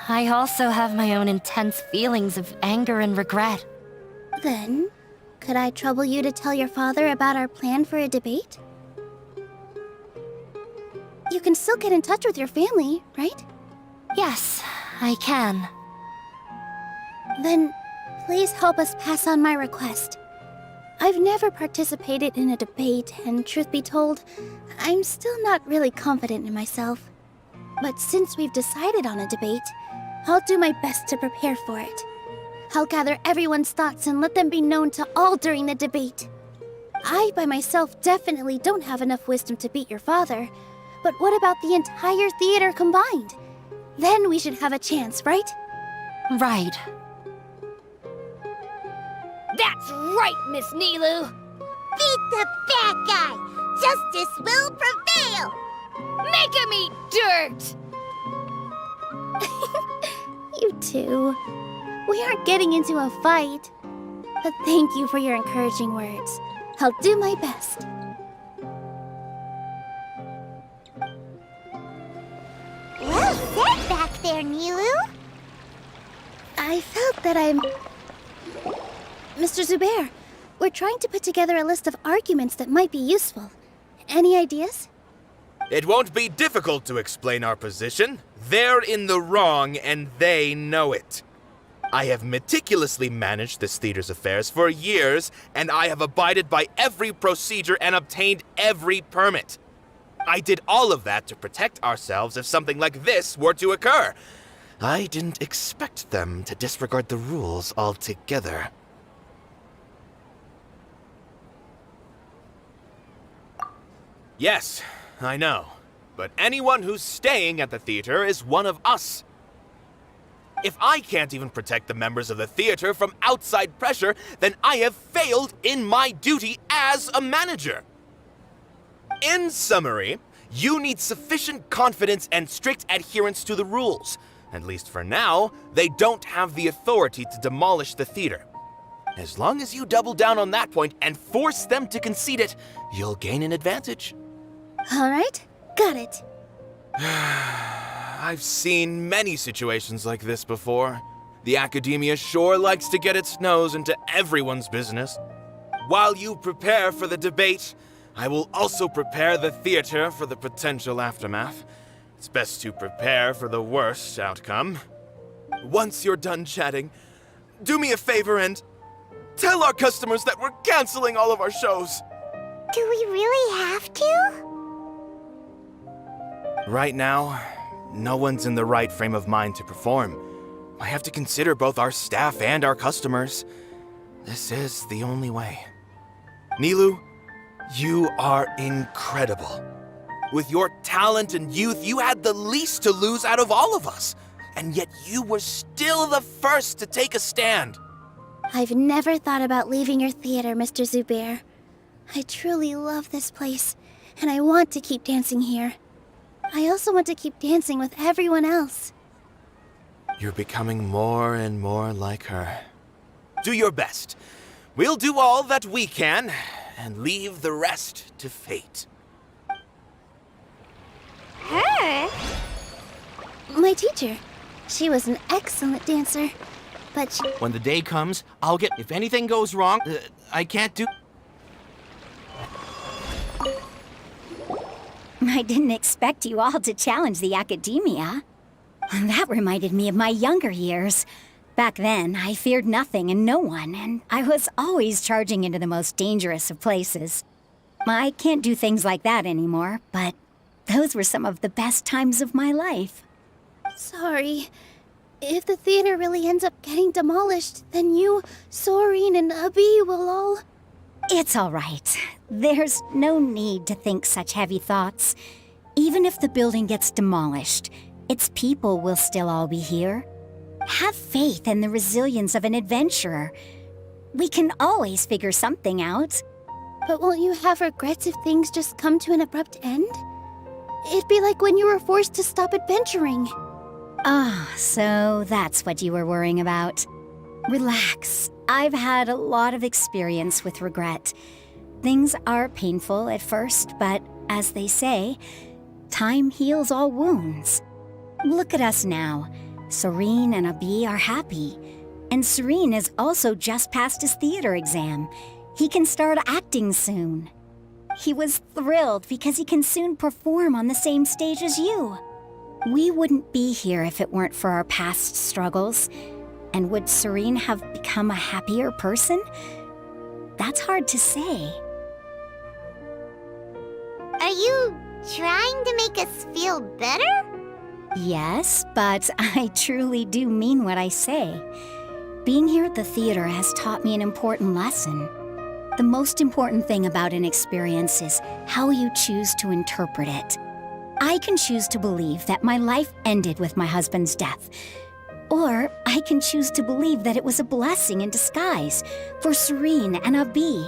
I also have my own intense feelings of anger and regret. Then, could I trouble you to tell your father about our plan for a debate? You can still get in touch with your family, right? Yes, I can. Then, please help us pass on my request. I've never participated in a debate, and truth be told, I'm still not really confident in myself. But since we've decided on a debate, I'll do my best to prepare for it. I'll gather everyone's thoughts and let them be known to all during the debate. I, by myself, definitely don't have enough wisdom to beat your father, but what about the entire theater combined? Then we should have a chance, right? Right. That's right, Miss Nilu! Beat the bad guy! Justice will prevail! Make him eat dirt! You two. We aren't getting into a fight. But thank you for your encouraging words. I'll do my best. Well said back there, Nilu. I felt that I'm... Mr. Zubair, we're trying to put together a list of arguments that might be useful. Any ideas? It won't be difficult to explain our position. They're in the wrong, and they know it. I have meticulously managed this theater's affairs for years, and I have abided by every procedure and obtained every permit. I did all of that to protect ourselves if something like this were to occur. I didn't expect them to disregard the rules altogether. Yes, I know. But anyone who's staying at the theater is one of us. If I can't even protect the members of the theater from outside pressure, then I have failed in my duty as a manager. In summary, you need sufficient confidence and strict adherence to the rules. At least for now, they don't have the authority to demolish the theater. As long as you double down on that point and force them to concede it, you'll gain an advantage. All right, got it. I've seen many situations like this before. The academia sure likes to get its nose into everyone's business. While you prepare for the debate, I will also prepare the theater for the potential aftermath. It's best to prepare for the worst outcome. Once you're done chatting, do me a favor and tell our customers that we're canceling all of our shows. Do we really have to? Right now, no one's in the right frame of mind to perform. I have to consider both our staff and our customers. This is the only way. Nilu, you are incredible. With your talent and youth, you had the least to lose out of all of us. And yet you were still the first to take a stand. I've never thought about leaving your theater, Mr. Zubair. I truly love this place, and I want to keep dancing here. I also want to keep dancing with everyone else. You're becoming more and more like her. Do your best. We'll do all that we can, and leave the rest to fate. Her? My teacher. She was an excellent dancer, but she... When the day comes, I'll get... If anything goes wrong, I can't do... I didn't expect you all to challenge the academia. That reminded me of my younger years. Back then, I feared nothing and no one, and I was always charging into the most dangerous of places. I can't do things like that anymore, but those were some of the best times of my life. Sorry. If the theater really ends up getting demolished, then you, Soren, and Abi will all... It's all right. There's no need to think such heavy thoughts. Even if the building gets demolished, its people will still all be here. Have faith in the resilience of an adventurer. We can always figure something out. But won't you have regrets if things just come to an abrupt end? It'd be like when you were forced to stop adventuring. Ah, so that's what you were worrying about. Relax. I've had a lot of experience with regret. Things are painful at first, but as they say, time heals all wounds. Look at us now. Serene and Abi are happy. And Serene has also just passed his theater exam. He can start acting soon. He was thrilled because he can soon perform on the same stage as you. We wouldn't be here if it weren't for our past struggles. And would Serene have become a happier person? That's hard to say. Are you trying to make us feel better? Yes, but I truly do mean what I say. Being here at the theater has taught me an important lesson. The most important thing about an experience is how you choose to interpret it. I can choose to believe that my life ended with my husband's death. Or I can choose to believe that it was a blessing in disguise for Serene and Abi.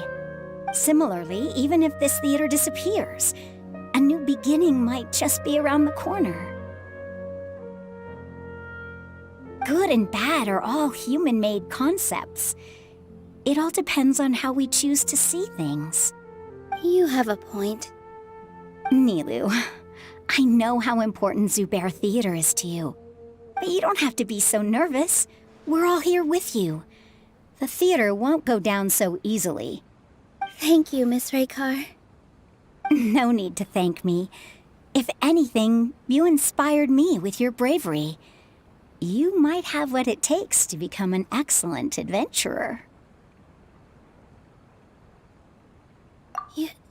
Similarly, even if this theater disappears, a new beginning might just be around the corner. Good and bad are all human-made concepts. It all depends on how we choose to see things. You have a point. Nilou, I know how important Zubair Theater is to you. But you don't have to be so nervous. We're all here with you. The theater won't go down so easily. Thank you, Miss Raykar. No need to thank me. If anything, you inspired me with your bravery. You might have what it takes to become an excellent adventurer.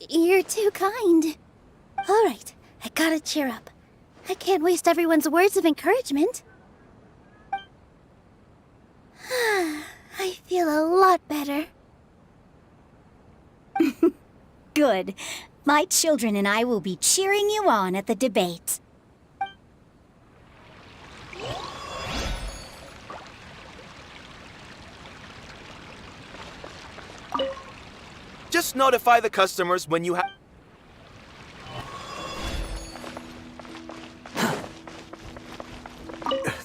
You're too kind. All right, I gotta cheer up. I can't waste everyone's words of encouragement. I feel a lot better. Good. My children and I will be cheering you on at the debate. Just notify the customers when you have...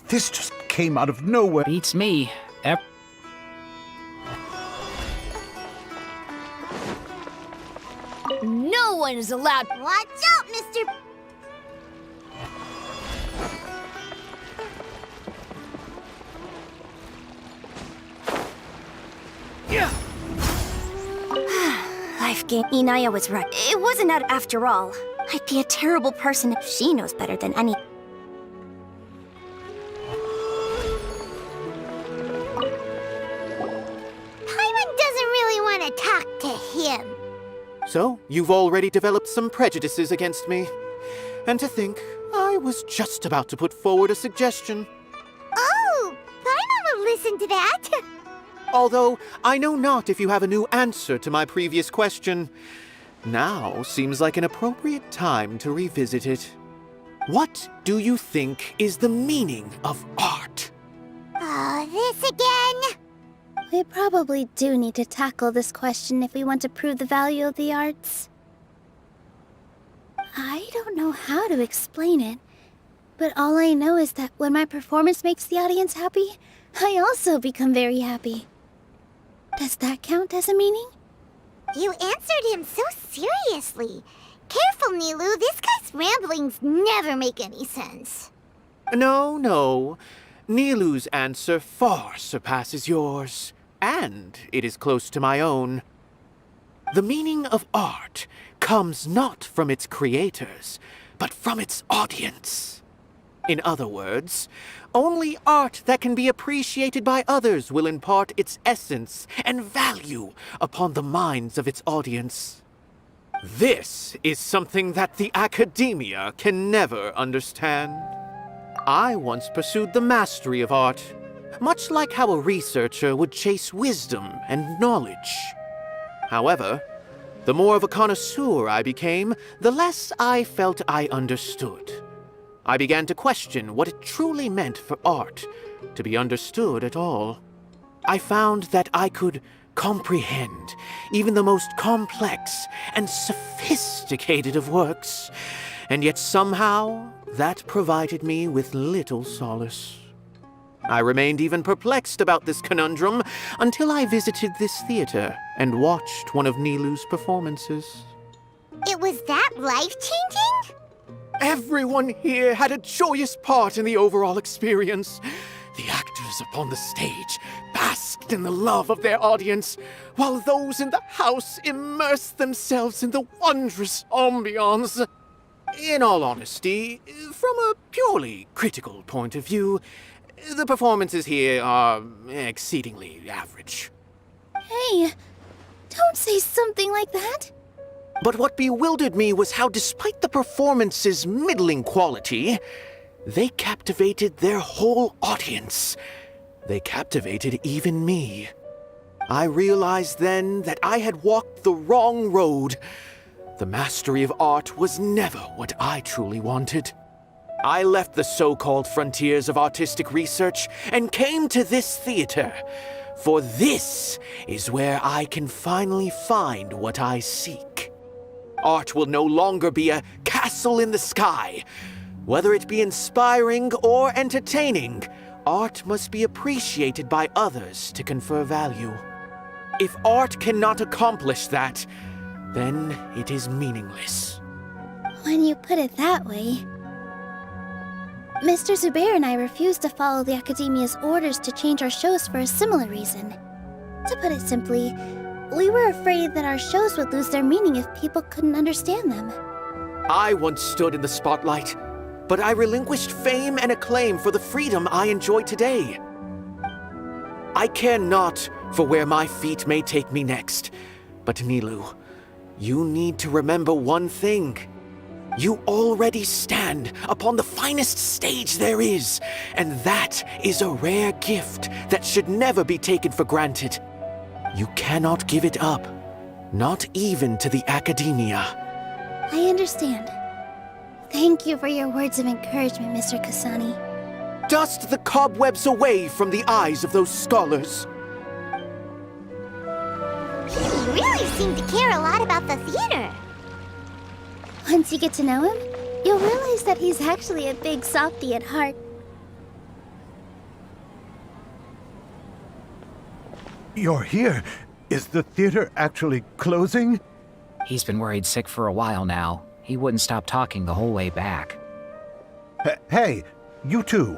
This just came out of nowhere. Beats me. No one is allowed. Watch out, Mr. Life game. Inaya was right. It wasn't out after all. I'd be a terrible person if she knows better than any. Paimon doesn't really want to talk to him. So, you've already developed some prejudices against me. And to think, I was just about to put forward a suggestion. Oh, Paimon will listen to that. Although, I know not if you have a new answer to my previous question. Now seems like an appropriate time to revisit it. What do you think is the meaning of art? Oh, this again? We probably do need to tackle this question if we want to prove the value of the arts. I don't know how to explain it, but all I know is that when my performance makes the audience happy, I also become very happy. Does that count as a meaning? You answered him so seriously. Careful, Nilou. This guy's ramblings never make any sense. No. Nilou's answer far surpasses yours, and it is close to my own. The meaning of art comes not from its creators, but from its audience. In other words, only art that can be appreciated by others will impart its essence and value upon the minds of its audience. This is something that the academia can never understand. I once pursued the mastery of art, much like how a researcher would chase wisdom and knowledge. However, The more of a connoisseur I became, the less I felt I understood. I began to question what it truly meant for art to be understood at all. I found that I could comprehend even the most complex and sophisticated of works, and yet somehow that provided me with little solace. I remained even perplexed about this conundrum until I visited this theater and watched one of Nilu's performances. It was that life-changing? Everyone here had a joyous part in the overall experience. The actors upon the stage basked in the love of their audience, while those in the house immersed themselves in the wondrous ambiance. In all honesty, from a purely critical point of view, the performances here are exceedingly average. Hey, don't say something like that. But what bewildered me was how, despite the performance's middling quality, they captivated their whole audience. They captivated even me. I realized then that I had walked the wrong road. The mastery of art was never what I truly wanted. I left the so-called frontiers of artistic research and came to this theater, for this is where I can finally find what I seek. Art will no longer be a castle in the sky. Whether it be inspiring or entertaining, art must be appreciated by others to confer value. If art cannot accomplish that, then it is meaningless. When you put it that way... Mr. Zubair and I refused to follow the Academia's orders to change our shows for a similar reason. To put it simply, we were afraid that our shows would lose their meaning if people couldn't understand them. I once stood in the spotlight, but I relinquished fame and acclaim for the freedom I enjoy today. I care not for where my feet may take me next, but Nilu, you need to remember one thing. You already stand upon the finest stage there is, and that is a rare gift that should never be taken for granted. You cannot give it up, not even to the Academia. I understand. Thank you for your words of encouragement, Mr. Kasani. Dust the cobwebs away from the eyes of those scholars. He really seemed to care a lot about the theater. Once you get to know him, you'll realize that he's actually a big softy at heart. You're here. Is the theater actually closing? He's been worried sick for a while now. He wouldn't stop talking the whole way back. Hey, you two.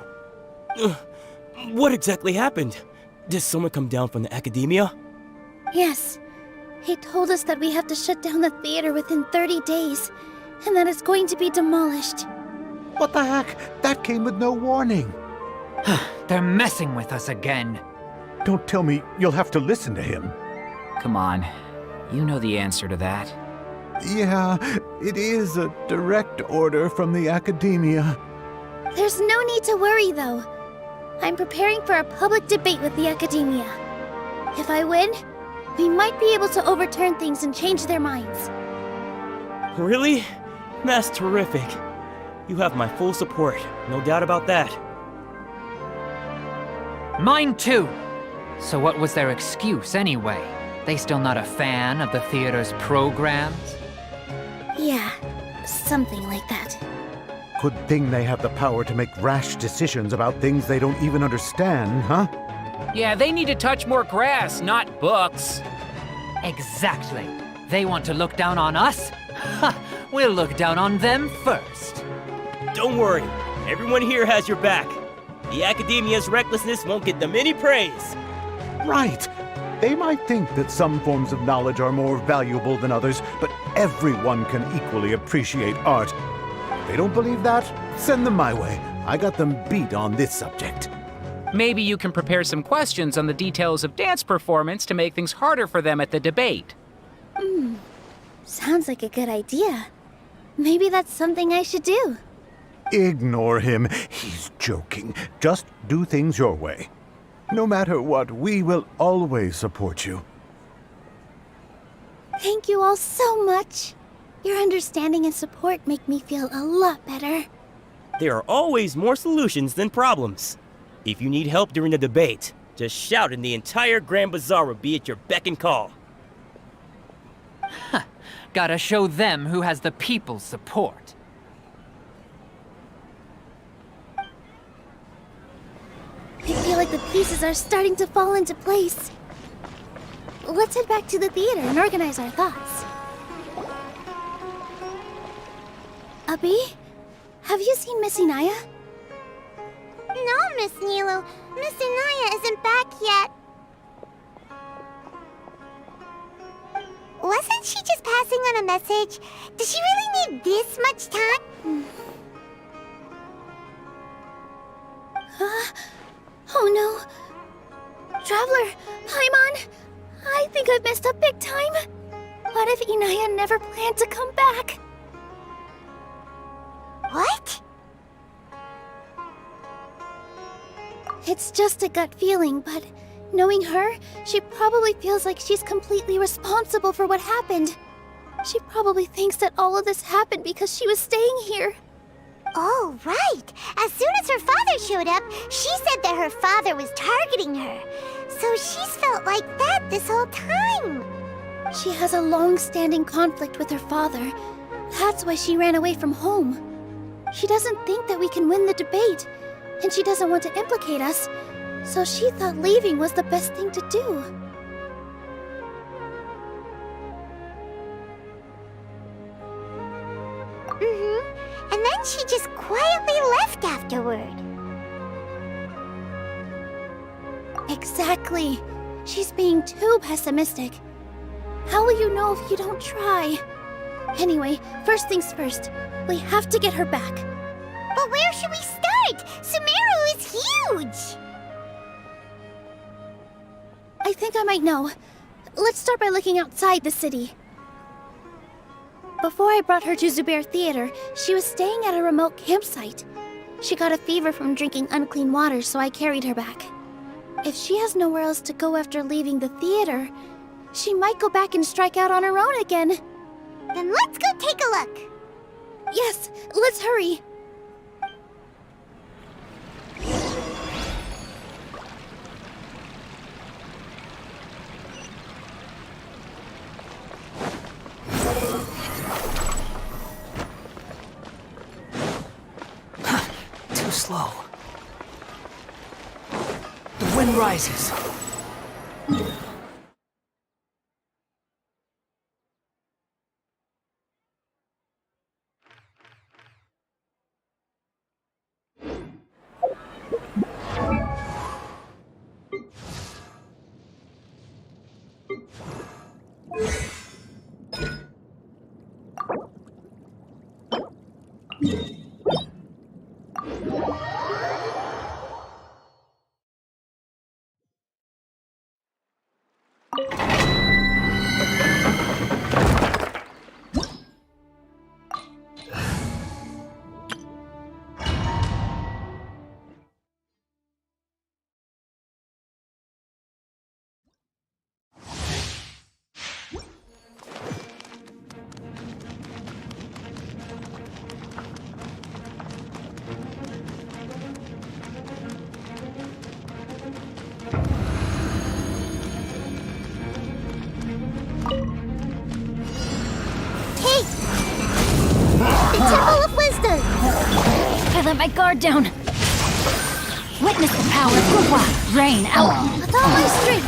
What exactly happened? Did someone come down from the Academia? Yes. He told us that we have to shut down the theater within 30 days, and that it's going to be demolished. What the heck? That came with no warning. They're messing with us again. Don't tell me you'll have to listen to him. Come on. You know the answer to that. Yeah, it is a direct order from the Academia. There's no need to worry, though. I'm preparing for a public debate with the Academia. If I win, we might be able to overturn things and change their minds. Really? That's terrific. You have my full support, no doubt about that. Mine too. So what was their excuse anyway? They still not a fan of the theater's programs? Yeah, something like that. Good thing they have the power to make rash decisions about things they don't even understand, huh? Yeah, they need to touch more grass, not books. Exactly. They want to look down on us? Ha! We'll look down on them first. Don't worry. Everyone here has your back. The Academia's recklessness won't get them any praise. Right. They might think that some forms of knowledge are more valuable than others, but everyone can equally appreciate art. If they don't believe that, send them my way. I got them beat on this subject. Maybe you can prepare some questions on the details of dance performance to make things harder for them at the debate. Sounds like a good idea. Maybe that's something I should do. Ignore him. He's joking. Just do things your way. No matter what, we will always support you. Thank you all so much. Your understanding and support make me feel a lot better. There are always more solutions than problems. If you need help during the debate, just shout and the entire Grand Bazaar will be at your beck and call. Gotta show them who has the people's support. I feel like the pieces are starting to fall into place. Let's head back to the theater and organize our thoughts. Abby, have you seen Miss Inaya? No, Miss Nilo. Miss Inaya isn't back yet. Wasn't she just passing on a message? Does she really need this much time? Oh no. Traveler, Paimon, I think I've messed up big time. What if Inaya never planned to come back? What? It's just a gut feeling, but knowing her, she probably feels like she's completely responsible for what happened. She probably thinks that all of this happened because she was staying here. Oh, right. As soon as her father showed up, she said that her father was targeting her. So she's felt like that this whole time. She has a long-standing conflict with her father. That's why she ran away from home. She doesn't think that we can win the debate, and she doesn't want to implicate us, so she thought leaving was the best thing to do. And then she just quietly left afterward. Exactly. She's being too pessimistic. How will you know if you don't try? Anyway, first things first. We have to get her back. But where should we start? Sumeru is huge! I think I might know. Let's start by looking outside the city. Before I brought her to Zubair Theater, she was staying at a remote campsite. She got a fever from drinking unclean water, so I carried her back. If she has nowhere else to go after leaving the theater, she might go back and strike out on her own again. Then let's go take a look. Yes, let's hurry. Too slow. The wind rises. I let my guard down. Witness the power of Guhua. Rain out. With all my strength.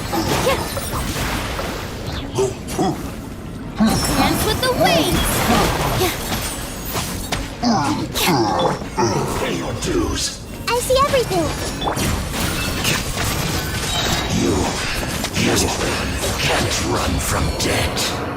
Dance with the wings! Pay your dues. I see everything. You can't run from death.